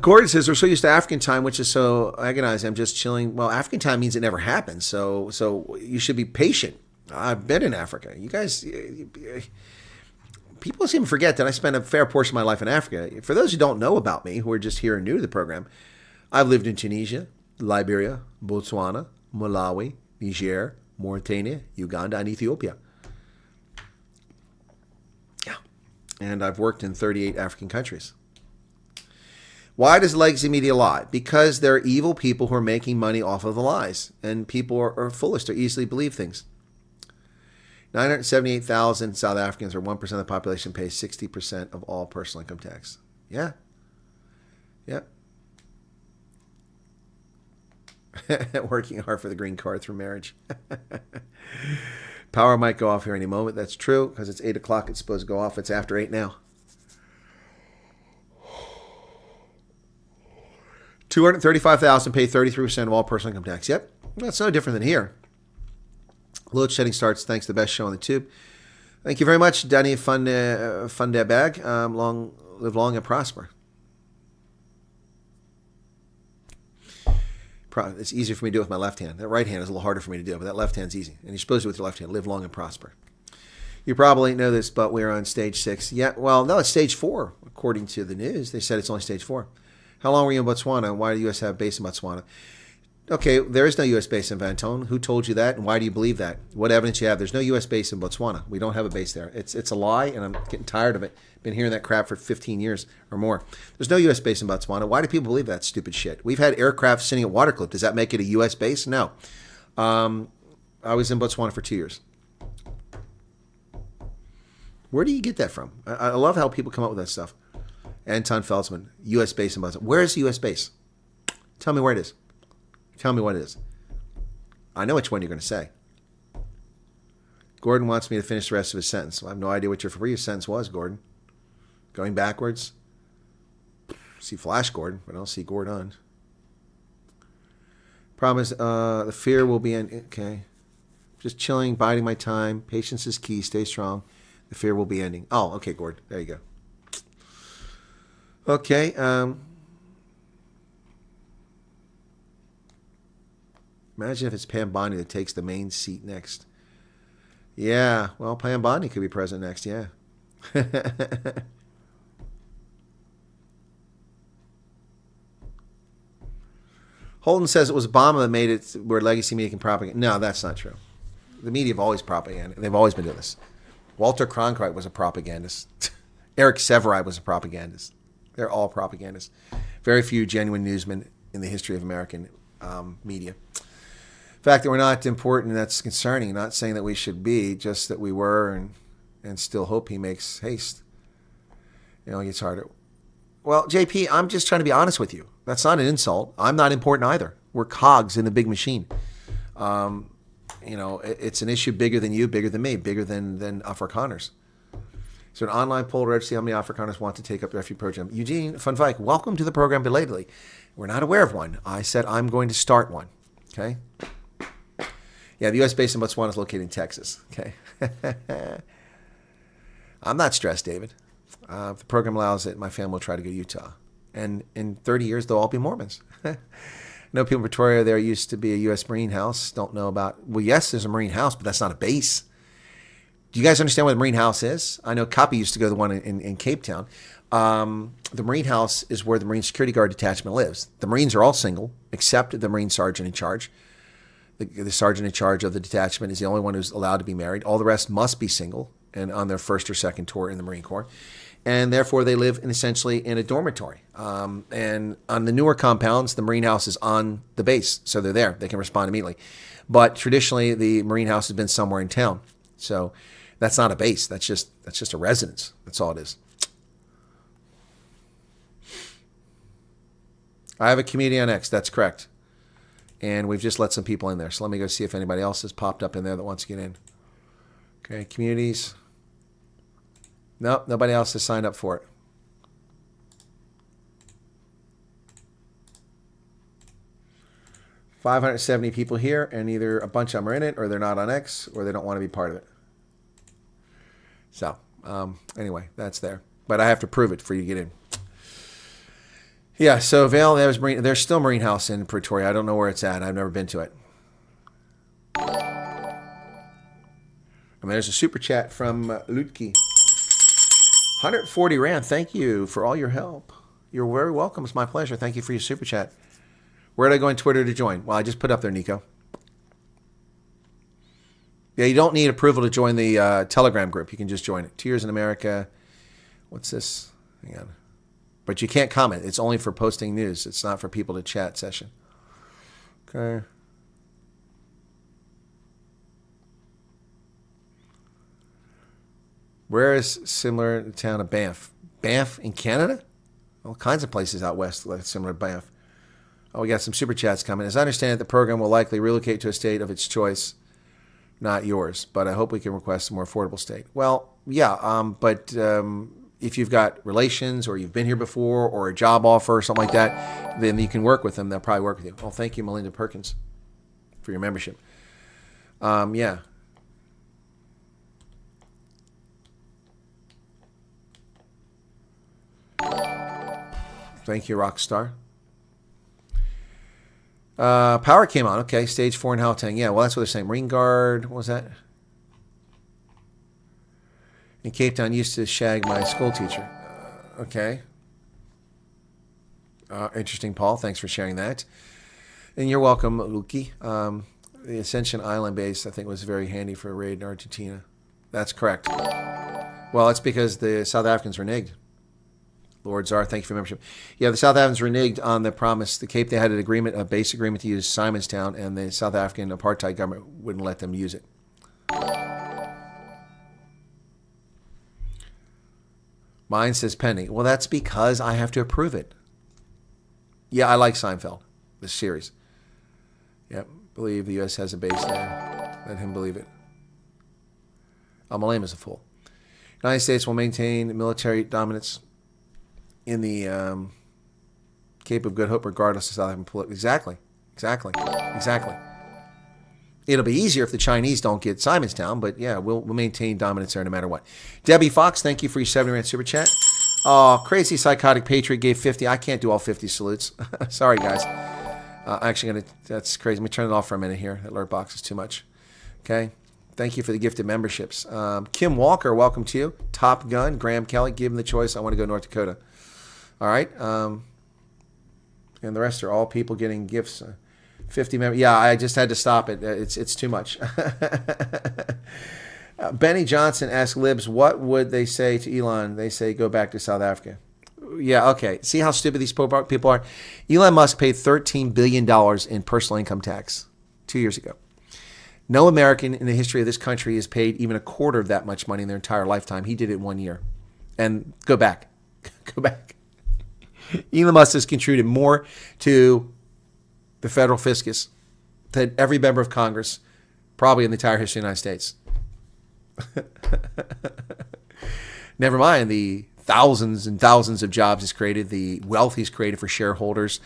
Gordon says, we're so used to African time, which is so agonizing. I'm just chilling. Well, African time means it never happens. So you should be patient. I've been in Africa. You guys, people seem to forget that I spent a fair portion of my life in Africa. For those who don't know about me, who are just here and new to the program, I've lived in Tunisia, Liberia, Botswana, Malawi, Niger, Mauritania, Uganda, and Ethiopia. Yeah. And I've worked in 38 African countries. Why does legacy media lie? Because they're evil people who are making money off of the lies. And people are foolish. They easily believe things. 978,000 South Africans, or 1% of the population, pays 60% of all personal income tax. Yeah. Yeah. Working hard for the green card through marriage. Power might go off here any moment. That's true, because it's 8 o'clock. It's supposed to go off. It's after 8 now. 235,000 pay 33% of all personal income tax. Yep, that's no different than here. Load shedding starts thanks to the best show on the tube. Thank you very much, Danny Fundabag. Live long and prosper. It's easier for me to do it with my left hand. That right hand is a little harder for me to do, but that left hand's easy. And you're supposed to do it with your left hand. Live long and prosper. You probably know this, but we're on stage 6. Yeah, well, no, it's stage 4, according to the news. They said it's only stage 4. How long were you in Botswana? Why do the U.S. have a base in Botswana? Okay, there is no U.S. base in Vantone. Who told you that, and why do you believe that? What evidence you have? There's no U.S. base in Botswana. We don't have a base there. It's a lie, and I'm getting tired of it. Been hearing that crap for 15 years or more. There's no U.S. base in Botswana. Why do people believe that stupid shit? We've had aircraft sitting at Waterkloof. Does that make it a U.S. base? No. I was in Botswana for 2 years. Where do you get that from? I love how people come up with that stuff. Anton Feldsman, U.S. base in Botswana. Where is the U.S. base? Tell me where it is. Tell me what it is. I know which one you're going to say. Gordon wants me to finish the rest of his sentence. Well, I have no idea what your previous sentence was, Gordon. Going backwards. See Flash Gordon, but I don't see Gordon. Promise, the fear will be in. Okay. Just chilling, biding my time. Patience is key. Stay strong. The fear will be ending. Oh, okay, Gordon. There you go. Okay. Imagine if it's Pam Bondi that takes the main seat next. Yeah, well, Pam Bondi could be president next, yeah. Holden says it was Obama that made it where legacy media can propaganda. No, that's not true. The media have always propaganda. They've always been doing this. Walter Cronkite was a propagandist. Eric Sevareid was a propagandist. They're all propagandists. Very few genuine newsmen in the history of American media. The fact that we're not important, that's concerning. Not saying that we should be, just that we were, and still hope he makes haste. You know, it gets harder. Well, JP, I'm just trying to be honest with you. That's not an insult. I'm not important either. We're cogs in a big machine. You know, it's an issue bigger than you, bigger than me, bigger than Afrikaners. So an online poll to see how many Afrikaners want to take up the refugee program. Eugene van Wyk, welcome to the program belatedly. We're not aware of one. I said I'm going to start one. Okay? Yeah, the U.S. base in Botswana is located in Texas. Okay? I'm not stressed, David. If the program allows it, my family will try to go to Utah. And in 30 years, they'll all be Mormons. I know people in Victoria, there used to be a U.S. Marine house. Don't know about... Well, yes, there's a Marine house, but that's not a base. Do you guys understand what the Marine house is? I know Copy used to go to the one in Cape Town. The Marine house is where the Marine Security Guard detachment lives. The Marines are all single, except the Marine sergeant in charge. The sergeant in charge of the detachment is the only one who's allowed to be married. All the rest must be single and on their first or second tour in the Marine Corps. And therefore, they live essentially in a dormitory. And on the newer compounds, the Marine house is on the base. So they're there. They can respond immediately. But traditionally, the Marine house has been somewhere in town. So that's not a base. That's just a residence. That's all it is. I have a community on X. That's correct. And we've just let some people in there. So let me go see if anybody else has popped up in there that wants to get in. Okay, communities. Nope, nobody else has signed up for it. $570 people here, and either a bunch of them are in it, or they're not on X, or they don't want to be part of it. So, anyway, that's there. But I have to prove it for you to get in. Yeah, so Vale, there's still Marine House in Pretoria. I don't know where it's at. I've never been to it. And there's a super chat from Lutke. 140 Rand. Thank you for all your help. You're very welcome. It's my pleasure. Thank you for your super chat. Where did I go on Twitter to join? Well, I just put up there, Nico. Yeah, you don't need approval to join the Telegram group. You can just join it. 2 years in America. What's this? Hang on. But you can't comment. It's only for posting news. It's not for people to chat session. Okay. Where is similar to the town of Banff? Banff in Canada? All kinds of places out west like similar to Banff. Oh, we got some super chats coming. As I understand it, the program will likely relocate to a state of its choice, not yours. But I hope we can request a more affordable state. Well, yeah, but if you've got relations or you've been here before or a job offer or something like that, then you can work with them. They'll probably work with you. Well, thank you, Melinda Perkins, for your membership. Yeah. Thank you, Rockstar. Power came on. Okay, stage 4 in Gauteng. Yeah, well, that's what they're saying. Marine Guard. What was that? In Cape Town, used to shag my school teacher. Okay. Interesting, Paul. Thanks for sharing that. And you're welcome, Luki. The Ascension Island base, I think, was very handy for a raid in Argentina. That's correct. Well, it's because the South Africans reneged. Lord Czar, thank you for your membership. Yeah, the South Africans reneged on the promise. The Cape, they had an agreement, a base agreement to use Simonstown, and the South African apartheid government wouldn't let them use it. Mine says pending. Well, that's because I have to approve it. Yeah, I like Seinfeld, this series. Yep, believe the U.S. has a base there. Let him believe it. Al-Malam is a fool. United States will maintain military dominance in the Cape of Good Hope, regardless of South African political. Exactly. It'll be easier if the Chinese don't get Simonstown, but yeah, we'll maintain dominance there no matter what. Debbie Fox, thank you for your 70 Rand super chat. Oh, Crazy Psychotic Patriot gave 50. I can't do all 50 salutes. Sorry, guys. That's crazy. Let me turn it off for a minute here. That alert box is too much. Okay. Thank you for the gifted memberships. Kim Walker, welcome to you. Top Gun, Graham Kelly, give him the choice. I want to go to North Dakota. All right. And the rest are all people getting gifts. 50 members. Yeah, I just had to stop it. It's too much. Benny Johnson asked Libs, what would they say to Elon? They say, go back to South Africa. Yeah, okay. See how stupid these people are? Elon Musk paid $13 billion in personal income tax 2 years ago. No American in the history of this country has paid even a quarter of that much money in their entire lifetime. He did it 1 year. And go back. Go back. Elon Musk has contributed more to the federal fiscus than every member of Congress, probably in the entire history of the United States. Never mind the thousands and thousands of jobs he's created, the wealth he's created for shareholders.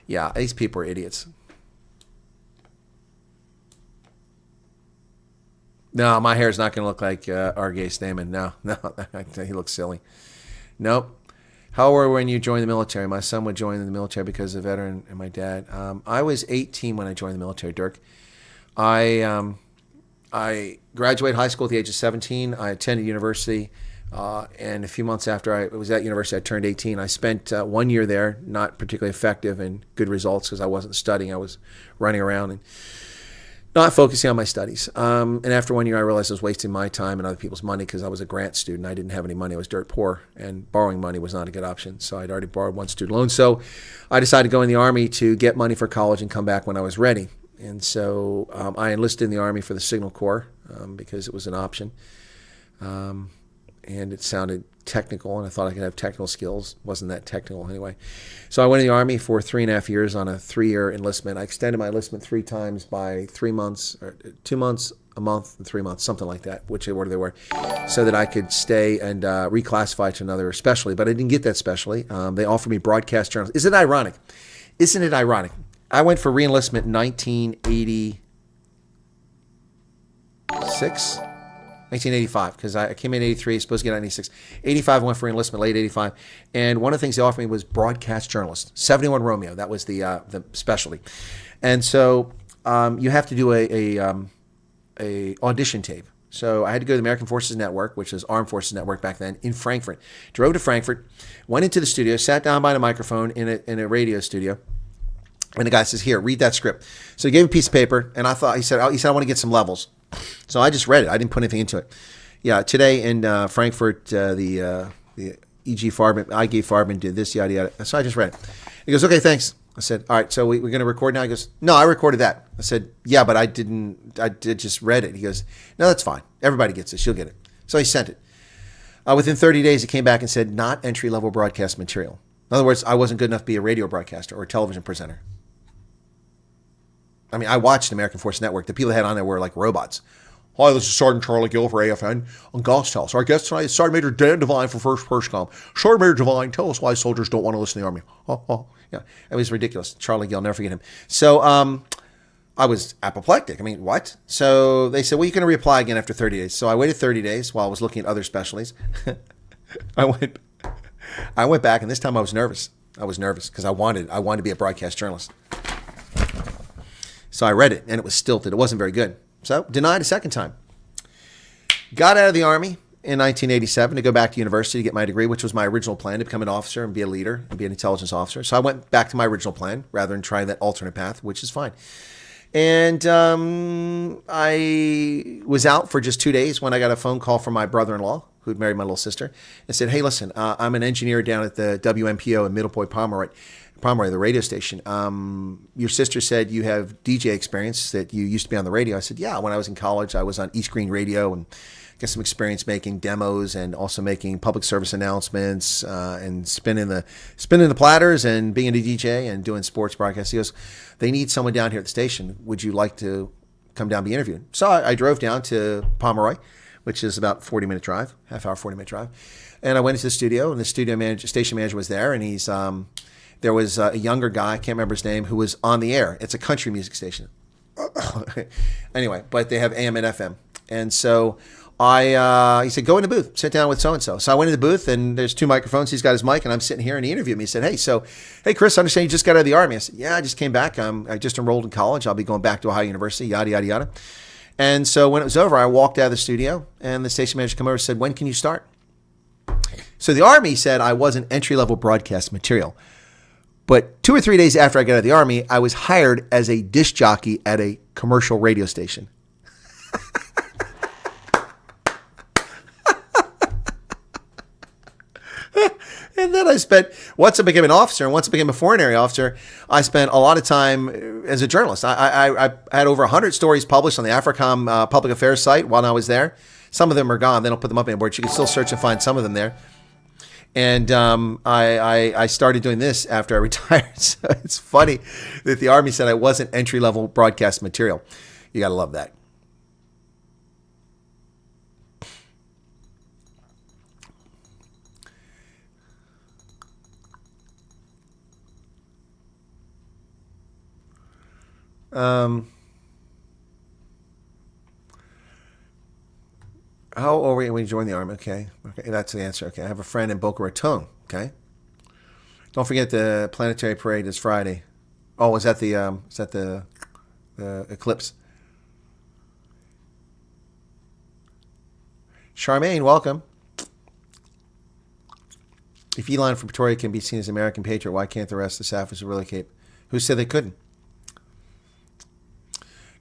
Yeah, these people are idiots. No, my hair is not going to look like Argay Stamen. No, he looks silly. Nope. How were when you joined the military? My son would join the military because of a veteran and my dad. I was 18 when I joined the military, Dirk. I graduated high school at the age of 17. I attended university, and a few months after I was at university, I turned 18. I spent 1 year there, not particularly effective and good results because I wasn't studying. I was running around and not focusing on my studies. And after 1 year, I realized I was wasting my time and other people's money because I was a grant student. I didn't have any money. I was dirt poor, and borrowing money was not a good option. So I'd already borrowed one student loan. So I decided to go in the Army to get money for college and come back when I was ready. And so I enlisted in the Army for the Signal Corps because it was an option. and it sounded technical, and I thought I could have technical skills. Wasn't that technical anyway. So I went in the Army for 3.5 years on a 3-year enlistment. I extended my enlistment 3 times by 3 months, or 2 months, a month, and 3 months, something like that, whichever order they were, so that I could stay and reclassify to another specialty. But I didn't get that specialty. They offered me broadcast journalism. Isn't it ironic? Isn't it ironic? I went for reenlistment in 1985, because I came in 83, supposed to get out in 86. 85, I went for enlistment, late 85. And one of the things they offered me was broadcast journalist. 71 Romeo, that was the specialty. And so you have to do a audition tape. So I had to go to the American Forces Network, which was Armed Forces Network back then, in Frankfurt. Drove to Frankfurt, went into the studio, sat down by the microphone in a radio studio. And the guy says, "Here, read that script." So he gave me a piece of paper, and he said, "I want to get some levels." So I just read it. I didn't put anything into it. Yeah, today in Frankfurt, the E.G. Farben, I.G. Farben did this, yada, yada. So I just read it. He goes, "Okay, thanks." I said, "All right, so we're going to record now?" He goes, "No, I recorded that." I said, "Yeah, but I did just read it." He goes, "No, that's fine. Everybody gets this. You'll get it." So he sent it. Within 30 days, he came back and said, "Not entry-level broadcast material." In other words, I wasn't good enough to be a radio broadcaster or a television presenter. I mean, I watched American Forces Network. The people they had on there were like robots. "Hi, this is Sergeant Charlie Gill for AFN on Ghost House. Our guest tonight is Sergeant Major Dan Devine for First Perscom. Sergeant Major Devine, tell us why soldiers don't want to listen to the Army." Oh. Yeah, it was ridiculous. Charlie Gill, never forget him. So I was apoplectic. I mean, what? So they said, "Well, you can reapply again after 30 days. So I waited 30 days while I was looking at other specialties. I went back, and this time I was nervous. I was nervous because I wanted to be a broadcast journalist. So I read it, and it was stilted. It wasn't very good. So denied a second time. Got out of the Army in 1987 to go back to university to get my degree, which was my original plan, to become an officer and be a leader and be an intelligence officer. So I went back to my original plan rather than trying that alternate path, which is fine. And I was out for just 2 days when I got a phone call from my brother-in-law, who'd married my little sister, and said, "Hey, listen, I'm an engineer down at the WMPO in Middle Point, Pomeroy, the radio station. Your sister said you have DJ experience, that you used to be on the radio." I said, "Yeah, when I was in college, I was on East Green Radio and got some experience making demos and also making public service announcements and spinning the platters and being a DJ and doing sports broadcasts." He goes, "They need someone down here at the station. Would you like to come down and be interviewed?" So I drove down to Pomeroy, which is about 40-minute drive, half-hour, 40-minute drive. And I went into the studio, and the station manager was there, and he's there was a younger guy, I can't remember his name, who was on the air. It's a country music station. Anyway, but they have AM and FM. And so he said, "Go in the booth, sit down with so-and-so." So I went in the booth, and there's 2 microphones. He's got his mic, and I'm sitting here, and he interviewed me. He said, "Hey, Chris, I understand you just got out of the Army." I said, "Yeah, I just came back. I just enrolled in college. I'll be going back to Ohio University, yada, yada, yada." And so when it was over, I walked out of the studio, and the station manager came over and said, "When can you start?" So the Army said I wasn't entry-level broadcast material. But 2 or 3 days after I got out of the Army, I was hired as a disc jockey at a commercial radio station. And then once I became an officer and once I became a foreign area officer, I spent a lot of time as a journalist. I had over 100 stories published on the AFRICOM public affairs site while I was there. Some of them are gone. They don't put them up anymore. You can still search and find some of them there. And I started doing this after I retired. So it's funny that the Army said I wasn't entry-level broadcast material. You got to love that. How old were you when you joined the Army? Okay, that's the answer. Okay, I have a friend in Boca Raton. Okay, don't forget the planetary parade is Friday. Oh, is that the eclipse? Charmaine, welcome. If Elon from Pretoria can be seen as an American patriot, why can't the rest of the staffers relocate? Who said they couldn't?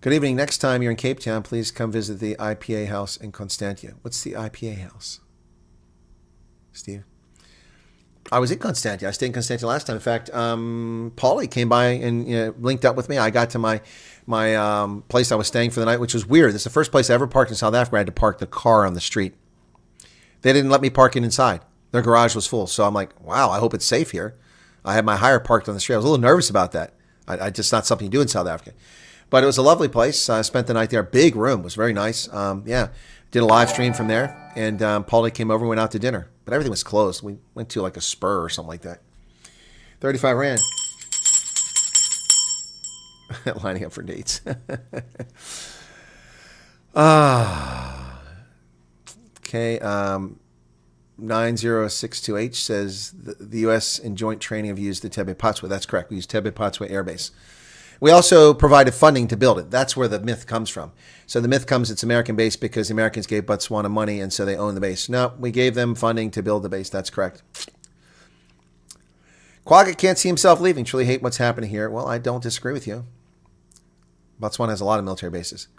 Good evening. Next time you're in Cape Town, please come visit the IPA house in Constantia. What's the IPA house, Steve? I was in Constantia. I stayed in Constantia last time. In fact, Paulie came by and linked up with me. I got to my place I was staying for the night, which was weird. This is the first place I ever parked in South Africa. I had to park the car on the street. They didn't let me park it inside. Their garage was full. So I'm like, wow, I hope it's safe here. I had my hire parked on the street. I was a little nervous about that. I just not something you do in South Africa. But it was a lovely place. I spent the night there. Big room. It was very nice. Yeah. Did a live stream from there. And Paulie came over and went out to dinner. But everything was closed. We went to like a Spur or something like that. 35 Rand. Lining up for dates. Okay. 90628 says the U.S. in joint training have used the Tebe Patswe. That's correct. We used Tebe Patswe Air Base. We also provided funding to build it. That's where the myth comes from. So the myth comes it's American based because the Americans gave Botswana money and so they own the base. No, we gave them funding to build the base. That's correct. Quagga can't see himself leaving. Truly hate what's happening here. Well, I don't disagree with you. Botswana has a lot of military bases.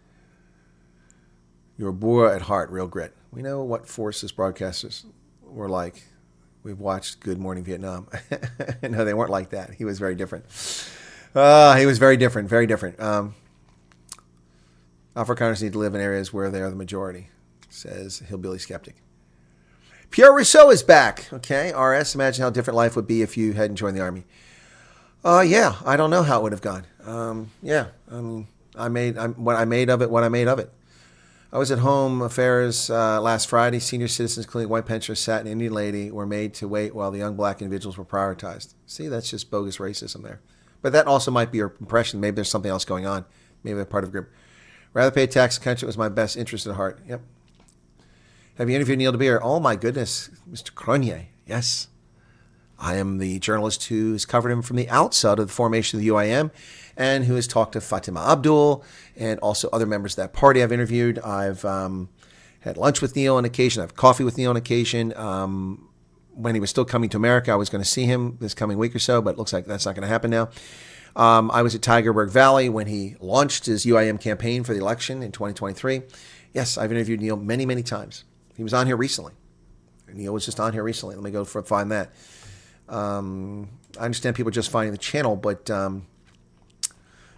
You're a Boer at heart, real grit. We know what forces broadcasters were like. We've watched Good Morning Vietnam. No, they weren't like that. He was very different. He was very different, very different. Afrikaners need to live in areas where they are the majority, says Hillbilly Skeptic. Pierre Rousseau is back. Okay, RS, imagine how different life would be if you hadn't joined the army. Yeah, I don't know how it would have gone. Yeah, I mean, what I made of it. I was at Home Affairs last Friday. Senior citizens, including white pensioners, sat an Indian lady, were made to wait while the young black individuals were prioritized. See, that's just bogus racism there. But that also might be your impression. Maybe there's something else going on. Maybe they're part of a group. Rather pay tax in the country was my best interest at heart. Yep. Have you interviewed Neil DeBeer? Oh, my goodness. Mr. Cronier. Yes. I am the journalist who has covered him from the outset of the formation of the UIM and who has talked to Fatima Abdul and also other members of that party I've interviewed. I've had lunch with Neil on occasion. I've coffee with Neil on occasion. When he was still coming to America, I was going to see him this coming week or so, but it looks like that's not going to happen now. I was at Tigerberg Valley when he launched his UIM campaign for the election in 2023. Yes, I've interviewed Neil many, many times. He was on here recently. Neil was just on here recently. Let me go find that. I understand people just finding the channel, but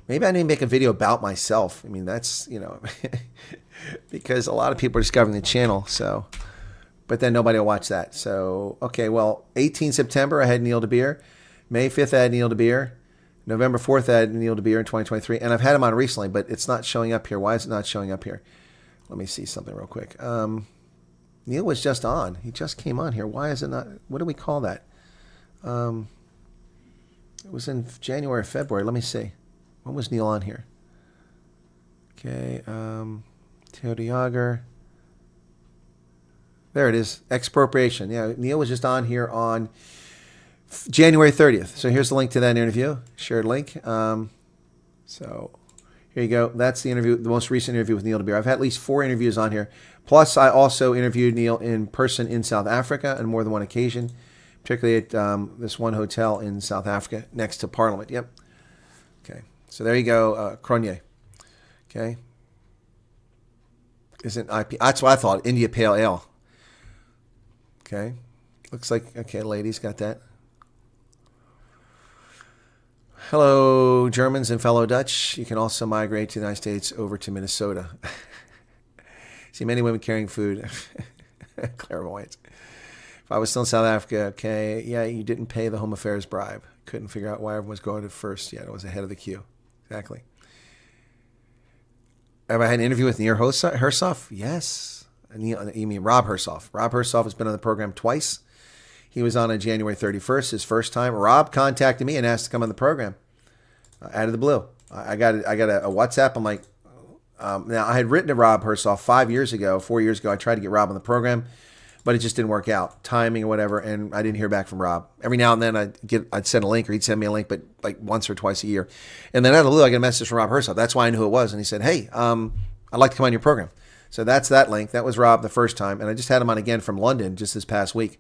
maybe I need to make a video about myself. I mean, that's, because a lot of people are discovering the channel, so... But then nobody will watch that. So, okay, well, 18 September, I had Neil DeBeer. May 5th, I had Neil DeBeer. November 4th, I had Neil DeBeer in 2023. And I've had him on recently, but it's not showing up here. Why is it not showing up here? Let me see something real quick. Neil was just on. He just came on here. Why is it not? What do we call that? It was in January or February. Let me see. When was Neil on here? Okay, Theo Yager. There it is. Expropriation. Yeah, Neil was just on here on January 30th. So here's the link to that interview. Shared link. So here you go. That's the interview, the most recent interview with Neil DeBeer. I've had at least 4 interviews on here. Plus, I also interviewed Neil in person in South Africa on more than one occasion, particularly at this one hotel in South Africa next to Parliament. Yep. Okay. So there you go, Cronier. Okay. Isn't IP? That's what I thought. India Pale Ale. Okay. Looks like, okay, ladies, got that. Hello, Germans and fellow Dutch. You can also migrate to the United States over to Minnesota. See many women carrying food. Clairvoyant. If I was still in South Africa, okay, yeah, you didn't pay the Home Affairs bribe. Couldn't figure out why everyone was going to first yet. It was ahead of the queue. Exactly. Have I had an interview with Nir Hersoff? Yes. You mean Rob Hersoff. Rob Hersoff has been on the program twice. He was on January 31st, his first time. Rob contacted me and asked to come on the program out of the blue. I got a WhatsApp. I'm like, now I had written to Rob Hersoff 4 years ago. I tried to get Rob on the program, but it just didn't work out, timing or whatever, and I didn't hear back from Rob. Every now and then I'd send a link or he'd send me a link, but like once or twice a year. And then out of the blue, I get a message from Rob Hersoff. That's why I knew who it was. And he said, hey, I'd like to come on your program. So that's that link. That was Rob the first time. And I just had him on again from London just this past week.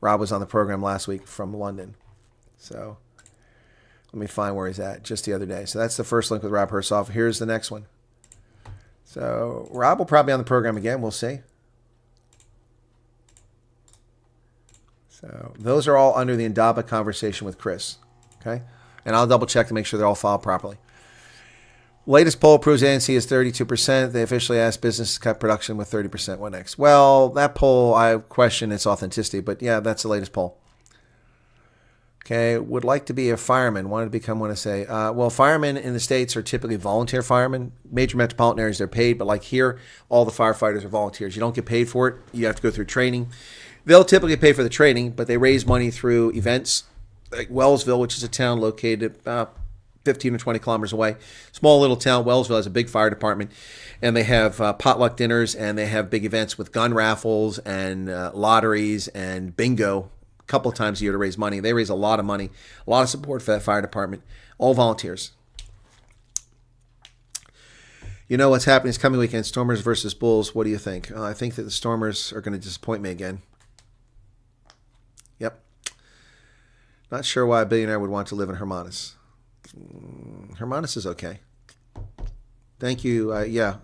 Rob was on the program last week from London. So let me find where he's at just the other day. So that's the first link with Rob Hersoff. Here's the next one. So Rob will probably be on the program again. We'll see. So those are all under the Indaba conversation with Chris. Okay. And I'll double check to make sure they're all filed properly. Latest poll proves ANC is 32%. They officially asked businesses to cut production with 30%. What next? Well, that poll, I question its authenticity, but yeah, that's the latest poll. Okay, would like to be a fireman. Wanted to become one to say. Well, firemen in the States are typically volunteer firemen. Major metropolitan areas, they're paid, but like here, all the firefighters are volunteers. You don't get paid for it. You have to go through training. They'll typically pay for the training, but they raise money through events like Wellsville, which is a town located about 15 or 20 kilometers away. Small little town. Wellsville has a big fire department, and they have potluck dinners, and they have big events with gun raffles and lotteries and bingo a couple of times a year to raise money. They raise a lot of money, a lot of support for that fire department, all volunteers. You know what's happening this coming weekend, Stormers versus Bulls. What do you think? I think that the Stormers are going to disappoint me again. Yep. Not sure why a billionaire would want to live in Hermanus. Hermanus is okay. Thank you. Yeah,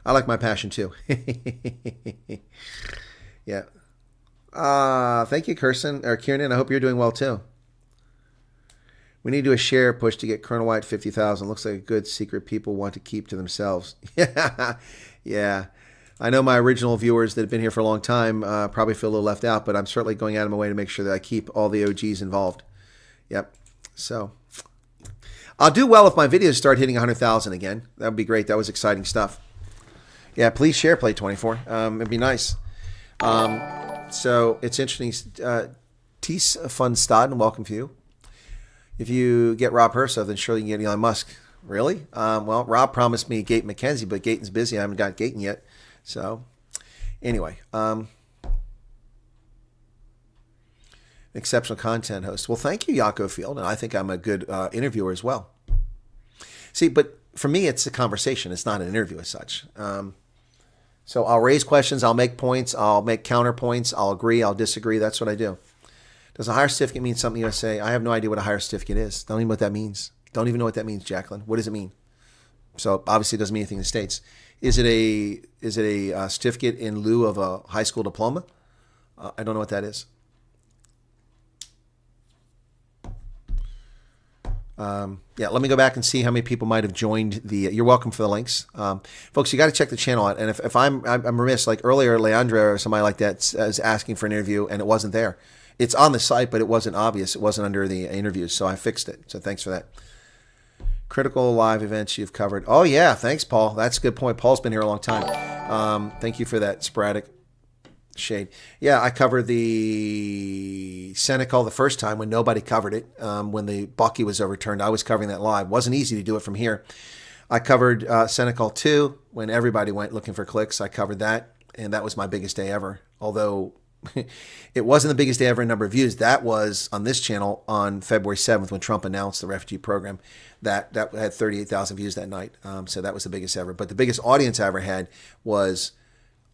I like my passion too. Yeah. Thank you, Kieran. I hope you're doing well too. We need to do a share push to get Colonel White 50,000. Looks like a good secret people want to keep to themselves. Yeah. I know my original viewers that have been here for a long time probably feel a little left out, but I'm certainly going out of my way to make sure that I keep all the OGs involved. Yep. So I'll do well if my videos start hitting 100,000 again. That would be great. That was exciting stuff. Yeah, please share Play 24. It'd be nice. So it's interesting. Tis Fun Stad, and welcome to you. If you get Rob Hersov, then surely you can get Elon Musk. Really? Well, Rob promised me Gate McKenzie, but Gaten's busy. I haven't got Gaten yet. So anyway, exceptional content host. Well, thank you, Yako Field, and I think I'm a good interviewer as well. See, but for me, it's a conversation. It's not an interview as such. So I'll raise questions. I'll make points. I'll make counterpoints. I'll agree. I'll disagree. That's what I do. Does a higher certificate mean something you say? I have no idea what a higher certificate is. Don't even know what that means. Don't even know what that means, Jacqueline. What does it mean? So obviously it doesn't mean anything in the States. Is it a certificate in lieu of a high school diploma? I don't know what that is. Yeah, let me go back and see how many people might have joined the. You're welcome for the links, folks. You got to check the channel out. And if I'm remiss, like earlier, Leandra or somebody like that was asking for an interview and it wasn't there. It's on the site, but it wasn't obvious. It wasn't under the interviews, so I fixed it. So thanks for that. Critical live events you've covered. Oh yeah, thanks, Paul. That's a good point. Paul's been here a long time. Thank you for that sporadic shade. Yeah, I covered the Senecal the first time when nobody covered it. When the Bucky was overturned, I was covering that live. Wasn't easy to do it from here. I covered Senecal 2 when everybody went looking for clicks. I covered that, and that was my biggest day ever. Although it wasn't the biggest day ever in number of views. That was on this channel on February 7th when Trump announced the refugee program. That had 38,000 views that night. So that was the biggest ever. But the biggest audience I ever had was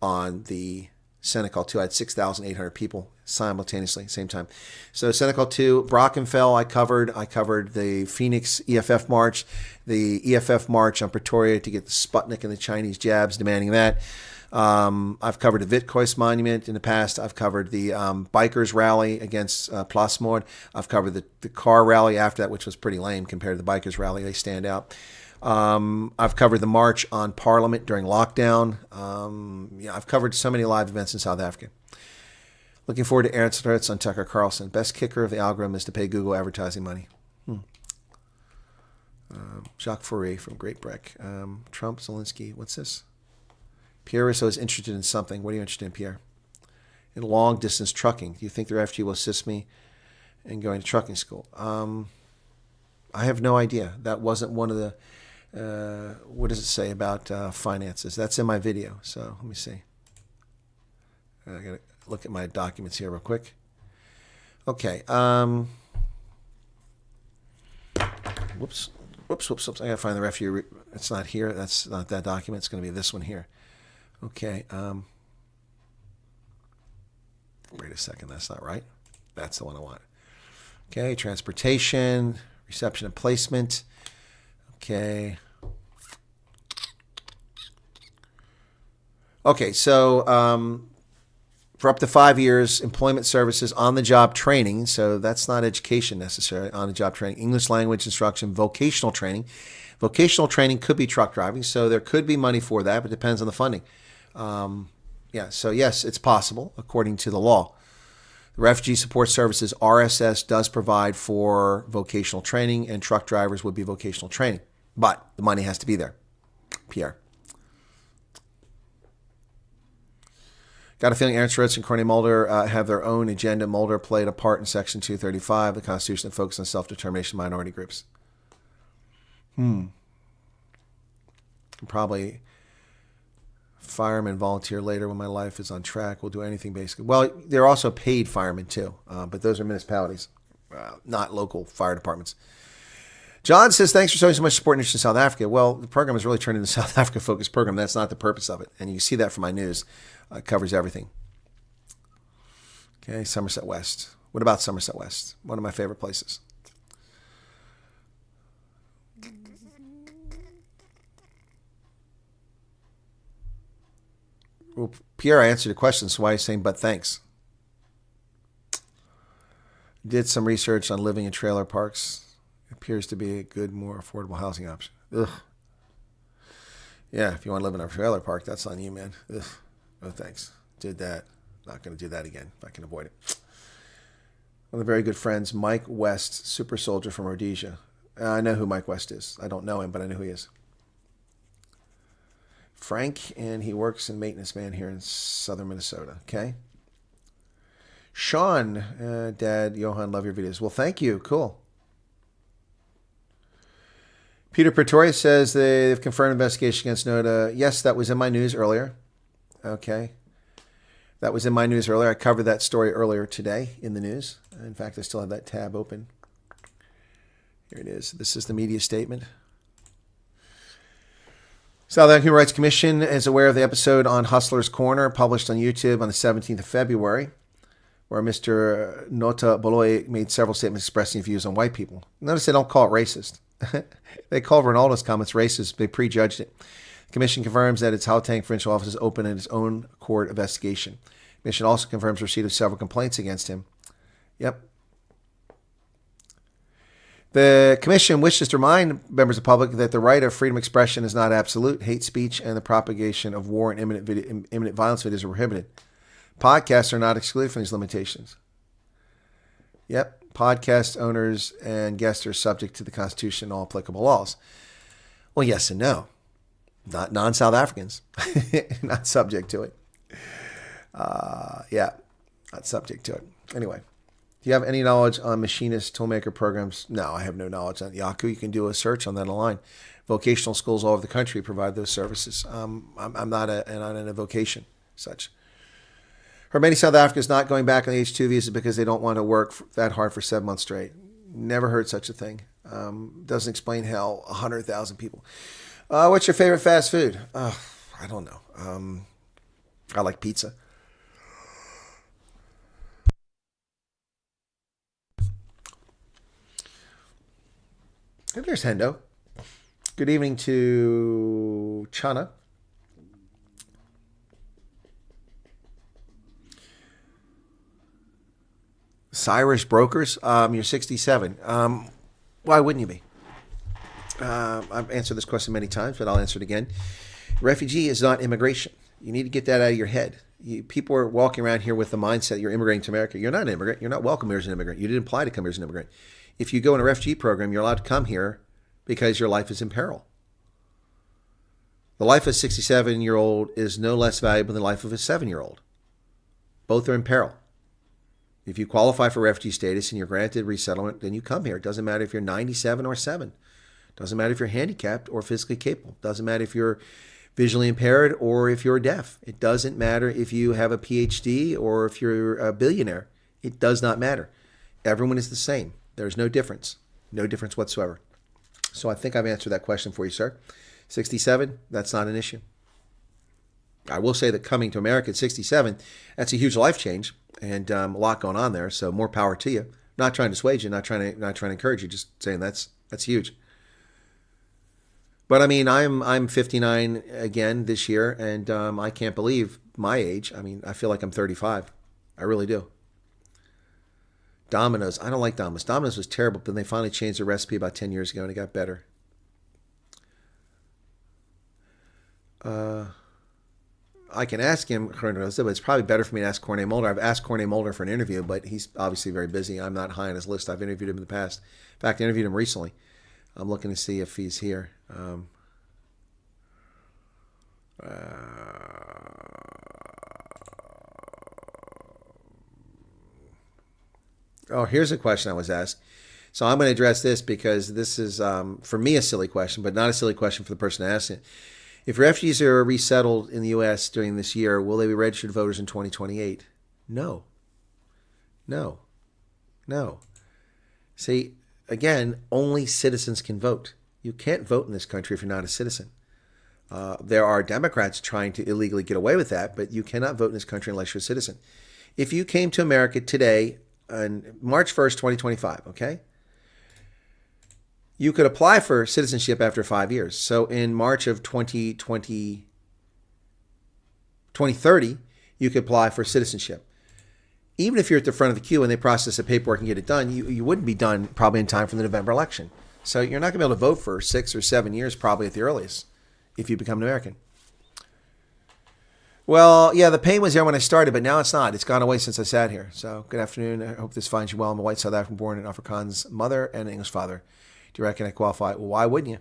on the Senecal 2. I had 6,800 people simultaneously, same time. So Senecal 2, Brockenfell, I covered the Phoenix EFF March, the EFF March on Pretoria to get the Sputnik and the Chinese jabs, demanding that. I've covered the Vitkois Monument in the past. I've covered the bikers rally against Plasmord. I've covered the car rally after that, which was pretty lame compared to the bikers rally. They stand out. I've covered the march on Parliament during lockdown. Yeah, I've covered so many live events in South Africa. Looking forward to Aaron Stritz on Tucker Carlson. Best kicker of the algorithm is to pay Google advertising money. Jacques Fourier from Great Brick. Trump, Zelensky. What's this? Pierre Russo is interested in something. What are you interested in, Pierre? In long-distance trucking. Do you think the refugee will assist me in going to trucking school? I have no idea. That wasn't one of the... what does it say about finances? That's in my video. So let me see. I got to look at my documents here real quick. Okay. Whoops. I got to find the refugee. It's not here. That's not that document. It's going to be this one here. Okay. Wait a second. That's not right. That's the one I want. Okay. Transportation, reception and placement. Okay. Okay. So for up to 5 years, employment services, on-the-job training. So that's not education necessarily. On-the-job training, English language instruction, vocational training. Vocational training could be truck driving, so there could be money for that, but it depends on the funding. So yes, it's possible according to the law. The Refugee Support Services, RSS, does provide for vocational training, and truck drivers would be vocational training. But the money has to be there. Pierre. Got a feeling Aaron Swartz and Corny Mulder have their own agenda. Mulder played a part in Section 235 of the Constitution that focused on self-determination minority groups. Probably firemen volunteer later when my life is on track. We'll do anything basically. Well, they're also paid firemen too, but those are municipalities, not local fire departments. John says, thanks for showing so much support and interest in South Africa. Well, the program is really turned into a South Africa-focused program. That's not the purpose of it. And you see that from my news. It covers everything. Okay, Somerset West. What about Somerset West? One of my favorite places. Well, Pierre, I answered your question, so why are you saying, but thanks? Did some research on living in trailer parks. It appears to be a good, more affordable housing option. Ugh. Yeah, if you want to live in a trailer park, that's on you, man. Ugh. No thanks. Did that. Not going to do that again if I can avoid it. One of the very good friends, Mike West, super soldier from Rhodesia. I know who Mike West is. I don't know him, but I know who he is. Frank, and he works in maintenance man here in southern Minnesota. Okay. Sean, Dad, Johan, love your videos. Well, thank you. Cool. Peter Pretoria says they've confirmed investigation against Noda. Yes, that was in my news earlier. Okay. That was in my news earlier. I covered that story earlier today in the news. In fact, I still have that tab open. Here it is. This is the media statement. South African Human Rights Commission is aware of the episode on Hustler's Corner, published on YouTube on the 17th of February, where Mr. Nota Boloy made several statements expressing views on white people. Notice they don't call it racist. They called Ronaldo's comments racist. They prejudged it. The Commission confirms that its Gauteng provincial office is open in its own court investigation. The Commission also confirms receipt of several complaints against him. Yep. The Commission wishes to remind members of the public that the right of freedom of expression is not absolute. Hate speech and the propagation of war and imminent violence videos are prohibited. Podcasts are not excluded from these limitations. Yep. Podcast owners and guests are subject to the Constitution and all applicable laws. Well, yes and no. Not non-South Africans. Not subject to it. Not subject to it. Anyway. Do you have any knowledge on machinist toolmaker programs? No, I have no knowledge on Yahoo. You can do a search on that online. Vocational schools all over the country provide those services. I'm not in a vocation such. For many South Africans not going back on the H-2 visa because they don't want to work that hard for 7 months straight. Never heard such a thing. Doesn't explain how 100,000 people. What's your favorite fast food? I don't know. I like pizza. And there's Hendo. Good evening to Chana. Cyrus Brokers. You're 67. Why wouldn't you be? I've answered this question many times, but I'll answer it again. Refugee is not immigration. You need to get that out of your head. People are walking around here with the mindset you're immigrating to America. You're not an immigrant. You're not welcome here as an immigrant. You didn't apply to come here as an immigrant. If you go in a refugee program, you're allowed to come here because your life is in peril. The life of a 67-year-old is no less valuable than the life of a 7-year-old. Both are in peril. If you qualify for refugee status and you're granted resettlement, then you come here. It doesn't matter if you're 97 or 7. It doesn't matter if you're handicapped or physically capable. It doesn't matter if you're visually impaired or if you're deaf. It doesn't matter if you have a PhD or if you're a billionaire. It does not matter. Everyone is the same. There's no difference. No difference whatsoever. So I think I've answered that question for you, sir. 67, that's not an issue. I will say that coming to America at 67, that's a huge life change and a lot going on there. So more power to you. Not trying to dissuade you, not trying to encourage you, just saying that's huge. But I mean, I'm 59 again this year, and I can't believe my age. I mean, I feel like I'm 35. I really do. Domino's. I don't like Domino's. Domino's was terrible, but then they finally changed the recipe about 10 years ago, and it got better. I can ask him, but it's probably better for me to ask Cornay Mulder. I've asked Cornay Mulder for an interview, but he's obviously very busy. I'm not high on his list. I've interviewed him in the past. In fact, I interviewed him recently. I'm looking to see if he's here. Here's a question I was asked. So I'm going to address this because this is, for me, a silly question, but not a silly question for the person asking it. If refugees are resettled in the U.S. during this year, will they be registered voters in 2028? No. No. No. See, again, only citizens can vote. You can't vote in this country if you're not a citizen. There are Democrats trying to illegally get away with that, but you cannot vote in this country unless you're a citizen. If you came to America today on March 1st, 2025, okay, you could apply for citizenship after 5 years. So in March of 2030, you could apply for citizenship. Even if you're at the front of the queue and they process the paperwork and get it done, you wouldn't be done probably in time for the November election. So you're not going to be able to vote for 6 or 7 years probably at the earliest if you become an American. Well, yeah, the pain was there when I started, but now it's not. It's gone away since I sat here. So good afternoon. I hope this finds you well. I'm a white South African born in Afrikaans mother and an English father. Do you reckon I qualify? Well, why wouldn't you?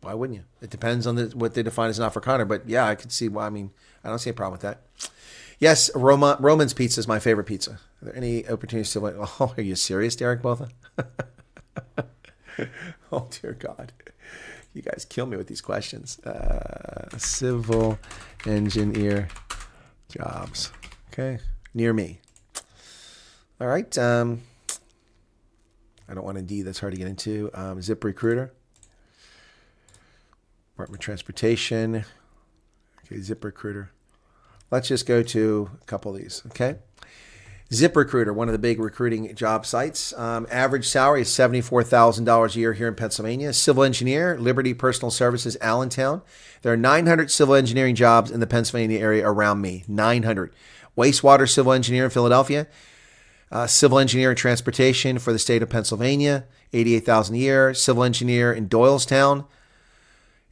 Why wouldn't you? It depends on what they define as an Afrikaner, but yeah, I could see why. I mean, I don't see a problem with that. Yes, Roman's pizza is my favorite pizza. Are there any opportunities to win? Oh, are you serious, Derek Botha? Oh, dear God. You guys kill me with these questions. Civil engineer jobs. Okay. Near me. All right. I don't want a D. That's hard to get into. Zip Recruiter. Department of Transportation. Okay, Zip Recruiter. Let's just go to a couple of these, okay? ZipRecruiter, one of the big recruiting job sites. Average salary is $74,000 a year here in Pennsylvania. Civil engineer, Liberty Personal Services, Allentown. There are 900 civil engineering jobs in the Pennsylvania area around me. 900. Wastewater civil engineer in Philadelphia. Civil engineer in transportation for the state of Pennsylvania, $88,000 a year. Civil engineer in Doylestown,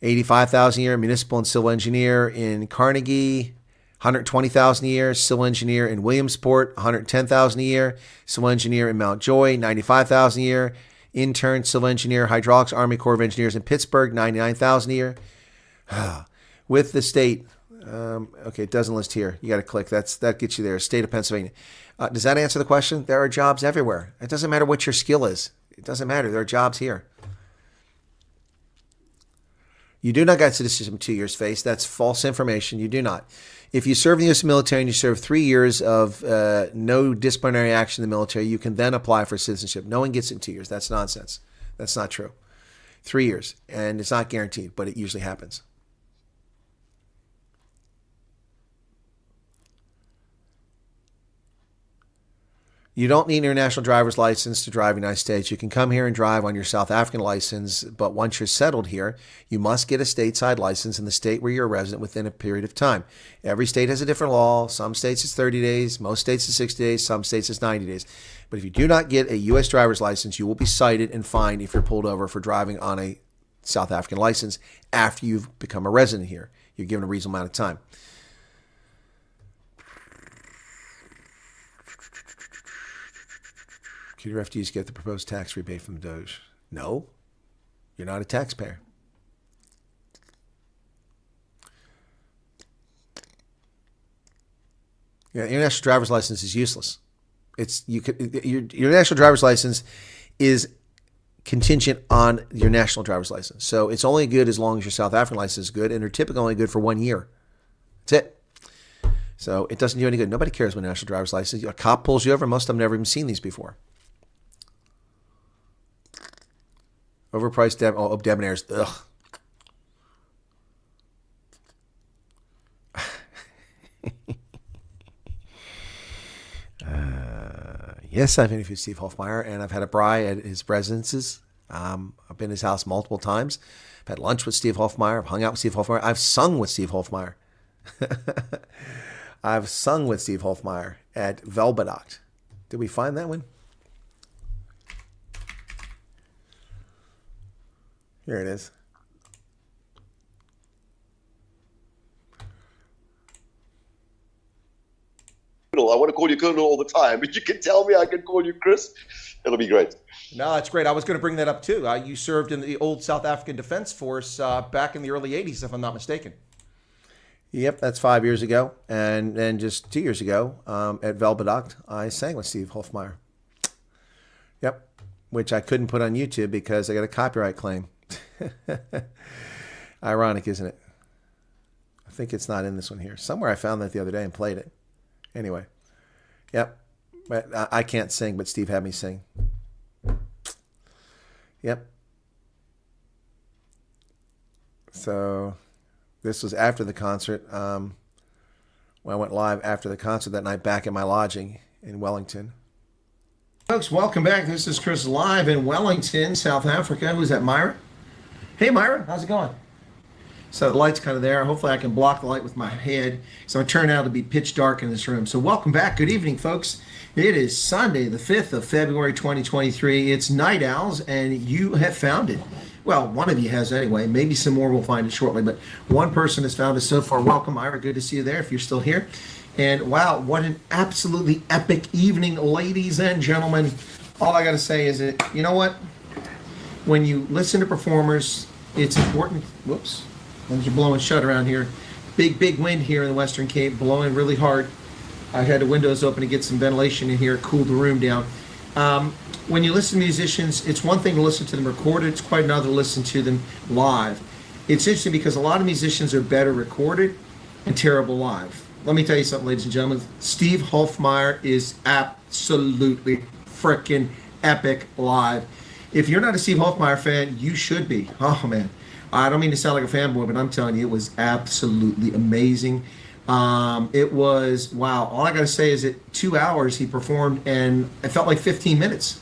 $85,000 a year. Municipal and civil engineer in Carnegie, $120,000 a year. Civil engineer in Williamsport, $110,000 a year. Civil engineer in Mount Joy, $95,000 a year. Intern civil engineer, Hydraulics Army Corps of Engineers in Pittsburgh, $99,000 a year. With the state, okay, it doesn't list here. You got to click. That gets you there. State of Pennsylvania. Does that answer the question? There are jobs everywhere. It doesn't matter what your skill is. It doesn't matter. There are jobs here. You do not get citizenship in 2 years, face. That's false information. You do not. If you serve in the U.S. military and you serve 3 years of no disciplinary action in the military, you can then apply for citizenship. No one gets it in 2 years. That's nonsense. That's not true. 3 years. And it's not guaranteed, but it usually happens. You don't need an international driver's license to drive in the United States. You can come here and drive on your South African license, but once you're settled here, you must get a stateside license in the state where you're a resident within a period of time. Every state has a different law. Some states it's 30 days, most states it's 60 days, some states it's 90 days. But if you do not get a U.S. driver's license, you will be cited and fined if you're pulled over for driving on a South African license after you've become a resident here. You're given a reasonable amount of time. Can refugees get the proposed tax rebate from the Doge? No. You're not a taxpayer. Yeah, international driver's license is useless. Your national driver's license is contingent on your national driver's license. So it's only good as long as your South African license is good, and they're typically only good for 1 year. That's it. So it doesn't do any good. Nobody cares about a national driver's license. A cop pulls you over. Most of them never even seen these before. Overpriced debonaires. Ugh. Yes, I've interviewed Steve Hofmeyer, and I've had a braai at his residences. I've been to his house multiple times. I've had lunch with Steve Hofmeyer. I've hung out with Steve Hofmeyer. I've sung with Steve Hofmeyer. I've sung with Steve Hofmeyer at Velbedacht. Did we find that one? Here it is. Colonel. I want to call you Colonel all the time, but you can tell me I can call you Chris. It'll be great. No, that's great. I was going to bring that up too. You served in the old South African Defense Force back in the early 80s, if I'm not mistaken. Yep, that's 5 years ago. And then just 2 years ago at Velbedocht, I sang with Steve Hofmeyer. Yep, which I couldn't put on YouTube because I got a copyright claim. Ironic, isn't it? I think it's not in this one here. Somewhere I found that the other day and played it. Anyway, yep. But I can't sing, but Steve had me sing. Yep. So this was after the concert. When I went live after the concert that night back at my lodging in Wellington. Folks, welcome back. This is Chris live in Wellington, South Africa. Who's that, Myra? Hey, Myra. How's it going? So the light's kind of there. Hopefully I can block the light with my head. So it turned out to be pitch dark in this room. So welcome back. Good evening, folks. It is Sunday, the 5th of February, 2023. It's Night Owls, and you have found it. Well, one of you has anyway. Maybe some more will find it shortly, but one person has found it so far. Welcome, Ira. Good to see you there if you're still here. And wow, what an absolutely epic evening, ladies and gentlemen. All I got to say is that, you know what? When you listen to performers, it's important. Whoops. Winds are blowing shut around here. Big wind here in the Western Cape, blowing really hard. I had the windows open to get some ventilation in here, cool the room down. When you listen to musicians, it's one thing to listen to them recorded, it's quite another to listen to them live. It's interesting because a lot of musicians are better recorded and terrible live. Let me tell you something, ladies and gentlemen. Steve Hofmeyer is absolutely freaking epic live. If you're not a Steve Hofmeyer fan, you should be. Oh, man. I don't mean to sound like a fanboy, but I'm telling you, it was absolutely amazing. It was, wow, all I got to say is that 2 hours he performed, and it felt like 15 minutes.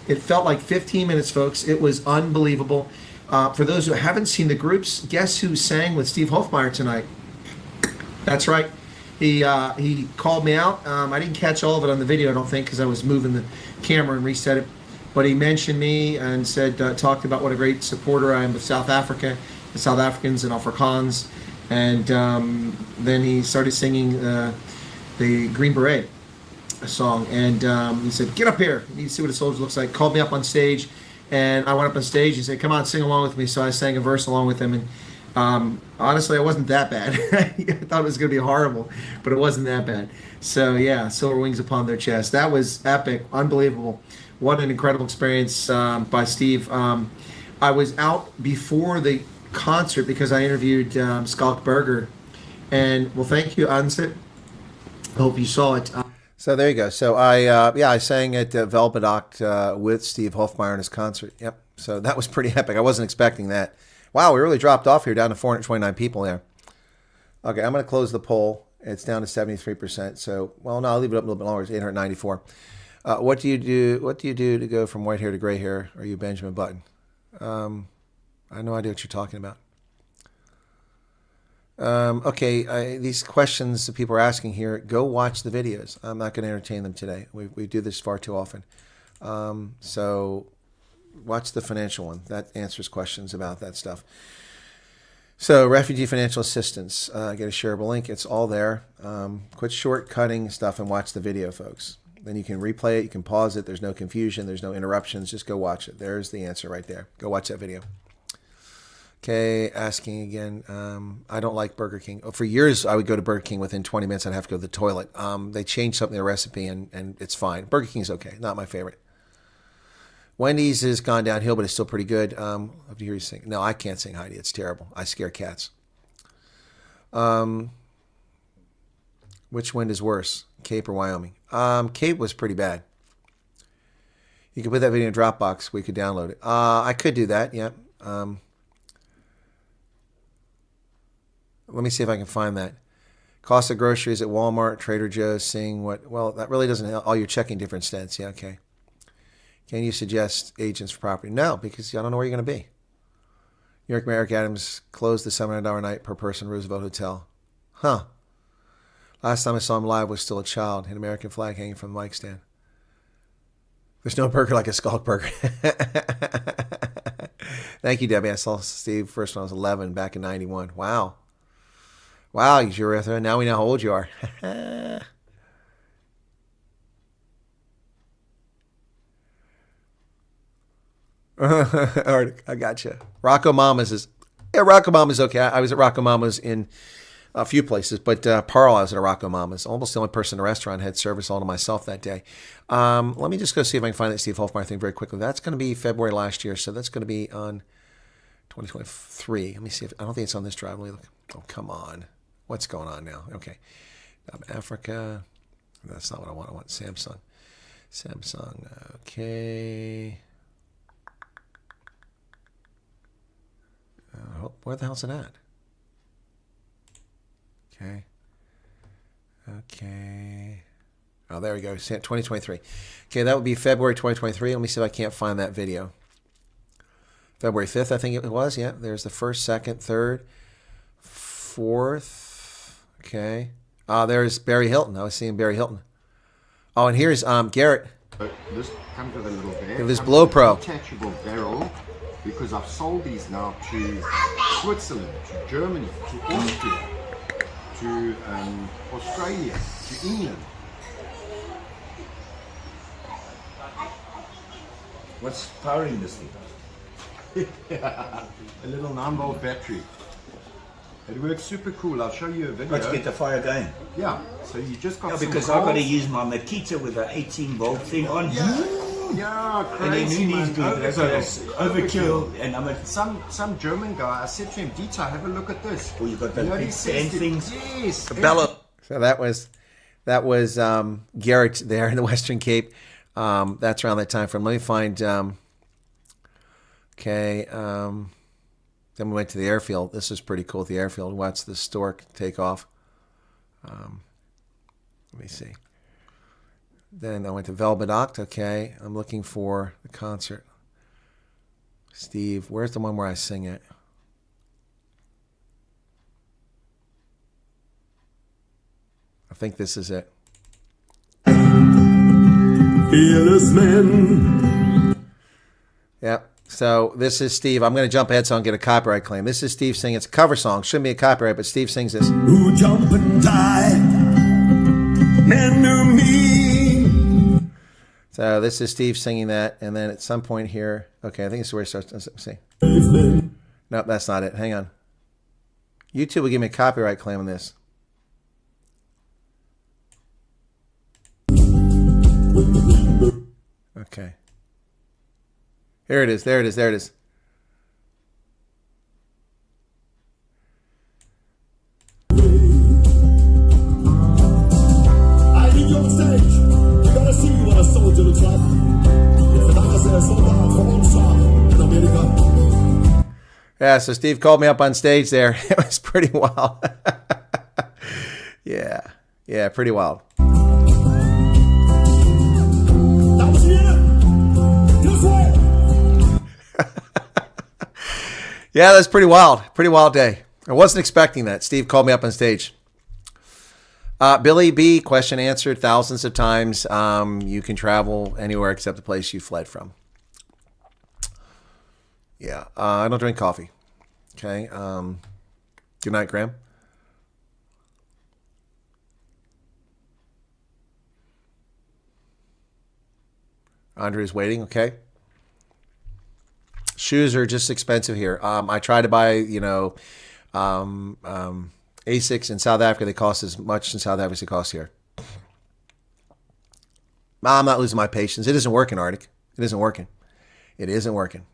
It felt like 15 minutes, folks. It was unbelievable. For those who haven't seen the groups, guess who sang with Steve Hofmeyer tonight? That's right. He called me out. I didn't catch all of it on the video, I don't think, because I was moving the camera and reset it. But he mentioned me and said, talked about what a great supporter I am of South Africa, the South Africans and Afrikaans. And then he started singing the Green Beret song. And he said, get up here. You need to see what a soldier looks like. Called me up on stage. And I went up on stage and said, come on, sing along with me. So I sang a verse along with him. And honestly, it wasn't that bad. I thought it was going to be horrible, but it wasn't that bad. So yeah, silver wings upon their chest. That was epic, unbelievable. What an incredible experience by Steve. I was out before the concert because I interviewed Skalk Berger. And well, thank you, Ansit. I hope you saw it. So there you go. So I sang at Velbedocht with Steve Hofmeyer in his concert. Yep. So that was pretty epic. I wasn't expecting that. Wow, we really dropped off here, down to 429 people there. Okay, I'm going to close the poll. It's down to 73%. So, well, no, I'll leave it up a little bit longer. It's 894. What do you do? What do you do to go from white hair to gray hair? Are you Benjamin Button? I have no idea what you're talking about. Okay, these questions that people are asking here, go watch the videos. I'm not going to entertain them today. We do this far too often. So watch the financial one. That answers questions about that stuff. So refugee financial assistance, get a shareable link. It's all there. Quit shortcutting stuff and watch the video, folks. Then you can replay it. You can pause it. There's no confusion. There's no interruptions. Just go watch it. There's the answer right there. Go watch that video. Okay, asking again. I don't like Burger King. For years, I would go to Burger King. Within 20 minutes, I'd have to go to the toilet. They changed something in the recipe, and it's fine. Burger King's okay. Not my favorite. Wendy's has gone downhill, but it's still pretty good. I'll have to hear you sing. No, I can't sing, Heidi. It's terrible. I scare cats. Which wind is worse, Cape or Wyoming? Cape was pretty bad. You could put that video in Dropbox. We could download it. I could do that, yeah. Let me see if I can find that. Cost of groceries at Walmart, Trader Joe's, seeing what... Well, that really doesn't help. Oh, you're checking different stats. Yeah, okay. Can you suggest agents for property? No, because I don't know where you're going to be. New York Mayor Eric Adams closed the $700 night per person Roosevelt Hotel. Huh. Last time I saw him live was still a child. An American flag hanging from the mic stand. There's no burger like a Skalk Burger. Thank you, Debbie. I saw Steve first when I was 11 back in 91. Wow. Wow, you're now we know how old you are. I gotcha. Rocco Mama's is, yeah, Rocco Mama's okay. I was at Rocco Mama's in a few places, but Pearl, I was at a Rocco Mama's. Almost the only person in the restaurant, had service all to myself that day. Let me just go see if I can find that Steve Hofmeyer thing very quickly. That's going to be February last year, so that's going to be on 2023. Let me see if, I don't think it's on this drive. Let me look. Oh, come on. What's going on now? Okay. Africa. That's not what I want. I want Samsung. Samsung. Okay. Where the hell's it at? Okay. Okay. Oh, there we go. 2023. Okay, that would be February 2023. Let me see if I can't find that video. February 5th, I think it was. Yeah, there's the 1st, 2nd, 3rd, 4th. Okay. There's Barry Hilton. I was seeing Barry Hilton. Oh, and here's Garrett. This comes with a little bag. This Blow Pro. Detachable barrel, because I've sold these now to Switzerland, to Germany, to Austria, to Australia, to England. What's powering this thing? A little 9-volt battery. It works super cool. I'll show you a video. Let's get the fire going. Yeah, so you just got Yeah, some because I've got to coals. use my Makita with an 18-volt thing on. Yeah, And then crazy, who needs man. good? That's overkill. And I'm a, Some German guy, I said to him, Dieter, have a look at this. Oh, you've got those You know what big he says fan to- things? Yes. Bellow. So that was Garrett there in the Western Cape. That's around that time frame. Let me find. Then we went to the airfield. This is pretty cool at the airfield. Watch the stork take off. Let me see. Then I went to Velbedoct. Okay, I'm looking for the concert. Steve, where's the one where I sing it? I think this is it. Fearless men. Yep. So this is Steve. I'm going to jump ahead so I don't get a copyright claim. This is Steve singing. It's a cover song. Shouldn't be a copyright, but Steve sings this. Who jump and die and knew me. So this is Steve singing that. And then at some point here, okay, I think this is where it starts. Let's see. Nope, that's not it. Hang on. YouTube will give me a copyright claim on this. Okay. Here it is. There it is. There it is. I need you on stage. You gotta see what a soldier looks like. It's an officer, soldier, from in America. Yeah, so Steve called me up on stage there. It was pretty wild. Yeah, pretty wild. That was it. This way. Yeah, that's pretty wild. Pretty wild day. I wasn't expecting that. Steve called me up on stage. Billy B, question answered thousands of times. You can travel anywhere except the place you fled from. Yeah, I don't drink coffee. Okay. Good night, Graham. Andre's waiting. Okay. Shoes are just expensive here. I try to buy, Asics in South Africa. They cost as much in South Africa as they cost here. I'm not losing my patience. It isn't working, Arctic. It isn't working. It isn't working.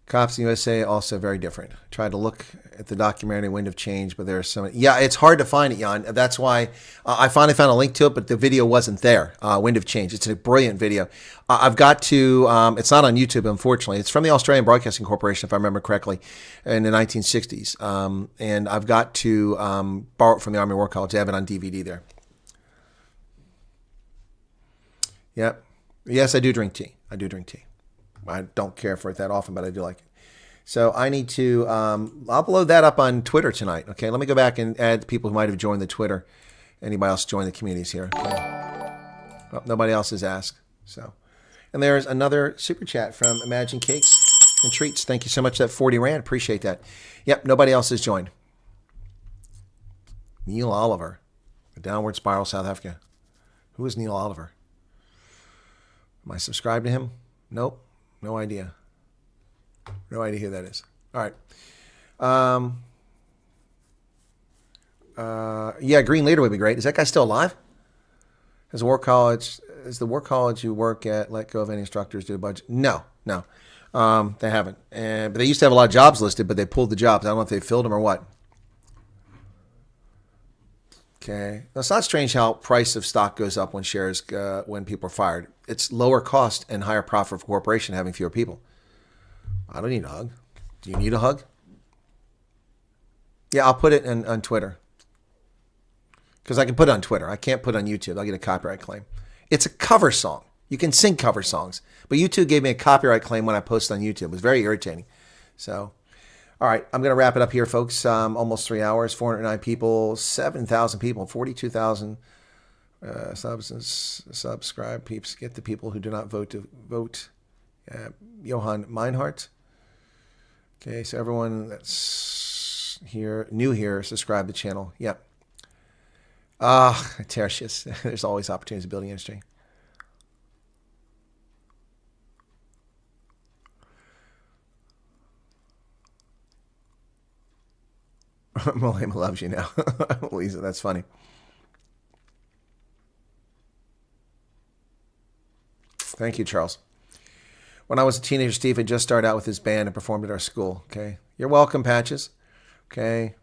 Cops in the USA also very different. Tried to look at the documentary Wind of Change, but there are so many. Yeah, it's hard to find it, Jan. That's why I finally found a link to it, but the video wasn't there. Wind of Change. It's a brilliant video. I've got to. It's not on YouTube, unfortunately. It's from the Australian Broadcasting Corporation, if I remember correctly, in the 1960s. And I've got to borrow it from the Army War College. They have it on DVD there. Yep. Yes, I do drink tea. I do drink tea. I don't care for it that often, but I do like it. So I need to upload that up on Twitter tonight. Okay, let me go back and add people who might have joined the Twitter. Anybody else join the communities here? Okay. Well, nobody else has asked. So, and there's another super chat from Imagine Cakes and Treats. Thank you so much. That 40 Rand. Appreciate that. Yep, nobody else has joined. Neil Oliver. The Downward Spiral, South Africa. Who is Neil Oliver? Am I subscribed to him? Nope. No idea. No idea who that is. All right. Yeah, Green Leader would be great. Is that guy still alive? Is the War College you work at let go of any instructors due to budget? No. They haven't. But they used to have a lot of jobs listed, but they pulled the jobs. I don't know if they filled them or what. Okay. Now, it's not strange how price of stock goes up when shares when people are fired. It's lower cost and higher profit for corporation having fewer people. I don't need a hug. Do you need a hug? Yeah, I'll put it on Twitter. Because I can put it on Twitter. I can't put it on YouTube. I'll get a copyright claim. It's a cover song. You can sing cover songs. But YouTube gave me a copyright claim when I posted on YouTube. It was very irritating. So, all right. I'm going to wrap it up here, folks. Almost 3 hours, 409 people, 7,000 people, 42,000 subscribe peeps. Get the people who do not vote to vote. Johan Meinhardt. Okay, so everyone that's new here, subscribe to the channel. Yep. Tertius. There's always opportunities in the building industry. Malema loves you now. Lisa, that's funny. Thank you, Charles. When I was a teenager, Steve had just started out with his band and performed at our school. Okay. You're welcome, Patches. Okay.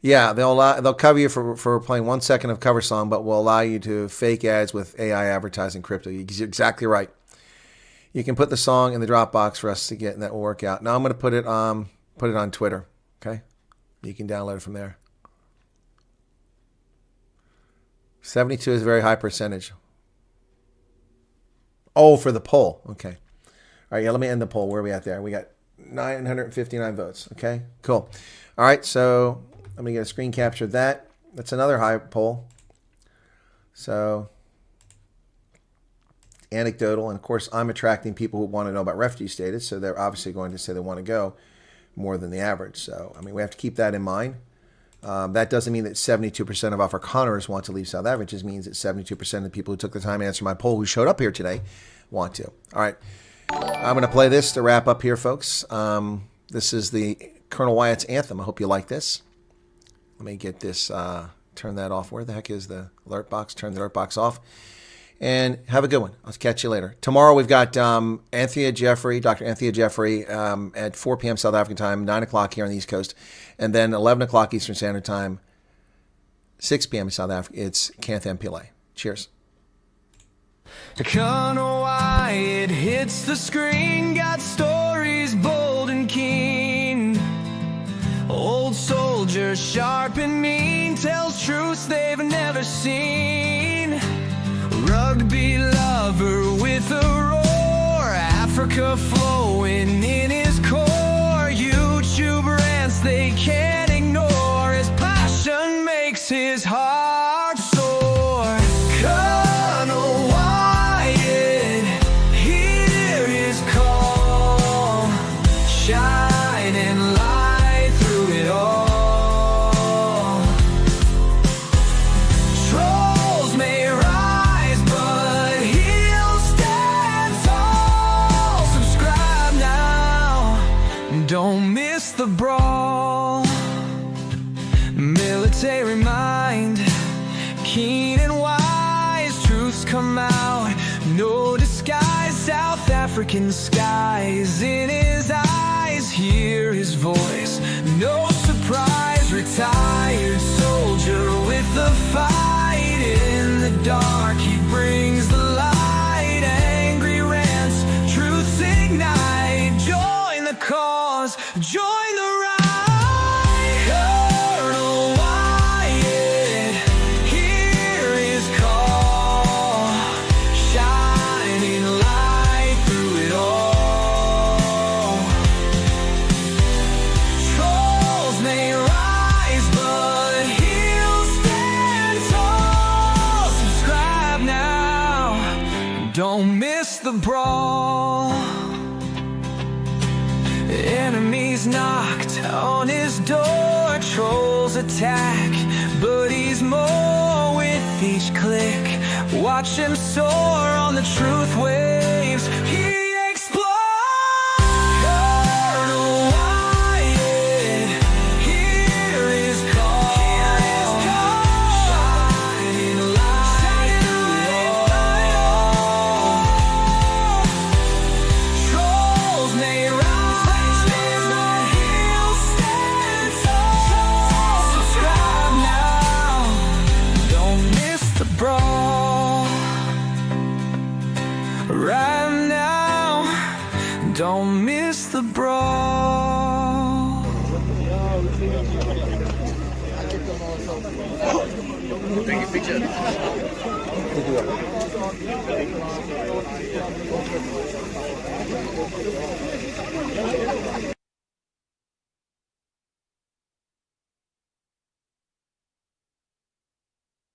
Yeah, they'll cover you for playing 1 second of cover song, but will allow you to fake ads with AI advertising crypto. You're exactly right. You can put the song in the Dropbox for us to get, and that will work out. Now I'm going to put it on Twitter. Okay, you can download it from there. 72 is a very high percentage. Oh, for the poll. Okay. All right, yeah, let me end the poll. Where are we at there? We got 959 votes. Okay, cool. All right, so let me get a screen capture of that. That's another high poll. So, anecdotal. And, of course, I'm attracting people who want to know about refugee status, so they're obviously going to say they want to go more than the average. So, I mean, we have to keep that in mind. That doesn't mean that 72% of Afrikaners want to leave South Africa. It just means that 72% of the people who took the time to answer my poll who showed up here today want to. All right. I'm going to play this to wrap up here, folks. This is the Colonel Wyatt's anthem. I hope you like this. Let me get this, turn that off. Where the heck is the alert box? Turn the alert box off. And have a good one. I'll catch you later. Tomorrow we've got Dr. Anthea Jeffrey at 4 p.m. South African time, 9 o'clock here on the East Coast. And then 11 o'clock Eastern Standard Time, 6 p.m. in South Africa. It's Kanthan Pillay. Cheers. Colonel Wyatt hits the screen, got stories bold and keen. Old soldier, sharp and mean, tells truths they've never seen. Rugby lover with a roar, Africa flowing in his core. YouTube rants they can't ignore, his passion makes his heart soar. Colonel Wyatt, hear his call, shining light through it all. Trolls may rise, but he'll stand tall. Subscribe now, don't miss the brawl. Military mind, keen and wise, truths come out, no disguise. South African skies in his eyes, hear his voice, no surprise. Retired soldier with the fight, in the dark he brings the light. Angry rants, truths ignite, join the cause, join the ride. Colonel Wyatt, hear his call, shining light through it all. Trolls may rise, but he'll stand tall. Subscribe now, don't miss the brawl. Enemies knocked On his door, trolls attack, but he's more with each click. Watch him soar on the truth waves. He explodes. Colonel Wyatt, hear his call. Shining light through all. Trolls may rise, but he'll stand tall. Subscribe now, don't miss the brawl. Right now, don't miss the brawl. Take a picture.